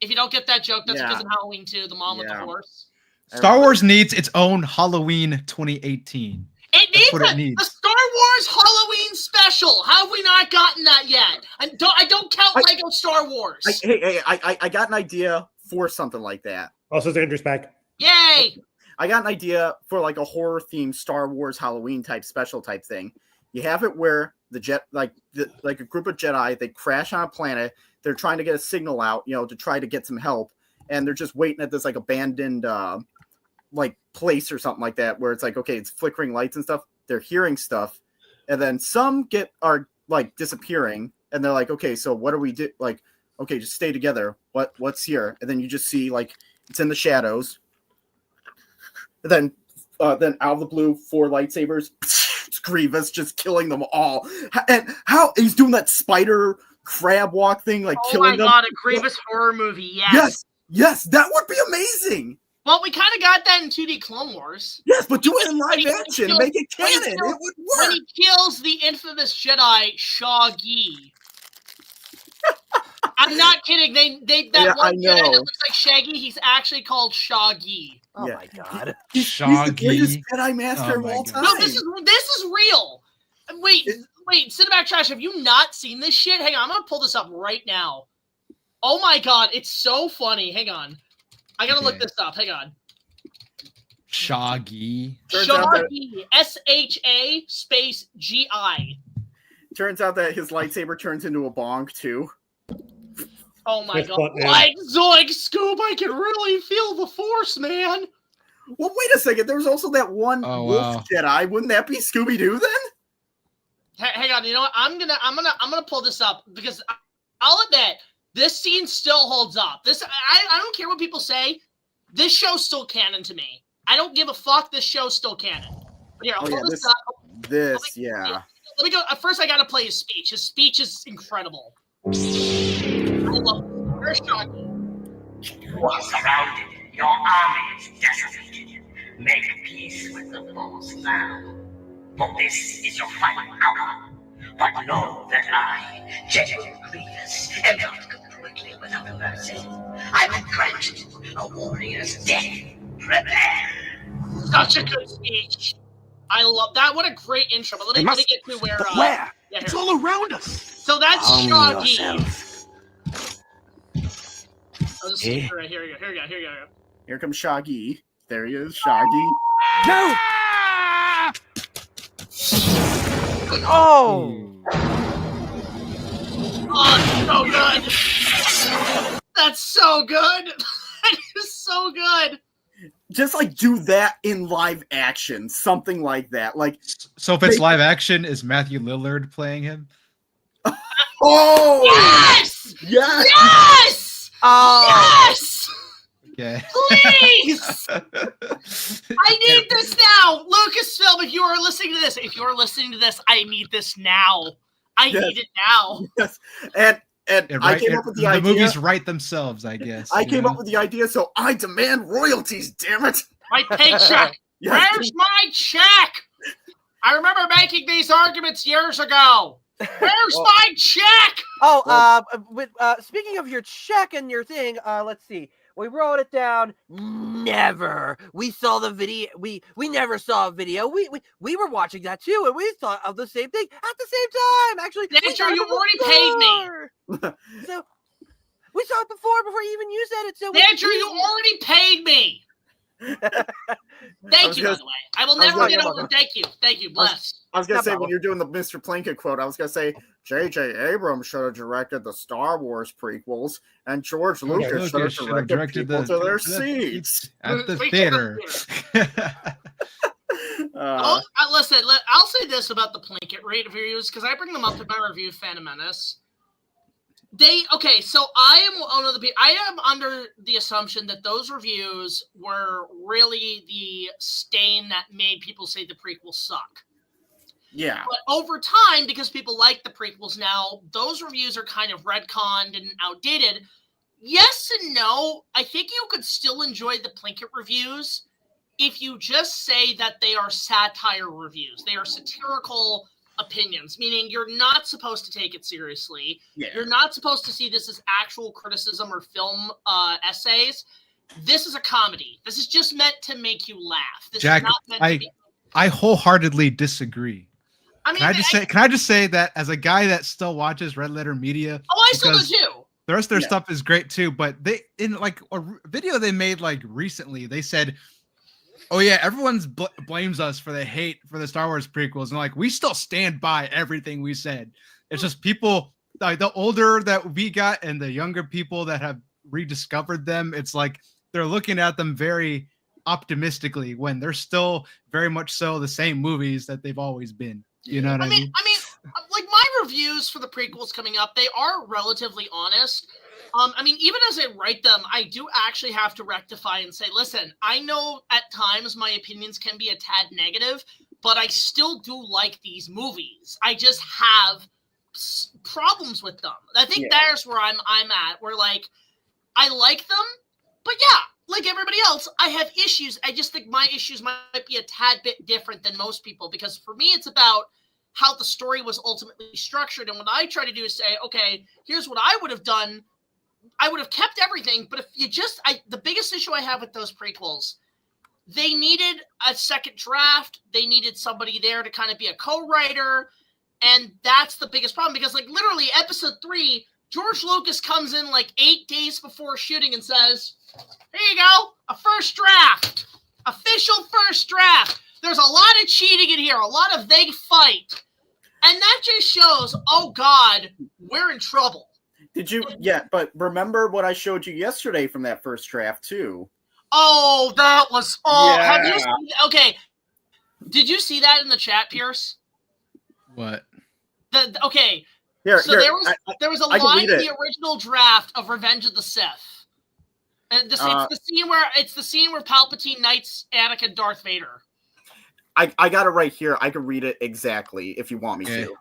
If you don't get that joke, that's because of Halloween 2, the mom with the horse. Star Wars needs its own Halloween 2018. It needs a Star Wars Halloween special. How have we not gotten that yet? I don't count Lego Star Wars. I got an idea for something like that. Also, Xandrew's back. Yay! I got an idea for like a horror themed Star Wars Halloween type special type thing. You have it where like a group of Jedi, they crash on a planet. They're trying to get a signal out, to try to get some help, and they're just waiting at this like abandoned like place or something like that, where it's like, okay, it's flickering lights and stuff. They're hearing stuff, and then some are like disappearing, and they're like, okay, so what do we do? Like, okay, just stay together. What's here? And then you just see like it's in the shadows. And then out of the blue, 4 lightsabers. It's Grievous just killing them all. And how he's doing that spider crab walk thing, like killing them. Oh my god, a Grievous horror movie, yes. Yes, that would be amazing. Well, we kind of got that in 2D Clone Wars. Yes, but do it in live action. Make it canon. It would work. When he kills the infamous Jedi Shaggy. I'm not kidding. One Jedi that looks like Shaggy, he's actually called Shaggy. Oh my god. He's the greatest Jedi master of all time. No, this is real. Wait, Cinematic Trash, have you not seen this shit? Hang on, I'm gonna pull this up right now. Oh my god, it's so funny. Hang on. I gotta look this up. Hang on. Shaggy. Shaggy. SHA space GI. Turns out that his lightsaber turns into a bong too. Oh my god. Like Zoink Scoop, I can really feel the force, man. Well, wait a second. There was also that one wolf Jedi. Wouldn't that be Scooby-Doo then? Hang on, you know what? I'm gonna pull this up because I'll admit this scene still holds up. I don't care what people say. This show's still canon to me. I don't give a fuck. This show's still canon. Here, I'll pull this up. Yeah. Let me go. First, I gotta play his speech. His speech is incredible. I love it. Where's Shaggy? You are surrounded. Your army is decimated. Make peace with the foes now. For this is your final hour. But know that I, General Grievous, am not completely without mercy. I will grant you a warrior's death. Prepare. Such a good speech. I love that. What a great intro. But let me get to where. Where? Yeah, It's all around us. So that's Shaggy. I'll just Hey. right here. Here we go. Here comes Shaggy. There he is, Shaggy. No! Oh! Oh, so good. That's so good. That is so good. Just like do that in live action, something like that. Like, So if it's live action, is Matthew Lillard playing him? oh Yes! yes, Yes! Oh! Yes! Okay. Please! I need this now! Lucasfilm, if you are listening to this, I need this now. I need it now. yes. And I came up with the idea. The movies write themselves, I guess. I came up with the idea, so I demand royalties. Damn it! My paycheck. Yes. Where's my check? I remember making these arguments years ago. Where's my check? Oh, speaking of your check and your thing, let's see. We wrote it down. Never. We saw the video. We never saw a video. We were watching that too, and we thought of the same thing at the same time. Actually, Nature, you already paid me. So we saw it before even you said it. So Nature, you already paid me. Thank you, by the way. I will never get over. Thank you. Bless. I was gonna say when you're doing the Mr. Plinkett quote, I was gonna say J.J. Abrams should have directed the Star Wars prequels, and George Lucas should have directed people to their seats at the theater. Listen, I'll say this about the Plinkett reviews because I bring them up in my review of Phantom Menace. So I am under the assumption that those reviews were really the stain that made people say the prequels suck. Yeah. But over time, because people like the prequels now, those reviews are kind of retconned and outdated. Yes and no. I think you could still enjoy the Plinkett reviews if you just say that they are satire reviews. They are satirical opinions, meaning you're not supposed to take it seriously. Yeah. You're not supposed to see this as actual criticism or film essays. This is a comedy. This is just meant to make you laugh. This Jack, is not meant to be... I wholeheartedly disagree. I mean, can I just say that as a guy that still watches Red Letter Media? Oh, I still do too. The rest of their stuff is great too, but they in like a video they made like recently, they said, "Oh yeah, everyone's blames us for the hate for the Star Wars prequels," and like we still stand by everything we said. It's just people, like the older that we got and the younger people that have rediscovered them, it's like they're looking at them very optimistically when they're still very much so the same movies that they've always been. You know what I mean? Like my reviews for the prequels coming up, they are relatively honest. Even as I write them, I do actually have to rectify and say, listen, I know at times my opinions can be a tad negative, but I still do like these movies. I just have problems with them. I think there's where I'm at, where like I like them, but yeah, like everybody else, I have issues. I just think my issues might be a tad bit different than most people, because for me, it's about how the story was ultimately structured. And what I try to do is say, okay, here's what I would have done. I would have kept everything, but if you just, the biggest issue I have with those prequels, they needed a second draft. They needed somebody there to kind of be a co-writer. And that's the biggest problem, because like literally episode 3, George Lucas comes in like 8 days before shooting and says, here you go, a first draft, official first draft. There's a lot of cheating in here, a lot of they fight. And that just shows, oh God, we're in trouble. Did you? Yeah, but remember what I showed you yesterday from that first draft too. Oh, that was Yeah. Have you seen, okay. Did you see that in the chat, Pierce? What? Okay. Here, So here, there was a I can line read in it. the original draft of Revenge of the Sith. And it's the scene where Palpatine knights Anakin Darth Vader. I got it right here. I can read it exactly if you want me to. All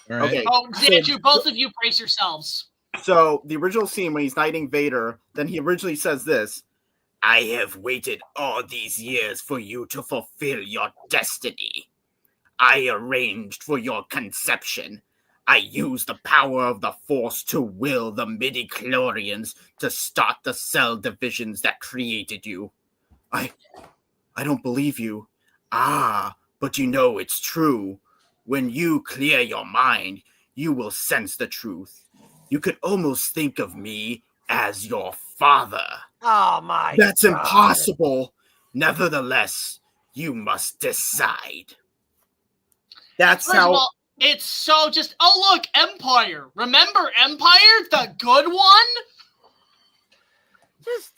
right. Okay. Oh, Xandrew, both of you brace yourselves. So the original scene when he's knighting Vader, then he originally says this: "I have waited all these years for you to fulfill your destiny. I arranged for your conception. I used the power of the Force to will the midi-chlorians to start the cell divisions that created you. I don't believe you. Ah, but you know it's true. When you clear your mind, you will sense the truth. You could almost think of me as your father. Oh my That's God. impossible. Nevertheless, you must decide." That's First how. of all, it's so just. Oh look, Empire. Remember Empire, the good one? Just.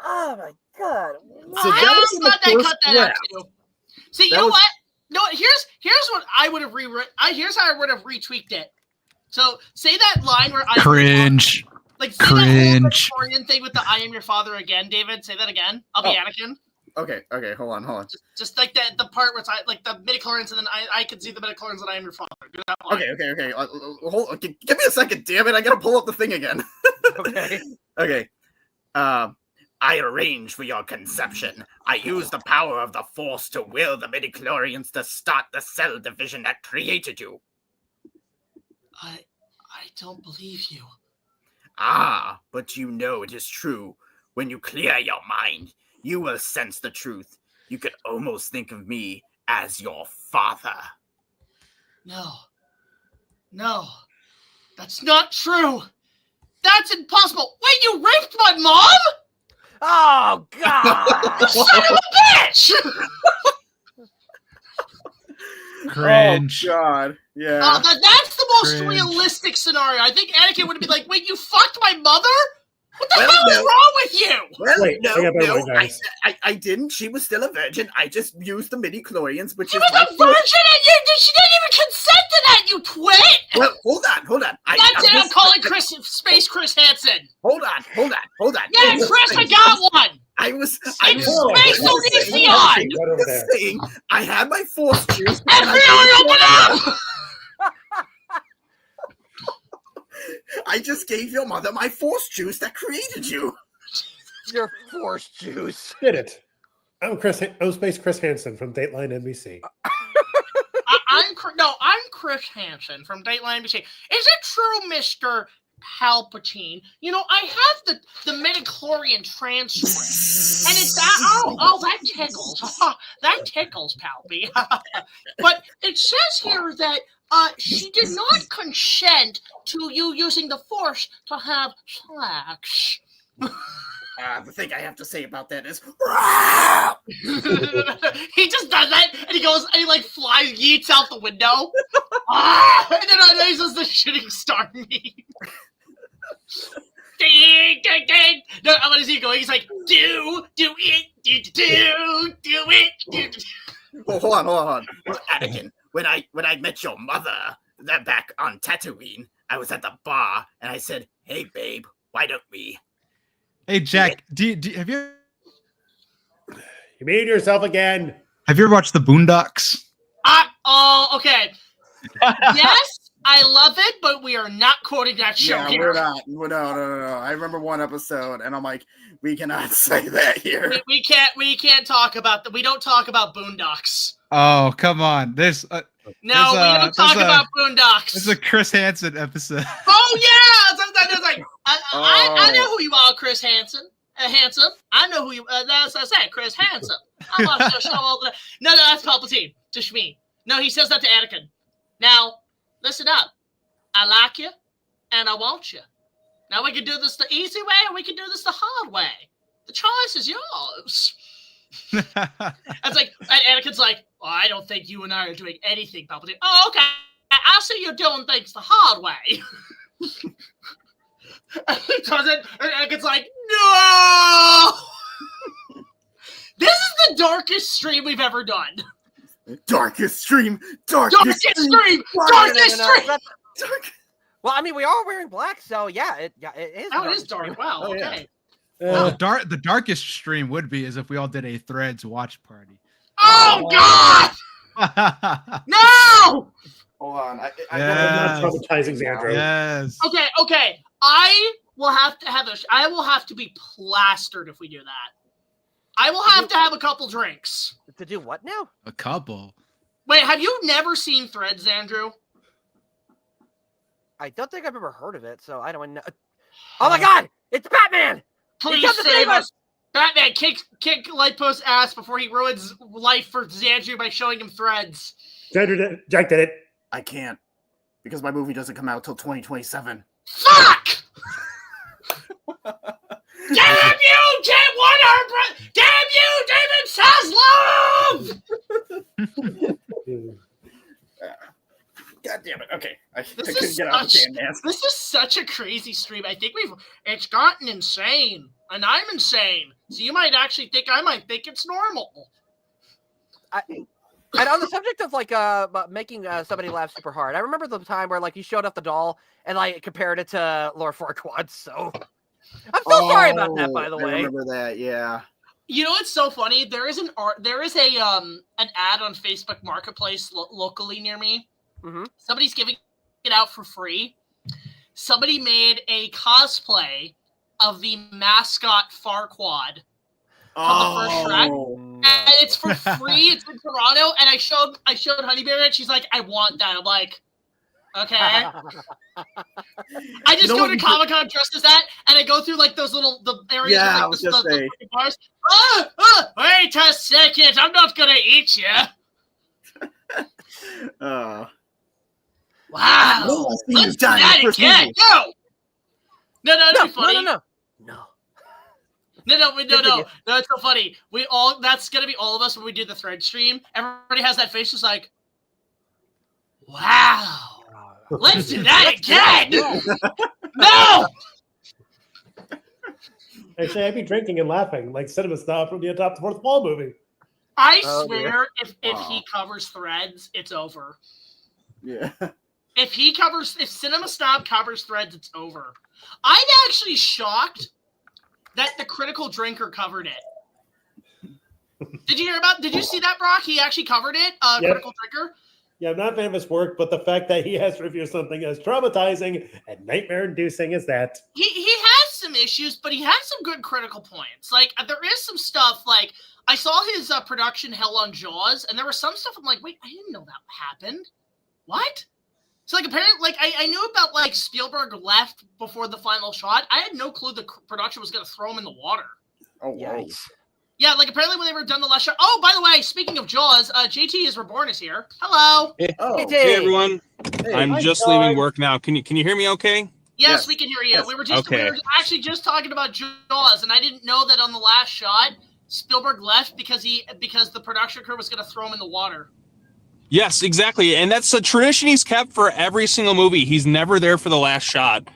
Oh my God. So that was I'm in the glad they first cut that out draft. too. See, That you know was- what? No, here's what I would have rewritten. Here's how I would have retweaked it. So say that line where I Cringe. like say that whole Cringe. Victorian thing with the "I am your father" again, David. Say that again. I'll be Anakin. Okay, hold on. Just like the part where it's like the midichlorians, and then I can see the midichlorians, and I am your father. Do that line. Okay. Give me a second, damn it! I gotta pull up the thing again. Okay. Okay. I arranged for your conception. I used the power of the Force to will the midi-chlorians to start the cell division that created you. I don't believe you. Ah, but you know it is true. When you clear your mind, you will sense the truth. You could almost think of me as your father. No, that's not true. That's impossible. Wait, you raped my mom? Oh God. Son of a bitch! Cringe. Oh God, yeah. That's the most Cringe. realistic scenario. I think Anakin would be like, "Wait, you fucked my mother? What the Well, hell is no. wrong with you?" Well, Wait, I got better one, no, guys. I didn't. She was still a virgin. I just used the midi-chlorians, which She is was my a virgin, and she didn't even consent to that. You twit! Well, hold on. That's it. I'm calling Space Chris Hansen. Hold on. Yeah, Chris, I got one. I was Space saying, Elysian. Right over there. saying I had my Force juice. Everyone open up! I just gave your mother my Force juice that created you. Your Force juice. Did it. I'm Space Chris Hansen from Dateline NBC. I'm Chris Hansen from Dateline NBC. Is it true, Mr. Palpatine? You know, I have the midichlorian transcript, and it's that. Oh, that tickles. That tickles, Palpy. But it says here that she did not consent to you using the Force to have sex. The thing I have to say about that is, He just does that, and he goes, and he like flies, yeets out the window. And then he says the shooting star meme. Ding, ding, ding. No, what is he going? He's like, do it, do it. well, hold on. Well, Anakin, when I met your mother, that back on Tatooine, I was at the bar, and I said, "Hey, babe, why don't we?" Hey Jack, have you You made yourself again. ever watched the Boondocks? Okay. Yes, I love it, but we are not quoting that show Yeah, here. we're not. No. I remember one episode, and I'm like, we cannot say that here. We can't talk about we don't talk about Boondocks. Oh, come on. There's No, we don't talk about Boondocks. This is a Chris Hansen episode. Oh yeah, sometimes it's like I know who you are, Chris Hansen. Handsome. I know who you. That's what I said, Chris Hansen. I watch the show all the. No, that's Palpatine. Just me. No, he says that to Anakin. Now, listen up. I like you, and I want you. Now we can do this the easy way, or we can do this the hard way. The choice is yours. It's like, and Anakin's like, oh, I don't think you and I are doing anything, Palpatine. Oh, okay. I see you're doing things the hard way. And he does it, and Anakin's like, no! This is the darkest stream we've ever done. Darkest stream. Darkest stream. Darkest stream. Dark. Well, I mean, we are wearing black, so yeah, it is. Oh, it is dark. Wow. Oh, yeah. Okay. Well, the darkest stream would be is if we all did a Threads watch party. Oh God! No! Hold on. I Yes. Not traumatizing Xandrew. Yes. Okay. I will have to be plastered if we do that. I will have to have a couple drinks. To do what now? A couple. Wait, have you never seen Threads, Andrew? I don't think I've ever heard of it, so I don't know. Oh my God! It's Batman! Please He comes to save us! Batman, kick Lightpost's ass before he ruins life for Xandrew by showing him Threads. Jack did it. I can't because my movie doesn't come out till 2027. Fuck! Damn you, Jim Warner! Damn you, David Zaslav! God damn it. Okay. I This couldn't is get out of the damn mask. This is such a crazy stream. I think it's gotten insane, and I'm insane. So you might actually think I might think it's normal. And on the subject of like making somebody laugh super hard, I remember the time where like you showed up the doll and like compared it to Lord Farquaad. So I'm so sorry about that, by the I way. remember that. Yeah. You know what's so funny? There is an ad on Facebook Marketplace locally near me. Mm-hmm. Somebody's giving it out for free. Somebody made a cosplay of the mascot Farquaad from the first Shrek. And it's for free. It's in Toronto. And I showed Honeyberry and she's like, I want that. I'm like, okay. I just go to Comic-Con dressed as that, and I go through like those the areas Yeah, I with was like, just the saying. bars. Wait a second. I'm not gonna eat you. Wow. No, I see you Let's do dying that first again. movie. No, that'd be funny. No. No, it's so funny. That's gonna be all of us when we do the thread stream. Everybody has that face just like, wow. Let's do that again. No. Actually, I'd be drinking and laughing like Cinema Snob from the Adopt the Fourth Wall movie. I swear, if he covers Threads, it's over. Yeah. If Cinema Snob covers Threads, it's over. I'm actually shocked that the Critical Drinker covered it. Did you see that, Brock? He actually covered it, Yep. Critical Drinker? Yeah, I'm not a fan of his work, but the fact that he has to review something as traumatizing and nightmare-inducing as that. He has some issues, but he has some good critical points. Like, there is some stuff, like, I saw his production hell on Jaws, and there was some stuff I'm like, wait, I didn't know that happened. What? So, like, apparently, like, I knew about, like, Spielberg left before the final shot. I had no clue the production was going to throw him in the water. Oh, whoa. Yeah, like, apparently when they were done the last shot. Oh, by the way, speaking of Jaws, JT is Reborn is here. Hello. Hey, Oh. hey everyone. Hey, I'm just leaving work now. Can you hear me okay? Yes, we can hear you. Yes. We were actually just talking about Jaws, and I didn't know that on the last shot, Spielberg left because the production crew was going to throw him in the water. Yes, exactly. And that's a tradition he's kept for every single movie. He's never there for the last shot.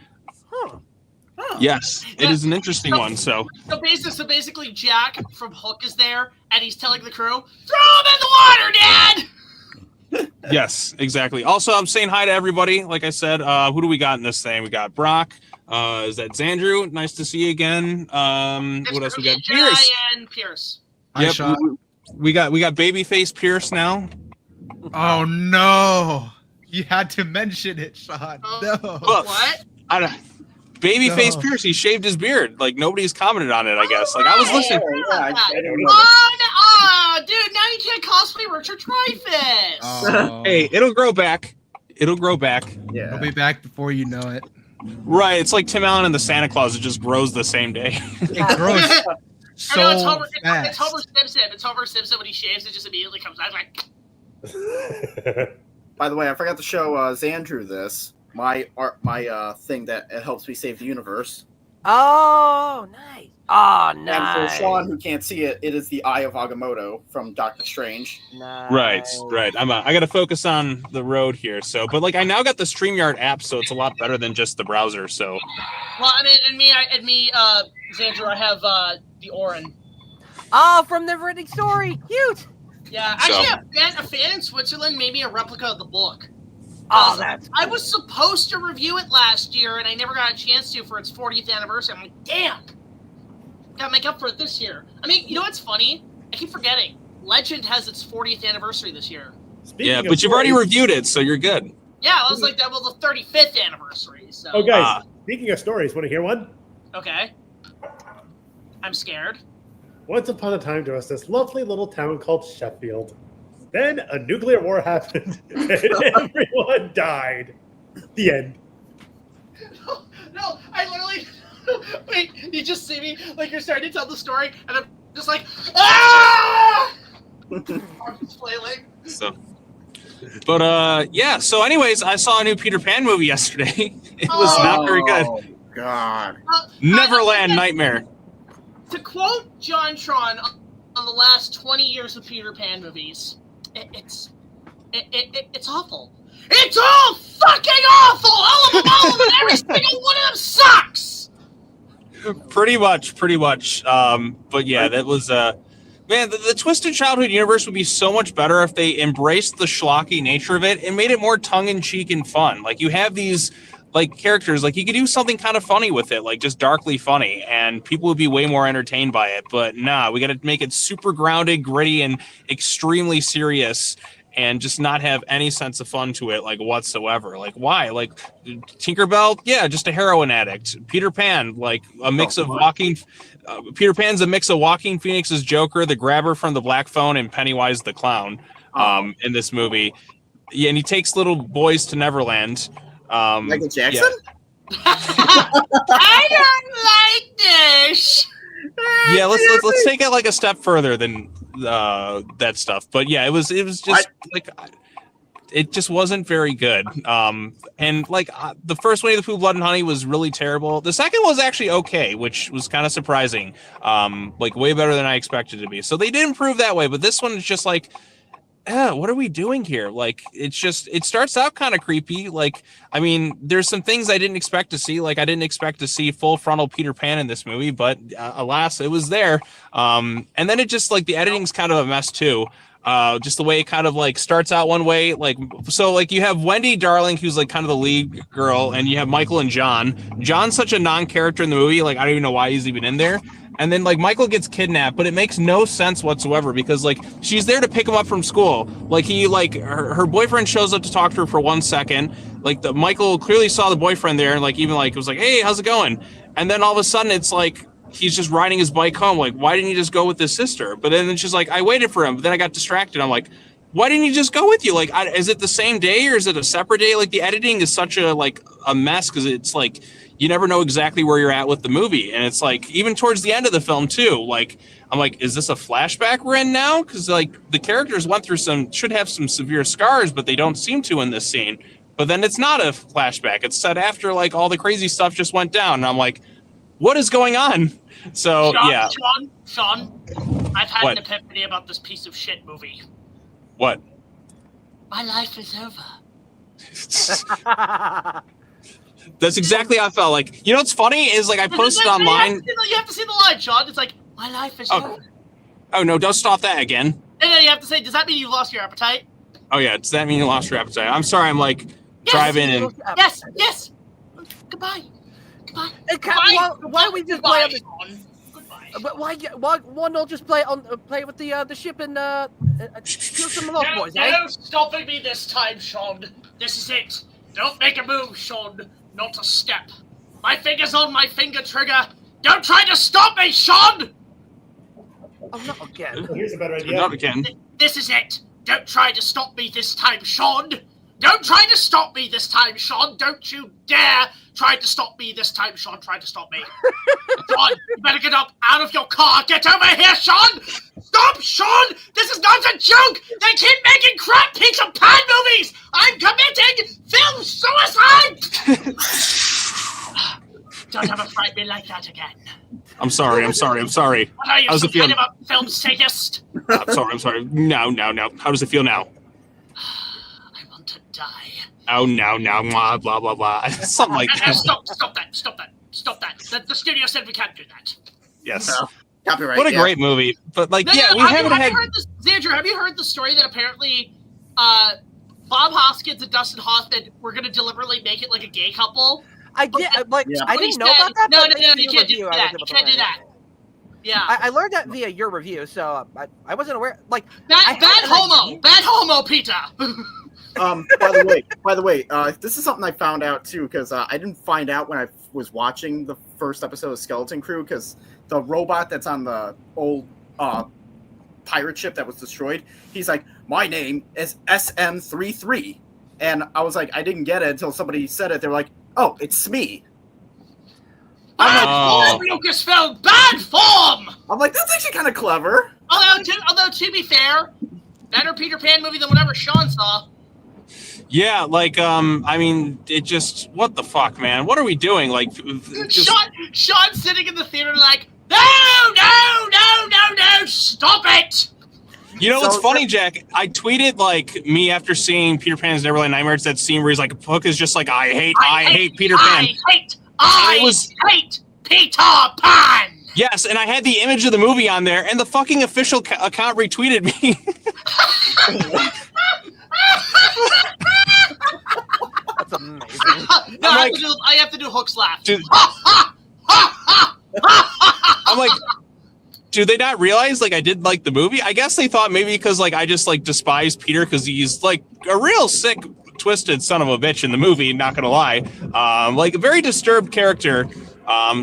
Yes, it is an interesting one. So basically, Jack from Hook is there, and he's telling the crew, "Throw him in the water, Dad." yes, exactly. Also, I'm saying hi to everybody. Like I said, who do we got in this thing? We got Brock. Is that Xandrew? Nice to see you again. What else we got? Pierce. And Pierce. Yep. We got Babyface Pierce now. Oh no! You had to mention it, Sean. No. Look, What? Babyface Pierce, he shaved his beard. Like, nobody's commented on it, I guess. Like, I was listening. I don't know. Oh, dude, now you can't cosplay Richard Dreyfuss. Oh. Hey, it'll grow back. It'll grow back. Yeah. It'll be back before you know it. Right. It's like Tim Allen and the Santa Claus. It just grows the same day. It grows so it's Homer fast. It's Homer Simpson when he shaves, it just immediately comes out like. By the way, I forgot to show Xandrew this. My thing that helps me save the universe. Oh, nice. Oh, And nice. for Sean, who can't see it, it is the Eye of Agamotto from Doctor Strange. Nice. Right. I got to focus on the road here. So, but like I now got the StreamYard app, so it's a lot better than just the browser. So, Well, I mean, Xandrew, I have the Orin. Oh, from Neverending Story. Cute. Yeah, actually, a fan in Switzerland made me a replica of the book. Oh, that's cool. I was supposed to review it last year, and I never got a chance to for its 40th anniversary. I'm like, damn! Gotta make up for it this year. I mean, you know what's funny? I keep forgetting. Legend has its 40th anniversary this year. But you've already reviewed it, so you're good. Yeah, I was like, that was the 35th anniversary. So. Oh, guys, speaking of stories, want to hear one? Okay. I'm scared. Once upon a time, there was this lovely little town called Sheffield. Then a nuclear war happened, and everyone died. The end. No, I literally... Wait, you just see me, like you're starting to tell the story, and I'm just like, ah! I'm just flailing. So... But yeah. So, anyways, I saw a new Peter Pan movie yesterday. It was not very good. Oh God! Neverland Nightmare. To quote John Tron on the last 20 years of Peter Pan movies, it's awful. It's all fucking awful. All of them, every single one of them sucks. Pretty much. But yeah, that was man, the Twisted Childhood universe would be so much better if they embraced the schlocky nature of it and made it more tongue-in-cheek and fun. Like, you have these, like, characters, like, you could do something kind of funny with it, like, just darkly funny, and people would be way more entertained by it. But nah, we got to make it super grounded, gritty, and extremely serious, and just not have any sense of fun to it, like, whatsoever. Like, why? Like, Tinkerbell, yeah, just a heroin addict. Peter Pan, like, a mix of walking... Peter Pan's a mix of Joaquin Phoenix's Joker, the grabber from the Black Phone, and Pennywise the Clown in this movie. Yeah, and he takes little boys to Neverland. Michael Jackson? Yeah. I don't like this. Yeah, let's take it like a step further than that stuff. But yeah, it was just like... It just wasn't very good. And like the first Winnie the Pooh Blood and Honey was really terrible. The second was actually okay, which was kind of surprising. Like way better than I expected it to be. So they did improve that way, but this one is just like, what are we doing here? Like, it starts out kind of creepy. Like, I mean, there's some things I didn't expect to see. Like, I didn't expect to see full frontal Peter Pan in this movie, but alas, it was there. And then it just, like, the editing's kind of a mess too. Just the way it kind of like starts out one way, like, so like you have Wendy Darling, who's like kind of the lead girl, and you have Michael and John. John's such a non-character in the movie, like I don't even know why he's even in there. And then like Michael gets kidnapped, but it makes no sense whatsoever because like she's there to pick him up from school. Like her boyfriend shows up to talk to her for 1 second. Like Michael clearly saw the boyfriend there, and like even like it was like, hey, how's it going? And then all of a sudden it's like he's just riding his bike home. Like, why didn't he just go with his sister? But then she's like, I waited for him, but then I got distracted. I'm like, why didn't he just go with you? Like, is it the same day or is it a separate day? Like, the editing is such a mess because it's like you never know exactly where you're at with the movie. And it's like, even towards the end of the film too, like, I'm like, is this a flashback we're in now? Because like the characters went through should have some severe scars, but they don't seem to in this scene. But then it's not a flashback. It's set after like all the crazy stuff just went down. And I'm like, what is going on? So, yeah. Sean, I've had an epiphany about this piece of shit movie. What? My life is over. That's exactly how I felt. Like, you know what's funny is like I posted online. You have to see the line, Sean. It's like, my life is over. Oh, no, don't stop that again. And then you have to say, does that mean you lost your appetite? Oh, yeah, does that mean you lost your appetite? I'm sorry, I'm like driving and... Yes. Goodbye. Why don't we just play on the... But why not just play with the ship and kill some lost boys? No stopping me this time, Sean. This is it. Don't make a move, Sean. Not a step. My finger's on my finger trigger. Don't try to stop me, Sean. Oh, not again. Here's a better idea. Not again. This is it. Don't try to stop me this time, Sean. Don't try to stop me this time, Sean. Don't you dare try to stop me this time, Sean. Try to stop me. Sean, you better get up out of your car. Get over here, Sean. Stop, Sean. This is not a joke. They keep making crap Peter Pan movies. I'm committing film suicide. Don't ever frighten me like that again. I'm sorry. What are you, How's it feel? kind of a film sadist? I'm sorry. No. How does it feel now? To die. Oh, no, blah, blah, blah. Something like that. Stop that. The studio said we can't do that. Yes. Copyright. What a great movie. But, like, we haven't had... Have Xandrew, have you heard the story that apparently Bob Hoskins and Dustin Hoffman were going to deliberately make it like a gay couple? I did. Like, Yeah. I didn't know about that. No, but you can't do that. You can't do that. Yeah. I learned that via your review, so I wasn't aware. Like, Bad homo, Peter. By the way, this is something I found out too, because I didn't find out when I was watching the first episode of Skeleton Crew, because the robot that's on the old pirate ship that was destroyed, he's like, my name is SM33, and I was like, I didn't get it until somebody said it. They were like, oh, it's me. Bad form, Lucasfilm! Bad form! I'm like, that's actually kind of clever. Although, to be fair, better Peter Pan movie than whatever Sean saw. Yeah, like, I mean, it just, what the fuck, man? What are we doing? Like, just... Sean's sitting in the theater like, no, stop it! You know what's funny, Jack? I tweeted, like, me after seeing Peter Pan's Neverland Nightmare. It's that scene where he's like, Hook is just like, I hate Peter Pan. I hate Peter Pan! Yes, and I had the image of the movie on there, and the fucking official account retweeted me. That's amazing. No, I have to do Hook's laugh. Dude, I'm like, do they not realize, like, I did like the movie? I guess they thought maybe because, like, I just, like, despise Peter because he's, like, a real sick, twisted son of a bitch in the movie, not gonna lie. Like, a very disturbed character.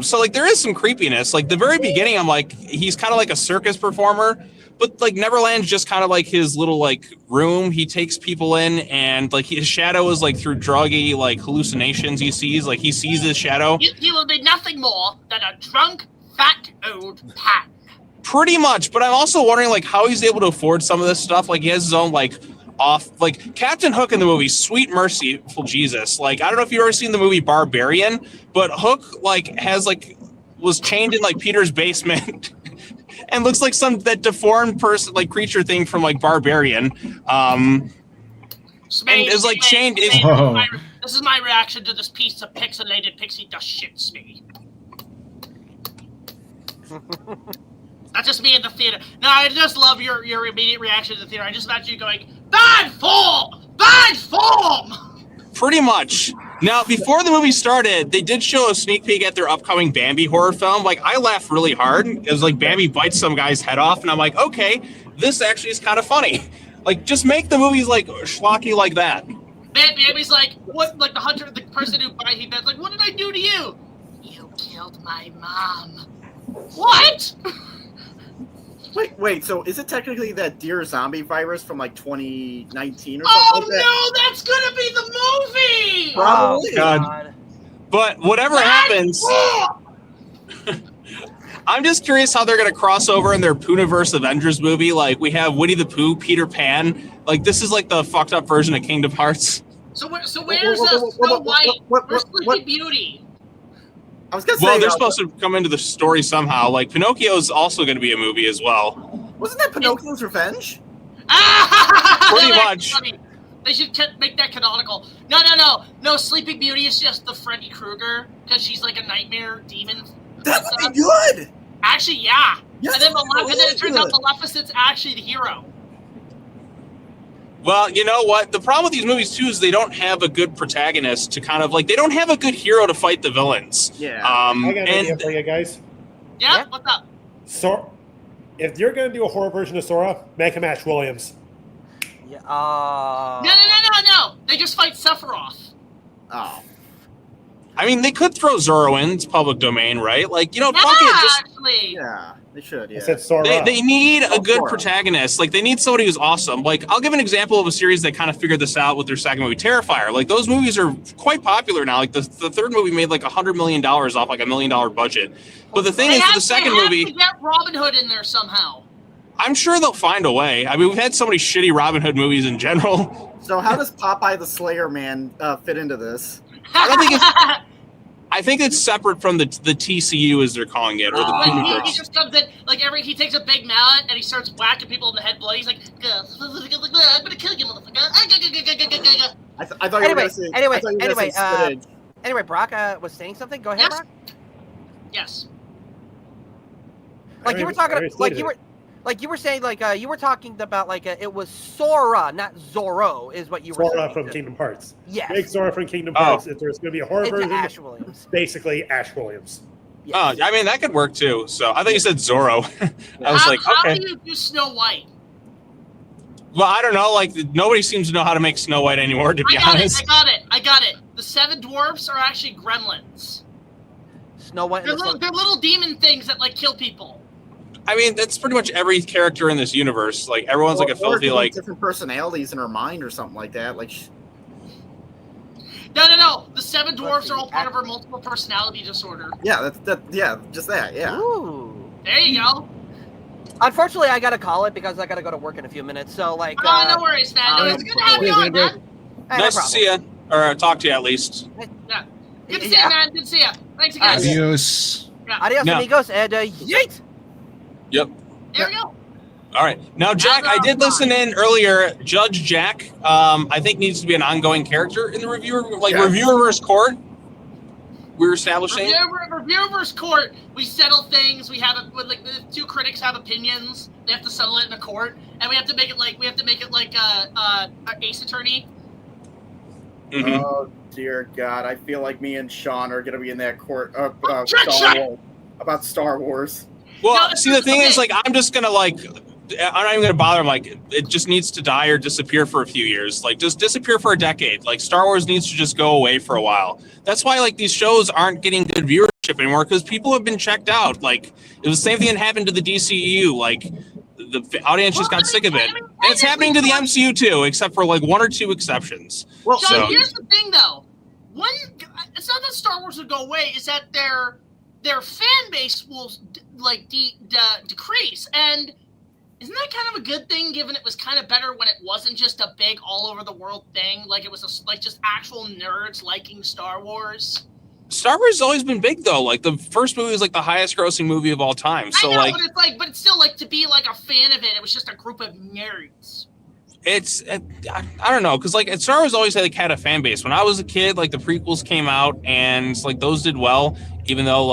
So, like, there is some creepiness. Like, the very beginning, I'm like, he's kind of like a circus performer. But, like, Neverland's just kind of like his little, like, room. He takes people in, and, like, his shadow is, like, through druggy, like, hallucinations he sees. Like, he sees his shadow. He will be nothing more than a drunk, fat, old Pan. Pretty much. But I'm also wondering, like, how he's able to afford some of this stuff. Like, he has his own, like, like, Captain Hook in the movie, sweet merciful Jesus. Like, I don't know if you've ever seen the movie Barbarian, but Hook, like, has, like, was chained in, like, Peter's basement. And looks like that deformed person, like, creature thing from, like, Barbarian. And is, like, chained. This is my reaction to this piece of pixelated pixie dust shit, Smee. Not just me in the theater. No, I just love your immediate reaction to the theater. I just imagine you going, bad form! Bad form! Pretty much. Now, before the movie started, they did show a sneak peek at their upcoming Bambi horror film. Like, I laughed really hard. It was like Bambi bites some guy's head off, and I'm like, okay, this actually is kind of funny. Like, just make the movies, like, schlocky like that. Bambi's like, what? Like, the person who he beds, like, what did I do to you? You killed my mom. What? Wait, so is it technically that Dear Zombie virus from like 2019 or something like that? Oh no, that's gonna be the movie! Probably. Oh, God. But whatever happens, I'm just curious how they're gonna cross over in their Poonaverse Avengers movie. Like, we have Winnie the Pooh, Peter Pan. Like, this is like the fucked up version of Kingdom Hearts. So where's Snow White? Where's Sleeping Beauty? I was gonna say, well, they're supposed to come into the story somehow. Like, Pinocchio is also going to be a movie as well. Wasn't that Pinocchio's Revenge? Pretty much. Funny. They should make that canonical. No. Sleeping Beauty is just the Freddy Krueger because she's like a nightmare demon. That would be good. Actually, yeah. Yes, and then it turns out Maleficent's actually the hero. Well, you know what? The problem with these movies, too, is they don't have a good protagonist to kind of, like, they don't have a good hero to fight the villains. Yeah. I got an idea for you guys. Yeah? What's up? So, if you're going to do a horror version of Sora, make him Ash Williams. Yeah. No. They just fight Sephiroth. Oh. I mean, they could throw Zorro in. It's public domain, right? Like, you know, yeah, fuck it. Actually. Yeah, they should, yeah. I said Sora. They need a good protagonist. Like, they need somebody who's awesome. Like, I'll give an example of a series that kind of figured this out with their second movie, Terrifier. Like, those movies are quite popular now. Like, the third movie made, like, $100 million off, like, $1 million budget. But the thing is, with the second movie... They have to get Robin Hood in there somehow. I'm sure they'll find a way. I mean, we've had so many shitty Robin Hood movies in general. So how does Popeye the Slayer Man fit into this? I don't think it's... I think it's separate from the TCU, as they're calling it, or the Poonaverse. He just comes in, like, he takes a big mallet and he starts whacking people in the head bloody. He's like, I'm gonna kill you, motherfucker. I thought you were going to say Anyway, Brock was saying something. Go ahead, Brock. Yes. Like, you were talking, like you were saying, like you were talking about, like it was Sora, not Zorro, is what you were saying. Sora from Kingdom Hearts. Yes. Big Sora from Kingdom Hearts. If there's going to be a horror It's version, Ash Williams. basically Ash Williams. Oh, I mean that could work too. So I thought you said Zorro. I was like, How okay. do you do Snow White? Well, I don't know. Like nobody seems to know how to make Snow White anymore. To be honest, I got it. The 7 dwarfs are actually gremlins. Snow White. They're little demon things that like kill people. I mean that's pretty much every character in this universe. Like everyone's like a filthy like different personalities in her mind or something like that. Like. No. The 7 dwarfs are all part of her multiple personality disorder. Yeah, just that. Yeah. Ooh. There you go. Unfortunately, I gotta call it because I gotta go to work in a few minutes. So like. No worries, man. No, it's good to have you on, man. nice to see you or talk to you at least. Yeah. Good to see you, man. Good to see you. Thanks again. Adios. Yeah. Adios, amigos, and yeet. Yep. There we go. All right. Now, Jack, I did listen in earlier. Judge Jack, I think needs to be an ongoing character in the reviewer, reviewer versus court. We were establishing. Reviewer versus court. We settle things. We have the 2 critics have opinions. They have to settle it in a court, and we have to make it like a Ace Attorney. Mm-hmm. Oh dear God! I feel like me and Sean are gonna be in that court about Star Wars. Well, see, the thing is, like, I'm just gonna I'm not even gonna bother. I'm like, it just needs to die or disappear for a few years. Like, just disappear for a decade. Like, Star Wars needs to just go away for a while. That's why, like, these shows aren't getting good viewership anymore because people have been checked out. Like, it was the same thing that happened to the DCEU. Like, the audience just got sick of it. And it's happening to the MCU too, except for like 1 or 2 exceptions. Well, John, here's the thing, though. It's not that Star Wars will go away. It's that their fan base will decrease, and isn't that kind of a good thing? Given it was kind of better when it wasn't just a big all over the world thing, like it was just actual nerds liking Star Wars. Star Wars has always been big though. Like the first movie was like the highest grossing movie of all time. So I know, but it's still like to be like a fan of it. It was just a group of nerds. I don't know, because like Star Wars always had a fan base. When I was a kid, like the prequels came out and like those did well, even though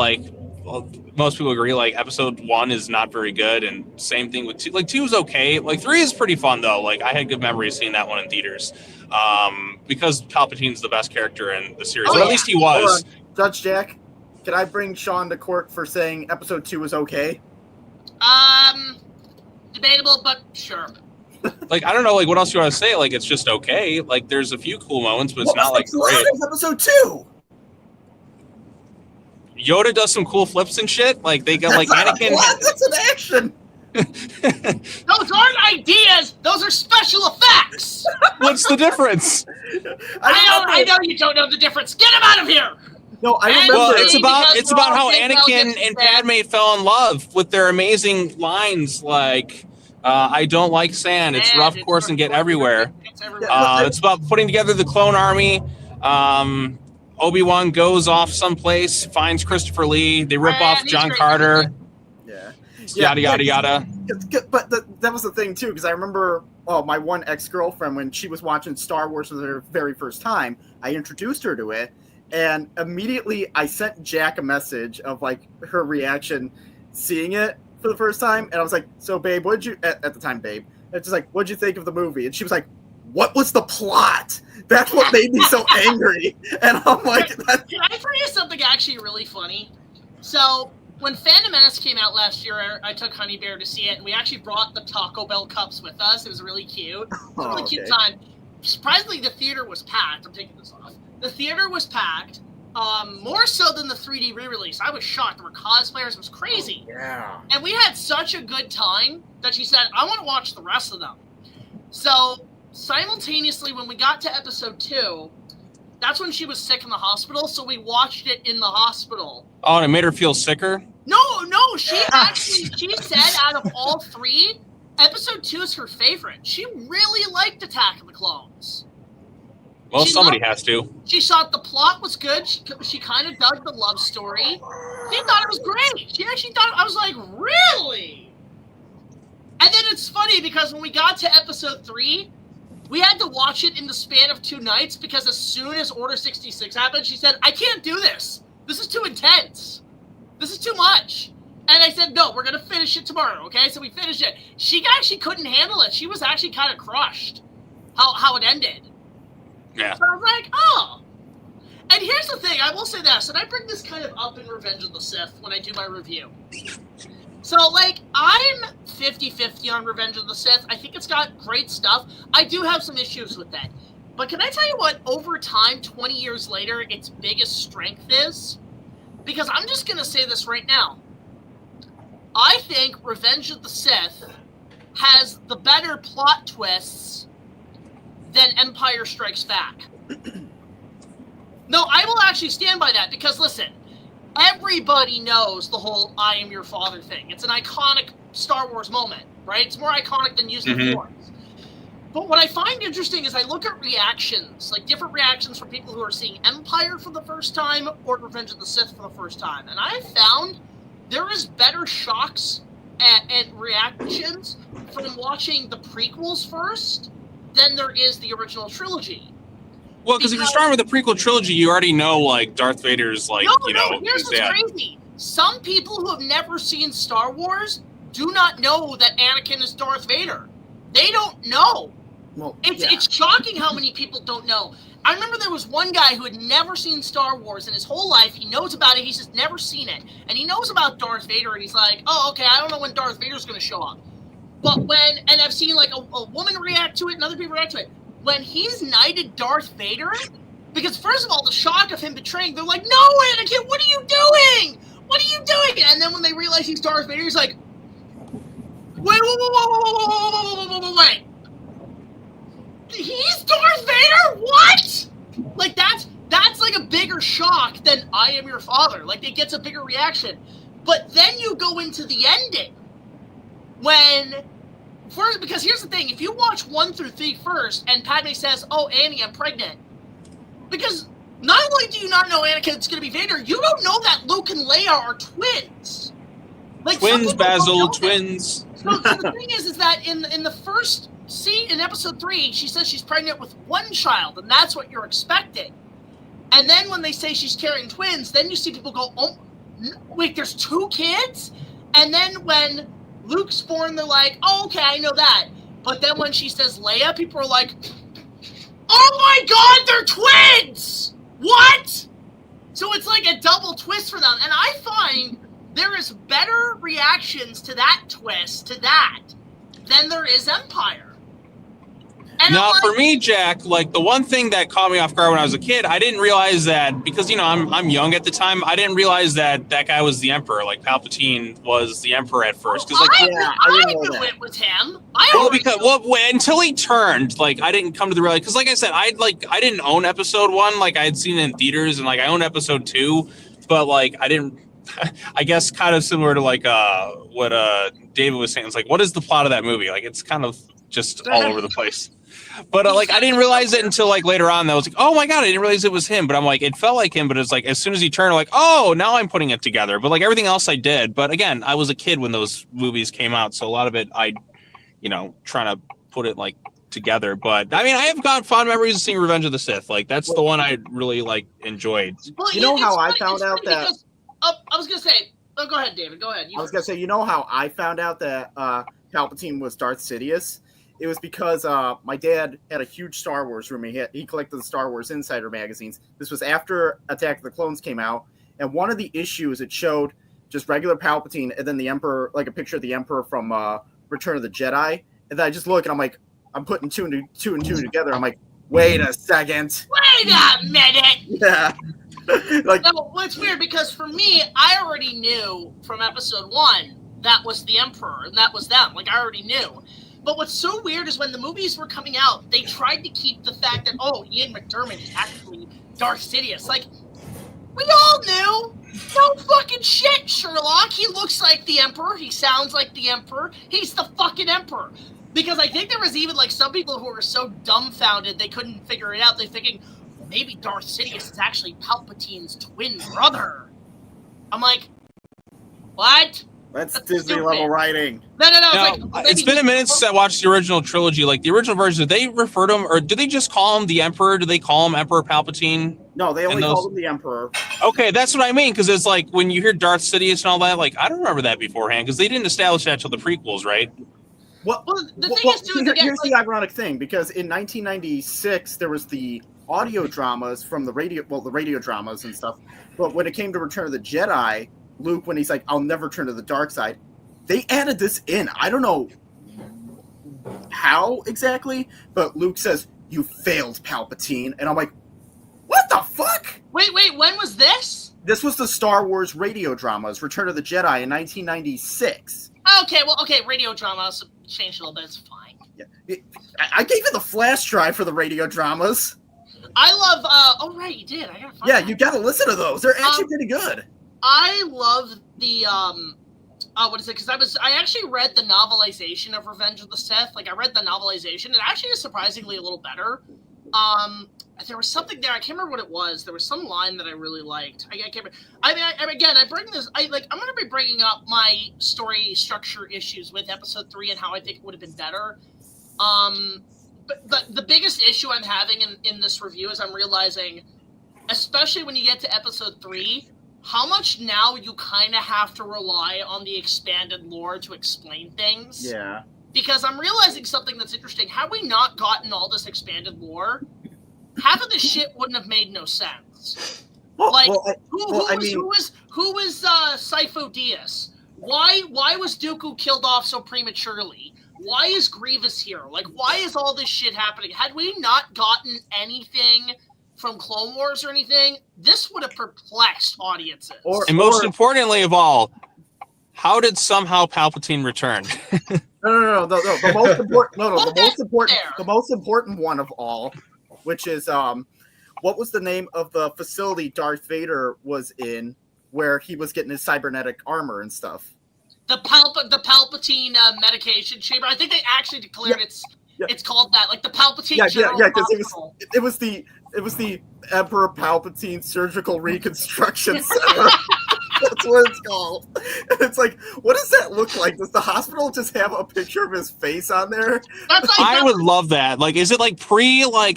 most people agree like episode 1 is not very good, and same thing with 2. Like 2 is okay. Like 3 is pretty fun though. Like I had good memories seeing that one in theaters, because Palpatine's the best character in the series. Or at least he was. Judge Jack, can I bring Sean to court for saying episode 2 was okay? Debatable, but sure. Like, I don't know, like, what else you want to say? Like, it's just okay. Like, there's a few cool moments, but it's not, like, great. Episode 2? Yoda does some cool flips and shit. Like, they got, like, Anakin... That's an action! Those aren't ideas! Those are special effects! What's the difference? I know you don't know the difference. Get him out of here! No, I remember. Well, it's about how Anakin and Padme fell in love with their amazing lines, like, I don't like sand. It's rough course and get everywhere. It's about putting together the clone army. Obi-Wan goes off someplace, finds Christopher Lee. They rip off John Carter. Yada, yada, yada. But that was the thing, too, because I remember my one ex-girlfriend, when she was watching Star Wars for the very first time, I introduced her to it, and immediately I sent Jack a message of, like, her reaction seeing it for the first time, and I was like, so, babe, what'd you... At the time, babe. It's just like, what'd you think of the movie? And she was like, what was the plot? That's what made me so angry. And I'm like... Can I tell you something actually really funny? So... When Phantom Menace came out last year, I took Honey Bear to see it, and we actually brought the Taco Bell cups with us. It was really cute. It was a really cute time. Surprisingly, the theater was packed. I'm taking this off. The theater was packed, more so than the 3D re-release. I was shocked. There were cosplayers. It was crazy. Yeah. And we had such a good time that she said, I want to watch the rest of them. So, simultaneously, when we got to episode 2, that's when she was sick in the hospital, so we watched it in the hospital. Oh, and it made her feel sicker? No, she said out of all 3, episode 2 is her favorite. She really liked Attack of the Clones. Well, somebody has to. She thought the plot was good. She kind of dug the love story. She thought it was great. She actually thought, I was like, really? And then it's funny because when we got to episode 3, we had to watch it in the span of 2 nights because as soon as Order 66 happened, she said, I can't do this. This is too intense. This is too much. And I said, no, we're going to finish it tomorrow, okay? So we finished it. She actually couldn't handle it. She was actually kind of crushed how it ended. Yeah. So I was like, oh. And here's the thing. I will say this, and I bring this kind of up in Revenge of the Sith when I do my review. So, like, I'm 50-50 on Revenge of the Sith. I think it's got great stuff. I do have some issues with that. But can I tell you what, over time, 20 years later, its biggest strength is? Because I'm just going to say this right now. I think Revenge of the Sith has the better plot twists than Empire Strikes Back. No, I will actually stand by that because, listen, everybody knows the whole I am your father thing. It's an iconic Star Wars moment, right? It's more iconic than using the Force. But what I find interesting is I look at reactions, like different reactions from people who are seeing Empire for the first time or Revenge of the Sith for the first time. And I found there is better shocks and reactions from watching the prequels first than there is the original trilogy. Well, because if you're starting with the prequel trilogy, you already know, like, Darth Vader's, like, here's what's crazy. Some people who have never seen Star Wars do not know that Anakin is Darth Vader. They don't know. Well, it's shocking how many people don't know. I remember there was one guy who had never seen Star Wars in his whole life. He knows about it. He's just never seen it. And he knows about Darth Vader, and he's like, oh, okay, I don't know when Darth Vader's going to show up. But and I've seen, like, a woman react to it and other people react to it. When he's knighted Darth Vader, because first of all, the shock of him betraying, they're like, no, Anakin, what are you doing? What are you doing? And then when they realize he's Darth Vader, he's like, wait. He's Darth Vader? What? Like, that's like a bigger shock than I am your father. Like, it gets a bigger reaction. But then you go into the ending. Because here's the thing, if you watch 1 through 3 first, and Padme says, oh, Annie, I'm pregnant. Because not only do you not know Anakin's going to be Vader, you don't know that Luke and Leia are twins. Like, twins, Basil, twins. So the thing is that in the first scene, in episode 3, she says she's pregnant with one child, and that's what you're expecting. And then when they say she's carrying twins, then you see people go, oh, wait, there's 2 kids? And then when Luke's born, they're like, oh, okay, I know that. But then when she says Leia, people are like, oh my god, they're twins! What? So it's like a double twist for them. And I find there is better reactions to that twist, to that, than there is Empire. And now, for me, Jack, like, the one thing that caught me off guard when I was a kid, I didn't realize that, because, you know, I'm young at the time, I didn't realize that guy was the Emperor. Like, Palpatine was the Emperor at first. Cause, like, I knew it was him. Until he turned, like, I didn't come to the realization, because, like I said, I didn't own episode 1, like, I had seen it in theaters, and, like, I owned episode 2, but, like, I didn't, I guess kind of similar to, like, what David was saying. It's like, what is the plot of that movie? Like, it's kind of just all over the place. But like, I didn't realize it until like later on. That was like, oh my god, I didn't realize it was him. But I'm like, it felt like him. But it's like, as soon as he turned, I'm like, oh, now I'm putting it together. But like everything else, I did. But again, I was a kid when those movies came out, so a lot of it, trying to put it like together. But I mean, I have got fond memories of seeing Revenge of the Sith. Like that's the one I really like enjoyed. Well, you know how I found out that? Because, I was gonna say. Oh, go ahead, David. Go ahead. I was gonna say, you know how I found out that Palpatine was Darth Sidious? It was because my dad had a huge Star Wars room. He collected the Star Wars Insider magazines. This was after Attack of the Clones came out, and one of the issues, it showed just regular Palpatine and then the Emperor, like a picture of the Emperor from Return of the Jedi. And then I just look and I'm like, I'm putting two and two together. I'm like, wait a second. Wait a minute. Yeah. Like, no, well, it's weird because for me, I already knew from episode 1 that was the Emperor and that was them. Like, I already knew. But what's so weird is when the movies were coming out, they tried to keep the fact that, oh, Ian McDiarmid is actually Darth Sidious. Like, we all knew. No fucking shit, Sherlock. He looks like the Emperor. He sounds like the Emperor. He's the fucking Emperor. Because I think there was even, like, some people who were so dumbfounded they couldn't figure it out. They're thinking, maybe Darth Sidious is actually Palpatine's twin brother. I'm like, what? That's Disney level writing. No. It's been a minute since I watched the original trilogy. Like the original version, did they refer to him, or do they just call him the Emperor? Do they call him Emperor Palpatine? No, they only those- called him the Emperor. Okay, that's what I mean, because it's like when you hear Darth Sidious and all that, like I don't remember that beforehand because they didn't establish that till the prequels, right? Well, the thing is, too, here's the ironic thing, because in 1996 there was the audio dramas from the radio dramas and stuff. But when it came to Return of the Jedi, Luke, when he's like, "I'll never turn to the dark side," they added this in. I don't know how exactly, but Luke says, "You failed, Palpatine," and I'm like, "What the fuck?" Wait, when was this? This was the Star Wars radio dramas, Return of the Jedi, in 1996. Okay, radio dramas changed a little bit. It's fine. Yeah, I gave you the flash drive for the radio dramas. I love. Oh right, you did. I gotta find. Yeah, that. you gotta listen to those. They're actually pretty good. I love the what is it? Because I actually read the novelization of Revenge of the Sith. Like I read the novelization. It actually is surprisingly a little better. There was something there. I can't remember what it was. There was some line that I really liked. I can't remember. I bring this. I'm going to be bringing up my story structure issues with episode 3 and how I think it would have been better. But the biggest issue I'm having in this review is I'm realizing, especially when you get to episode 3, how much now you kind of have to rely on the expanded lore to explain things. Yeah. Because I'm realizing something that's interesting. Had we not gotten all this expanded lore, half of this shit wouldn't have made no sense. Who was Sifo Dyas? Why was Dooku killed off so prematurely? Why is Grievous here? Like, why is all this shit happening? Had we not gotten anything from Clone Wars or anything, this would have perplexed audiences. Most importantly of all, how did somehow Palpatine return? No. The most important, the most important one of all, which is what was the name of the facility Darth Vader was in, where he was getting his cybernetic armor and stuff? The Palpatine medication chamber. I think they actually declared it's called that, like the Palpatine General Hospital. It was the Emperor Palpatine Surgical Reconstruction Center. That's what it's called. And it's like, what does that look like? Does the hospital just have a picture of his face on there? I would love that. Like, is it like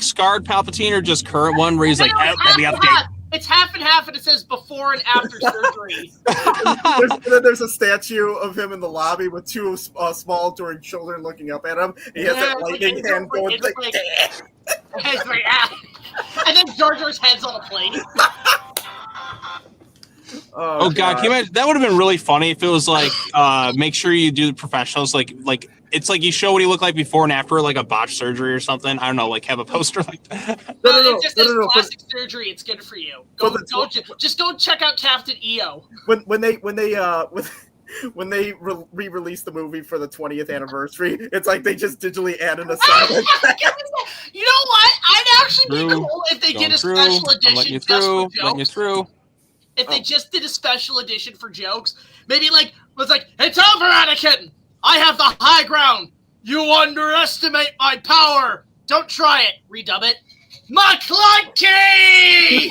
scarred Palpatine or just current one where he's like, let me update? It's half and half, and it says before and after surgery. There's a statue of him in the lobby with two small adoring children looking up at him. He has that lightning hand going like and then Jar Jar's head's on a plate. Oh God, can you imagine? That would have been really funny if it was like, make sure you do the professionals, like it's like you show what he looked like before and after, like a botched surgery or something. I don't know, like have a poster like that. It just says plastic surgery. It's good for you. Just go check out Captain EO. When they re-released the movie for the 20th anniversary, it's like they just digitally added a silent. You know what? I'd actually be cool if they did a special edition just for jokes. If they just did a special edition for jokes, maybe was like, it's over, Anakin! I have the high ground! You underestimate my power! Don't try it! Redub it. McClunky!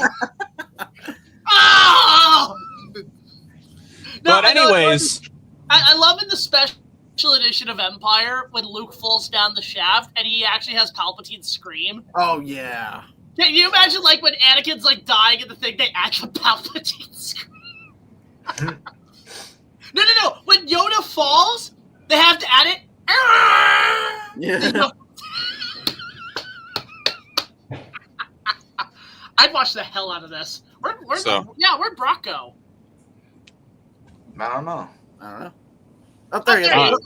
Oh! But anyways... I love in the special edition of Empire when Luke falls down the shaft and he actually has Palpatine scream. Oh, yeah. Can you imagine, when Anakin's, dying in the thing, they add the Palpatine scream? No. When Yoda falls, they have to add it. Yeah. I'd watch the hell out of this. Where'd Brock go? I don't know. Oh, there you go.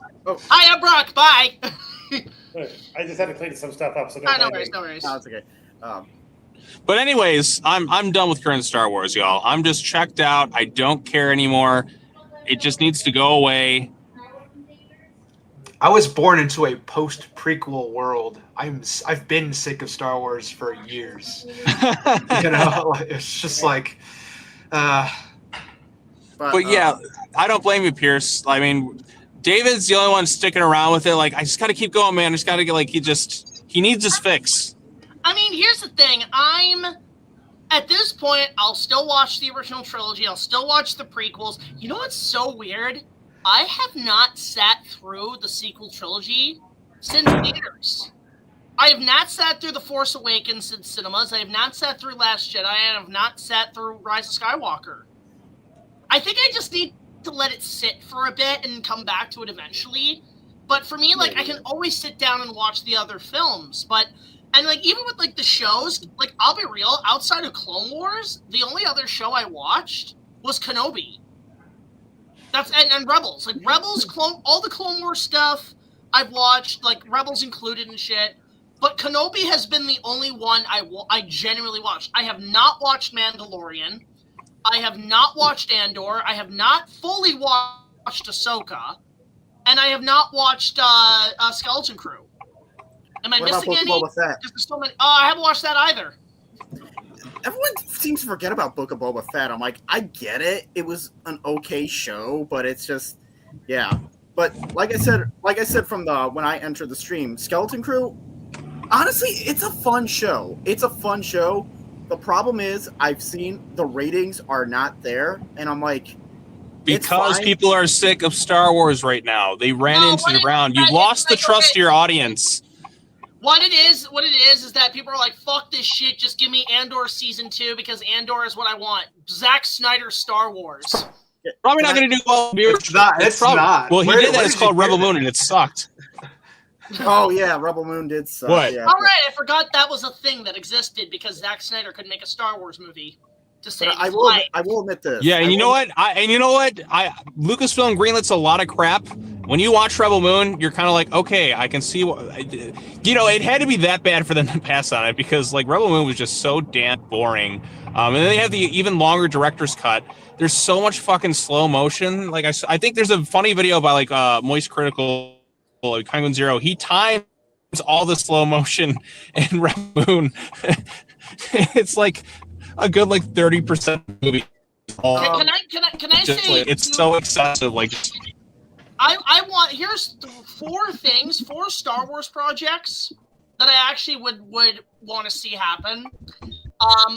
Hi, I'm Brock. Bye. I just had to clean some stuff up, so no worries. No, it's okay. But anyways, I'm done with current Star Wars, y'all. I'm just checked out. I don't care anymore. It just needs to go away. I was born into a post-prequel world. I've been sick of Star Wars for years. It's just like. But yeah, I don't blame you, Pierce. I mean, David's the only one sticking around with it. I just got to keep going, man. I just got to get he needs his fix. I mean, here's the thing. At this point, I'll still watch the original trilogy. I'll still watch the prequels. You know what's so weird? I have not sat through the sequel trilogy since theaters. I have not sat through The Force Awakens in cinemas. I have not sat through Last Jedi. I have not sat through Rise of Skywalker. I think I just need to let it sit for a bit and come back to it eventually. But for me, like, I can always sit down and watch the other films. And like, even with like the shows, like, I'll be real, outside of Clone Wars, the only other show I watched was Kenobi. And Rebels. Like, Rebels, all the Clone Wars stuff I've watched, like, Rebels included and shit. But Kenobi has been the only one I genuinely watched. I have not watched Mandalorian. I have not watched Andor. I have not fully watched Ahsoka. And I have not watched Skeleton Crew. Am I missing any? Boba Fett? So many. I haven't watched that either. Everyone seems to forget about Book of Boba Fett. I'm like, I get it. It was an okay show, but it's just, yeah. But like I said from when I entered the stream, Skeleton Crew, honestly, it's a fun show. It's a fun show. The problem is, I've seen the ratings are not there, and I'm like, because people are sick of Star Wars right now. They ran into the ground. You've lost the trust of your audience. What it is that people are like, fuck this shit, just give me Andor Season 2 because Andor is what I want. Zack Snyder's Star Wars. Probably not going to do well. It's not. Well, he did that. It's called Rebel Moon, and it sucked. Oh, yeah, Rebel Moon did suck. What? Yeah. All right, I forgot that was a thing that existed because Zack Snyder couldn't make a Star Wars movie to save his life. I will admit this. Yeah, and you know what? Lucasfilm greenlits a lot of crap. When you watch Rebel Moon, you're kind of like, okay, I can see what, it had to be that bad for them to pass on it because like Rebel Moon was just so damn boring. And then they have the even longer director's cut. There's so much fucking slow motion. Like I think there's a funny video by like Moist Critical, like Penguin Zero. He times all the slow motion in Rebel Moon. It's like a good like 30% movie. Can I say it's so excessive? Like. I want, here's 4 Star Wars projects that I actually would want to see happen.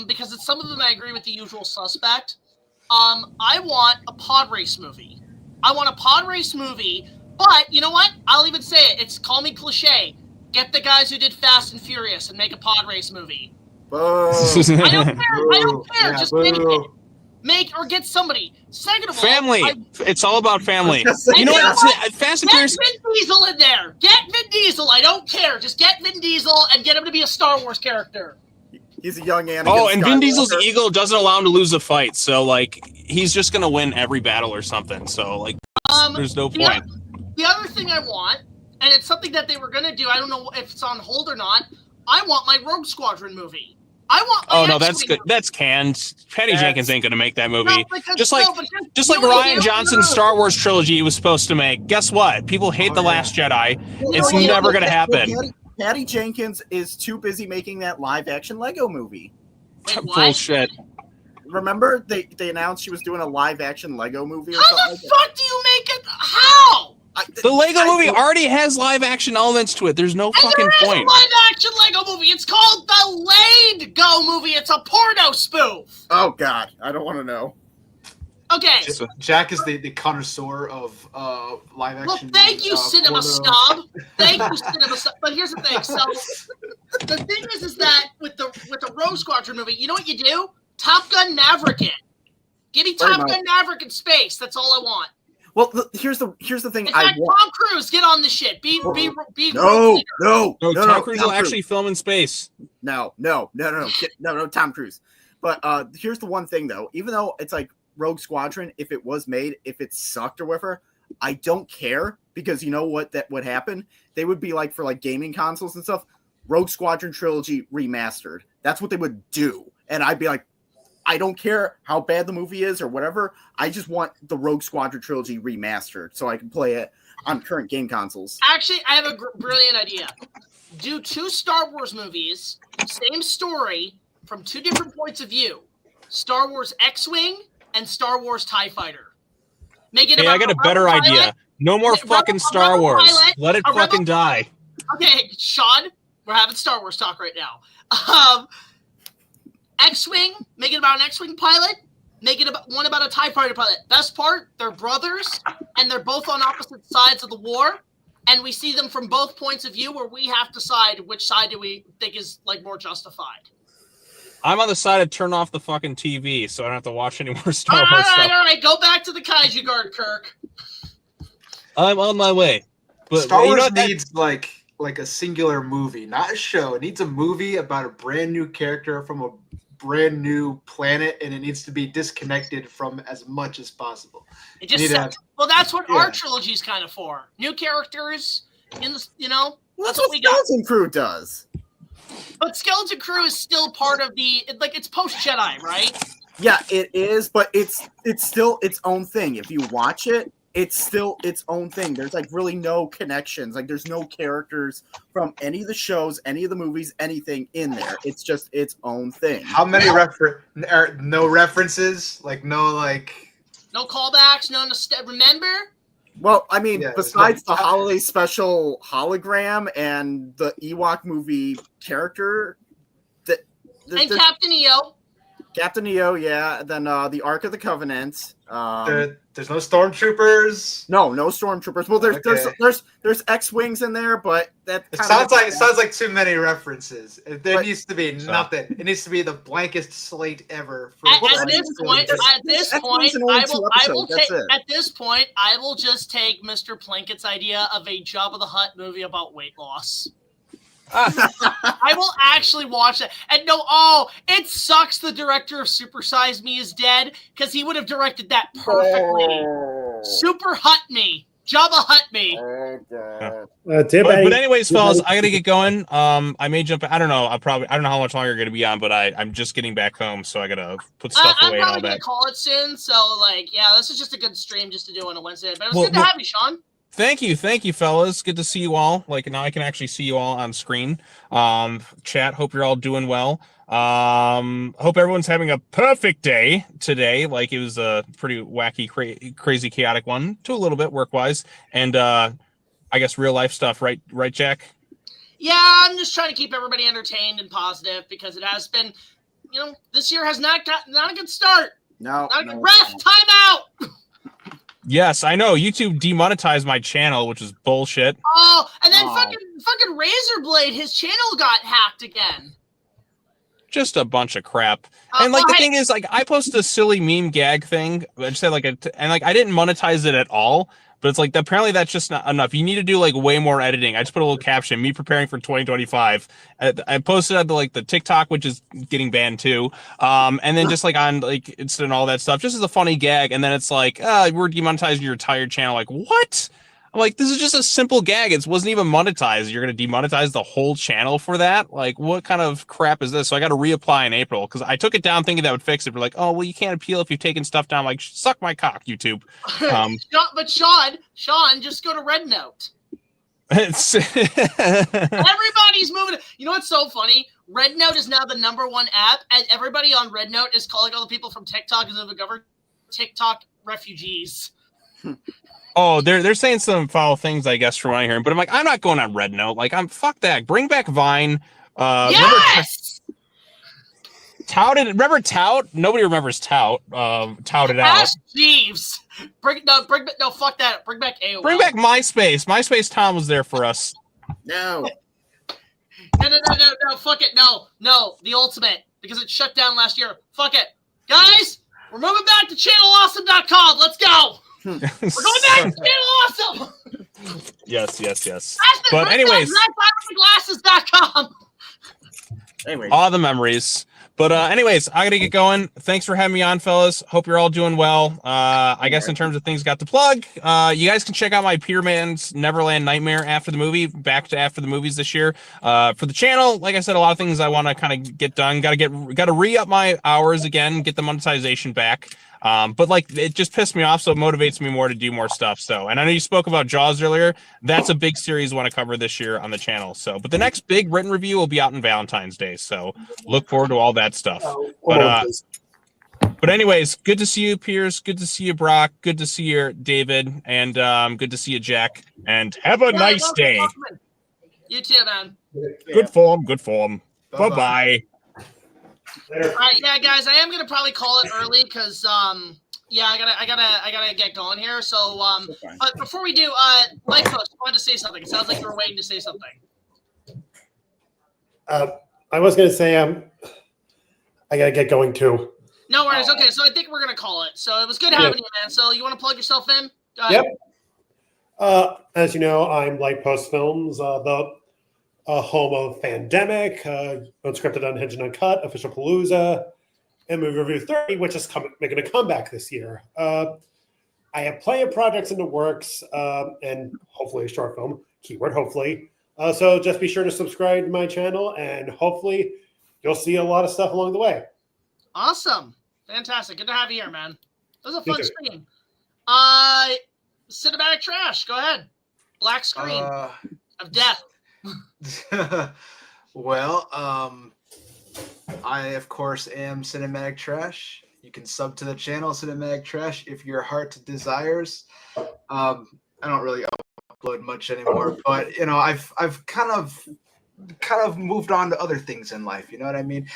Because it's some of them I agree with the usual suspect. I want a pod race movie. But you know what? I'll even say it. It's, call me cliche. Get the guys who did Fast and Furious and make a pod race movie. Boo. I don't care. Yeah, Just boo. make or get somebody. Second of all, family. It's all about family. You know what? Fast and Furious. Get Vin Diesel in there. Get Vin Diesel. I don't care. Just get Vin Diesel and get him to be a Star Wars character. He's a young Anakin. Oh, and Vin Skywalker. Diesel's ego doesn't allow him to lose a fight, so like he's just gonna win every battle or something. So like, there's no point. The other thing I want, and it's something that they were gonna do. I don't know if it's on hold or not. I want my Rogue Squadron movie. Oh no, that's good. That's canned. Patty Jenkins ain't gonna make that movie. No, just like Rian Johnson's Star Wars trilogy he was supposed to make. Guess what? People hate The Last Jedi. It's never gonna happen. Patty Jenkins is too busy making that live-action Lego movie. Bullshit. Remember, they announced she was doing a live-action Lego movie. Or How something the fuck do you make it? How? The Lego movie already has live-action elements to it. There's no fucking point. There is a live-action Lego movie. It's called the Laid Go movie. It's a porno spoof. Oh God, I don't want to know. Okay. Jack is the connoisseur of live action. Well, thank you, cinema snob. Thank you, cinema snob. But here's the thing. So the thing is that with the Rogue Squadron movie, you know what you do? Top Gun Maverick it. Give me Top Gun Maverick in space. That's all I want. Well, here's the thing. In fact, Tom Cruise, get on the shit. Be no. Tom Cruise will actually film in space. No, Tom Cruise. But here's the one thing though. Even though it's like Rogue Squadron, if it was made, if it sucked or whatever, I don't care because you know what that would happen? They would be like for like gaming consoles and stuff, Rogue Squadron trilogy remastered. That's what they would do. And I'd be like, I don't care how bad the movie is or whatever. I just want the Rogue Squadron trilogy remastered so I can play it on current game consoles. Actually, I have a brilliant idea. Do 2 Star Wars movies, same story, from 2 different points of view. Star Wars X-Wing and Star Wars TIE Fighter. Make it. Hey, I got a better idea. No more fucking Star Wars. Let it fucking die. Okay, Sean, we're having Star Wars talk right now. X-Wing, make it about an X-Wing pilot. Make it about a TIE Fighter pilot. Best part, they're brothers, and they're both on opposite sides of the war. and we see them from both points of view, where we have to decide which side do we think is like more justified. I'm on the side of turn off the fucking TV, so I don't have to watch any more Star All Wars stuff. right, all right. Go back to the Kaiju Guard, Kirk. I'm on my way. But Star Wars that needs like a singular movie, not a show. It needs a movie about a brand new character from a brand new planet, and it needs to be disconnected from as much as possible. It just well, that's what our trilogy is kind of for. New characters in the, Well, that's what we got. Skeleton Crew does. But Skeleton Crew is still part of the it's post Jedi, right? Yeah, it is, but it's still its own thing. If you watch it, it's still its own thing. There's like really no connections. Like there's no characters from any of the shows, any of the movies, anything in there. It's just its own thing. How many no references? Like no callbacks, no remember? Well, I mean, besides the holiday special hologram and the Ewok movie character, and Captain EO. Captain EO, yeah. Then the Ark of the Covenant. There's no stormtroopers. No stormtroopers. Well, there's X-wings in there, but that sounds like too many references. There needs to be nothing. It needs to be the blankest slate ever. At this point, I will just take Mr. Plankett's idea of a Jabba the Hutt movie about weight loss. I will actually watch it. And it sucks the director of Super Size Me is dead, because he would have directed that perfectly. Super Hut Me. Jabba Hut Me. But anyways, fellas, I gotta get going. I may jump. I don't know. I don't know how much longer you're gonna be on, but I'm just getting back home, so I gotta put stuff away and all that. I'm probably gonna call it soon. So this is just a good stream just to do on a Wednesday. But it was good to have you, Sean. Thank you, fellas. Good to see you all. Like now I can actually see you all on screen. Chat, hope you're all doing well. Hope everyone's having a perfect day today. Like it was a pretty wacky, crazy, chaotic one, to a little bit work-wise, and I guess real life stuff, right, Jack? Yeah, I'm just trying to keep everybody entertained and positive, because it has been, this year has not a good start. No. Ref, time out. Yes, I know. YouTube demonetized my channel, which is bullshit. Oh, and then fucking RaisorBlade, his channel got hacked again. Just a bunch of crap. And the thing is, I posted a silly meme gag thing. I just said I didn't monetize it at all. But it's apparently that's just not enough. You need to do way more editing. I just put a little caption, me preparing for 2025. I posted at the TikTok, which is getting banned too. And then just on Insta and all that stuff, just as a funny gag. And then it's we're demonetizing your entire channel. What? I'm this is just a simple gag. It wasn't even monetized. You're going to demonetize the whole channel for that? What kind of crap is this? So I got to reapply in April, because I took it down thinking that would fix it. We're oh, well, you can't appeal if you've taken stuff down. Suck my cock, YouTube. But Sean, just go to Red Note. Everybody's moving. You know what's so funny? Red Note is now the #1 app, and everybody on Red Note is calling all the people from TikTok as the government TikTok refugees. Oh, they're saying some foul things, I guess, from what I'm hearing. But I'm not going on Red Note. Fuck that. Bring back Vine. Yes! Remember Tout? Nobody remembers Tout. Touted out. Ask Jeeves. No, fuck that. Bring back AOL. Bring back MySpace. MySpace Tom was there for us. No. No, fuck it. No, the ultimate. Because it shut down last year. Fuck it. Guys, we're moving back to channelawesome.com. Let's go. We're going back to Channel Awesome. Yes. But anyways, glasses.com. All the memories. But anyways, I gotta get going. Thanks for having me on, fellas. Hope you're all doing well. I guess in terms of things got to plug, you guys can check out my Peter Man's Neverland Nightmare after the movie, back to after the movies this year. For the channel, like I said, a lot of things I want to kind of get done. Got to re-up my hours again, get the monetization back. But it just pissed me off, so it motivates me more to do more stuff. So, and I know you spoke about Jaws earlier. That's a big series I want to cover this year on the channel. So, but the next big written review will be out on Valentine's Day. So, look forward to all that stuff. But anyways, good to see you, Piers. Good to see you, Brock. Good to see you, David, and good to see you, Jack. And have a nice day. You too, man. Good form. Bye-bye. All right, yeah, guys, I am gonna probably call it early because Yeah, I gotta get going here. So, fine. but before we do, Light Post, wanted to say something. It sounds like you were waiting to say something. I was going to say I got to get going too. No worries. Okay, so I think we're gonna call it. So it was good having you, man. So you want to plug yourself in? Go ahead. Yep. As you know, I'm Light Post Films, the home of Fandemic, Unscripted, Unhinged, and Uncut, Official Palooza, and Movie Review 30, which is making a comeback this year. I have plenty of projects in the works, and hopefully a short film, keyword hopefully. So just be sure to subscribe to my channel, and hopefully you'll see a lot of stuff along the way. Awesome. Fantastic. Good to have you here, man. It was a fun stream. Cinematic Trash, go ahead. Black screen of death. Well, I, of course, am Cinematic Trash. You can sub to the channel, Cinematic Trash, if your heart desires. I don't really upload much anymore, but, you know, I've kind of moved on to other things in life, you know what I mean?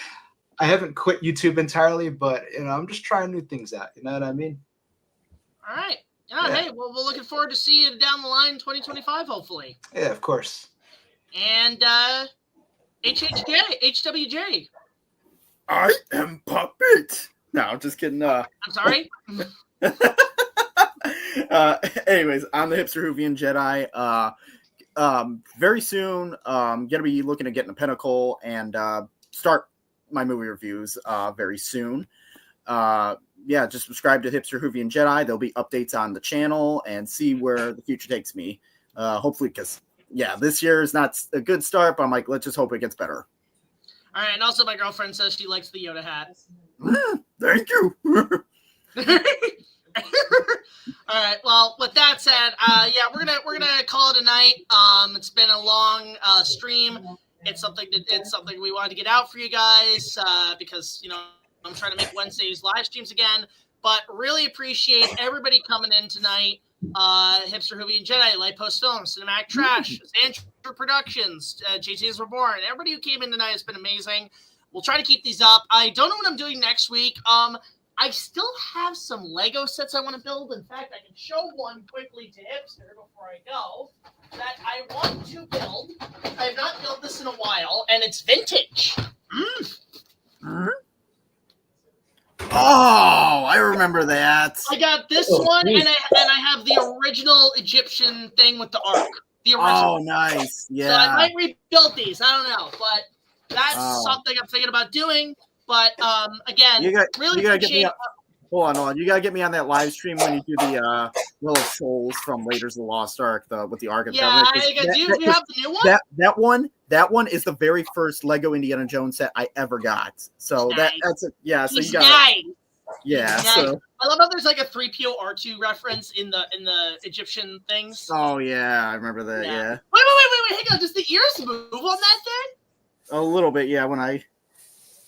I haven't quit YouTube entirely, but, you know, I'm just trying new things out, you know what I mean? All right. Yeah, hey, well, we're looking forward to seeing you down the line 2025, hopefully. Yeah, of course. And HWJ. I am Puppet. No, I'm just kidding. I'm sorry. Anyways, I'm the Hipster Whovian Jedi. Very soon, gonna be looking to get in a Pinnacle and start my movie reviews very soon. Yeah, just subscribe to Hipster Whovian Jedi. There'll be updates on the channel and see where the future takes me. Hopefully, because this year is not a good start, but I'm like, let's just hope it gets better. All right, and also my girlfriend says she likes the Yoda hat. Thank you. All right. Well, with that said, we're gonna call it a night. It's been a long stream. It's something we wanted to get out for you guys because I'm trying to make Wednesdays live streams again. But really appreciate everybody coming in tonight. Hipster Whovian Jedi, Light Post Films, Cinematic Trash, Xandrew Productions, JC's Reborn. Everybody who came in tonight has been amazing. We'll try to keep these up. I don't know what I'm doing next week. I still have some Lego sets I want to build. In fact, I can show one quickly to Hipster before I go that I want to build. I have not built this in a while, and it's vintage. Oh, I remember that. I got this one, and I have the original Egyptian thing with the ark. The original. Oh, nice. Yeah. So I might rebuild these. I don't know, but that's something I'm thinking about doing. But again, you gotta appreciate. Get me hold on. You gotta get me on that live stream when you do the Will of Souls from Raiders of the Lost Ark, with the Ark. Yeah, do you have the new one? That one is the very first Lego Indiana Jones set I ever got. So nice. that's a yeah. So He's you got yeah. Nice. So I love how there's like a 3PO R2 reference in the Egyptian things. Oh yeah, I remember that. Yeah. Wait, hang on. Does the ears move on that thing? A little bit, yeah. When I.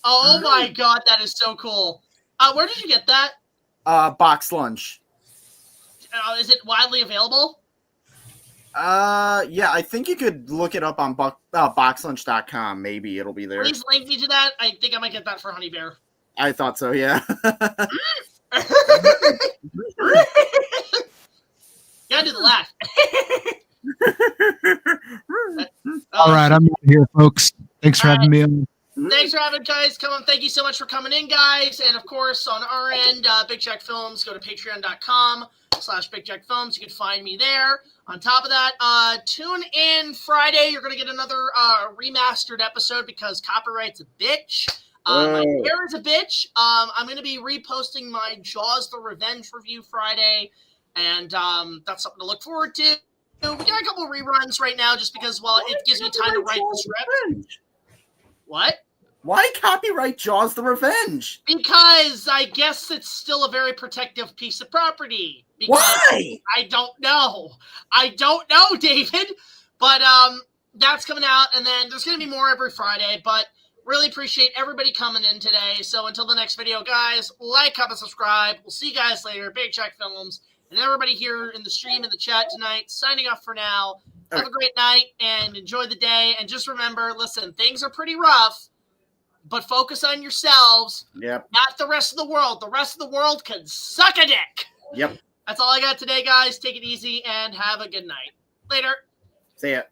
Oh my god, that is so cool. Where did you get that? Box Lunch. Is it widely available? Yeah, I think you could look it up on boxlunch.com. Maybe it'll be there. Please link me to that. I think I might get that for Honey Bear. I thought so, yeah. Gotta do the laugh. All right, I'm out here, folks. Thanks for having me on. Thanks for having guys come on. Thank you so much for coming in, guys. And of course, on our end, BigJackFilms, go to patreon.com/BigJackFilms. You can find me there. On top of that, tune in Friday. You're going to get another remastered episode because copyright's a bitch. My hair is a bitch. I'm going to be reposting my Jaws the Revenge review Friday. And that's something to look forward to. We got a couple of reruns right now just because, it gives me time to write the script. What? Why copyright Jaws the Revenge? Because I guess it's still a very protective piece of property. Why? I don't know. David. But that's coming out, and then there's going to be more every Friday. But really appreciate everybody coming in today. So until the next video, guys, like, comment, subscribe. We'll see you guys later. BigJackFilms. And everybody here in the stream, in the chat tonight, signing off for now. Have a great night, and enjoy the day. And just remember, listen, things are pretty rough, but focus on yourselves. Yep. Not the rest of the world. The rest of the world can suck a dick. Yep. That's all I got today, guys. Take it easy and have a good night. Later. See ya.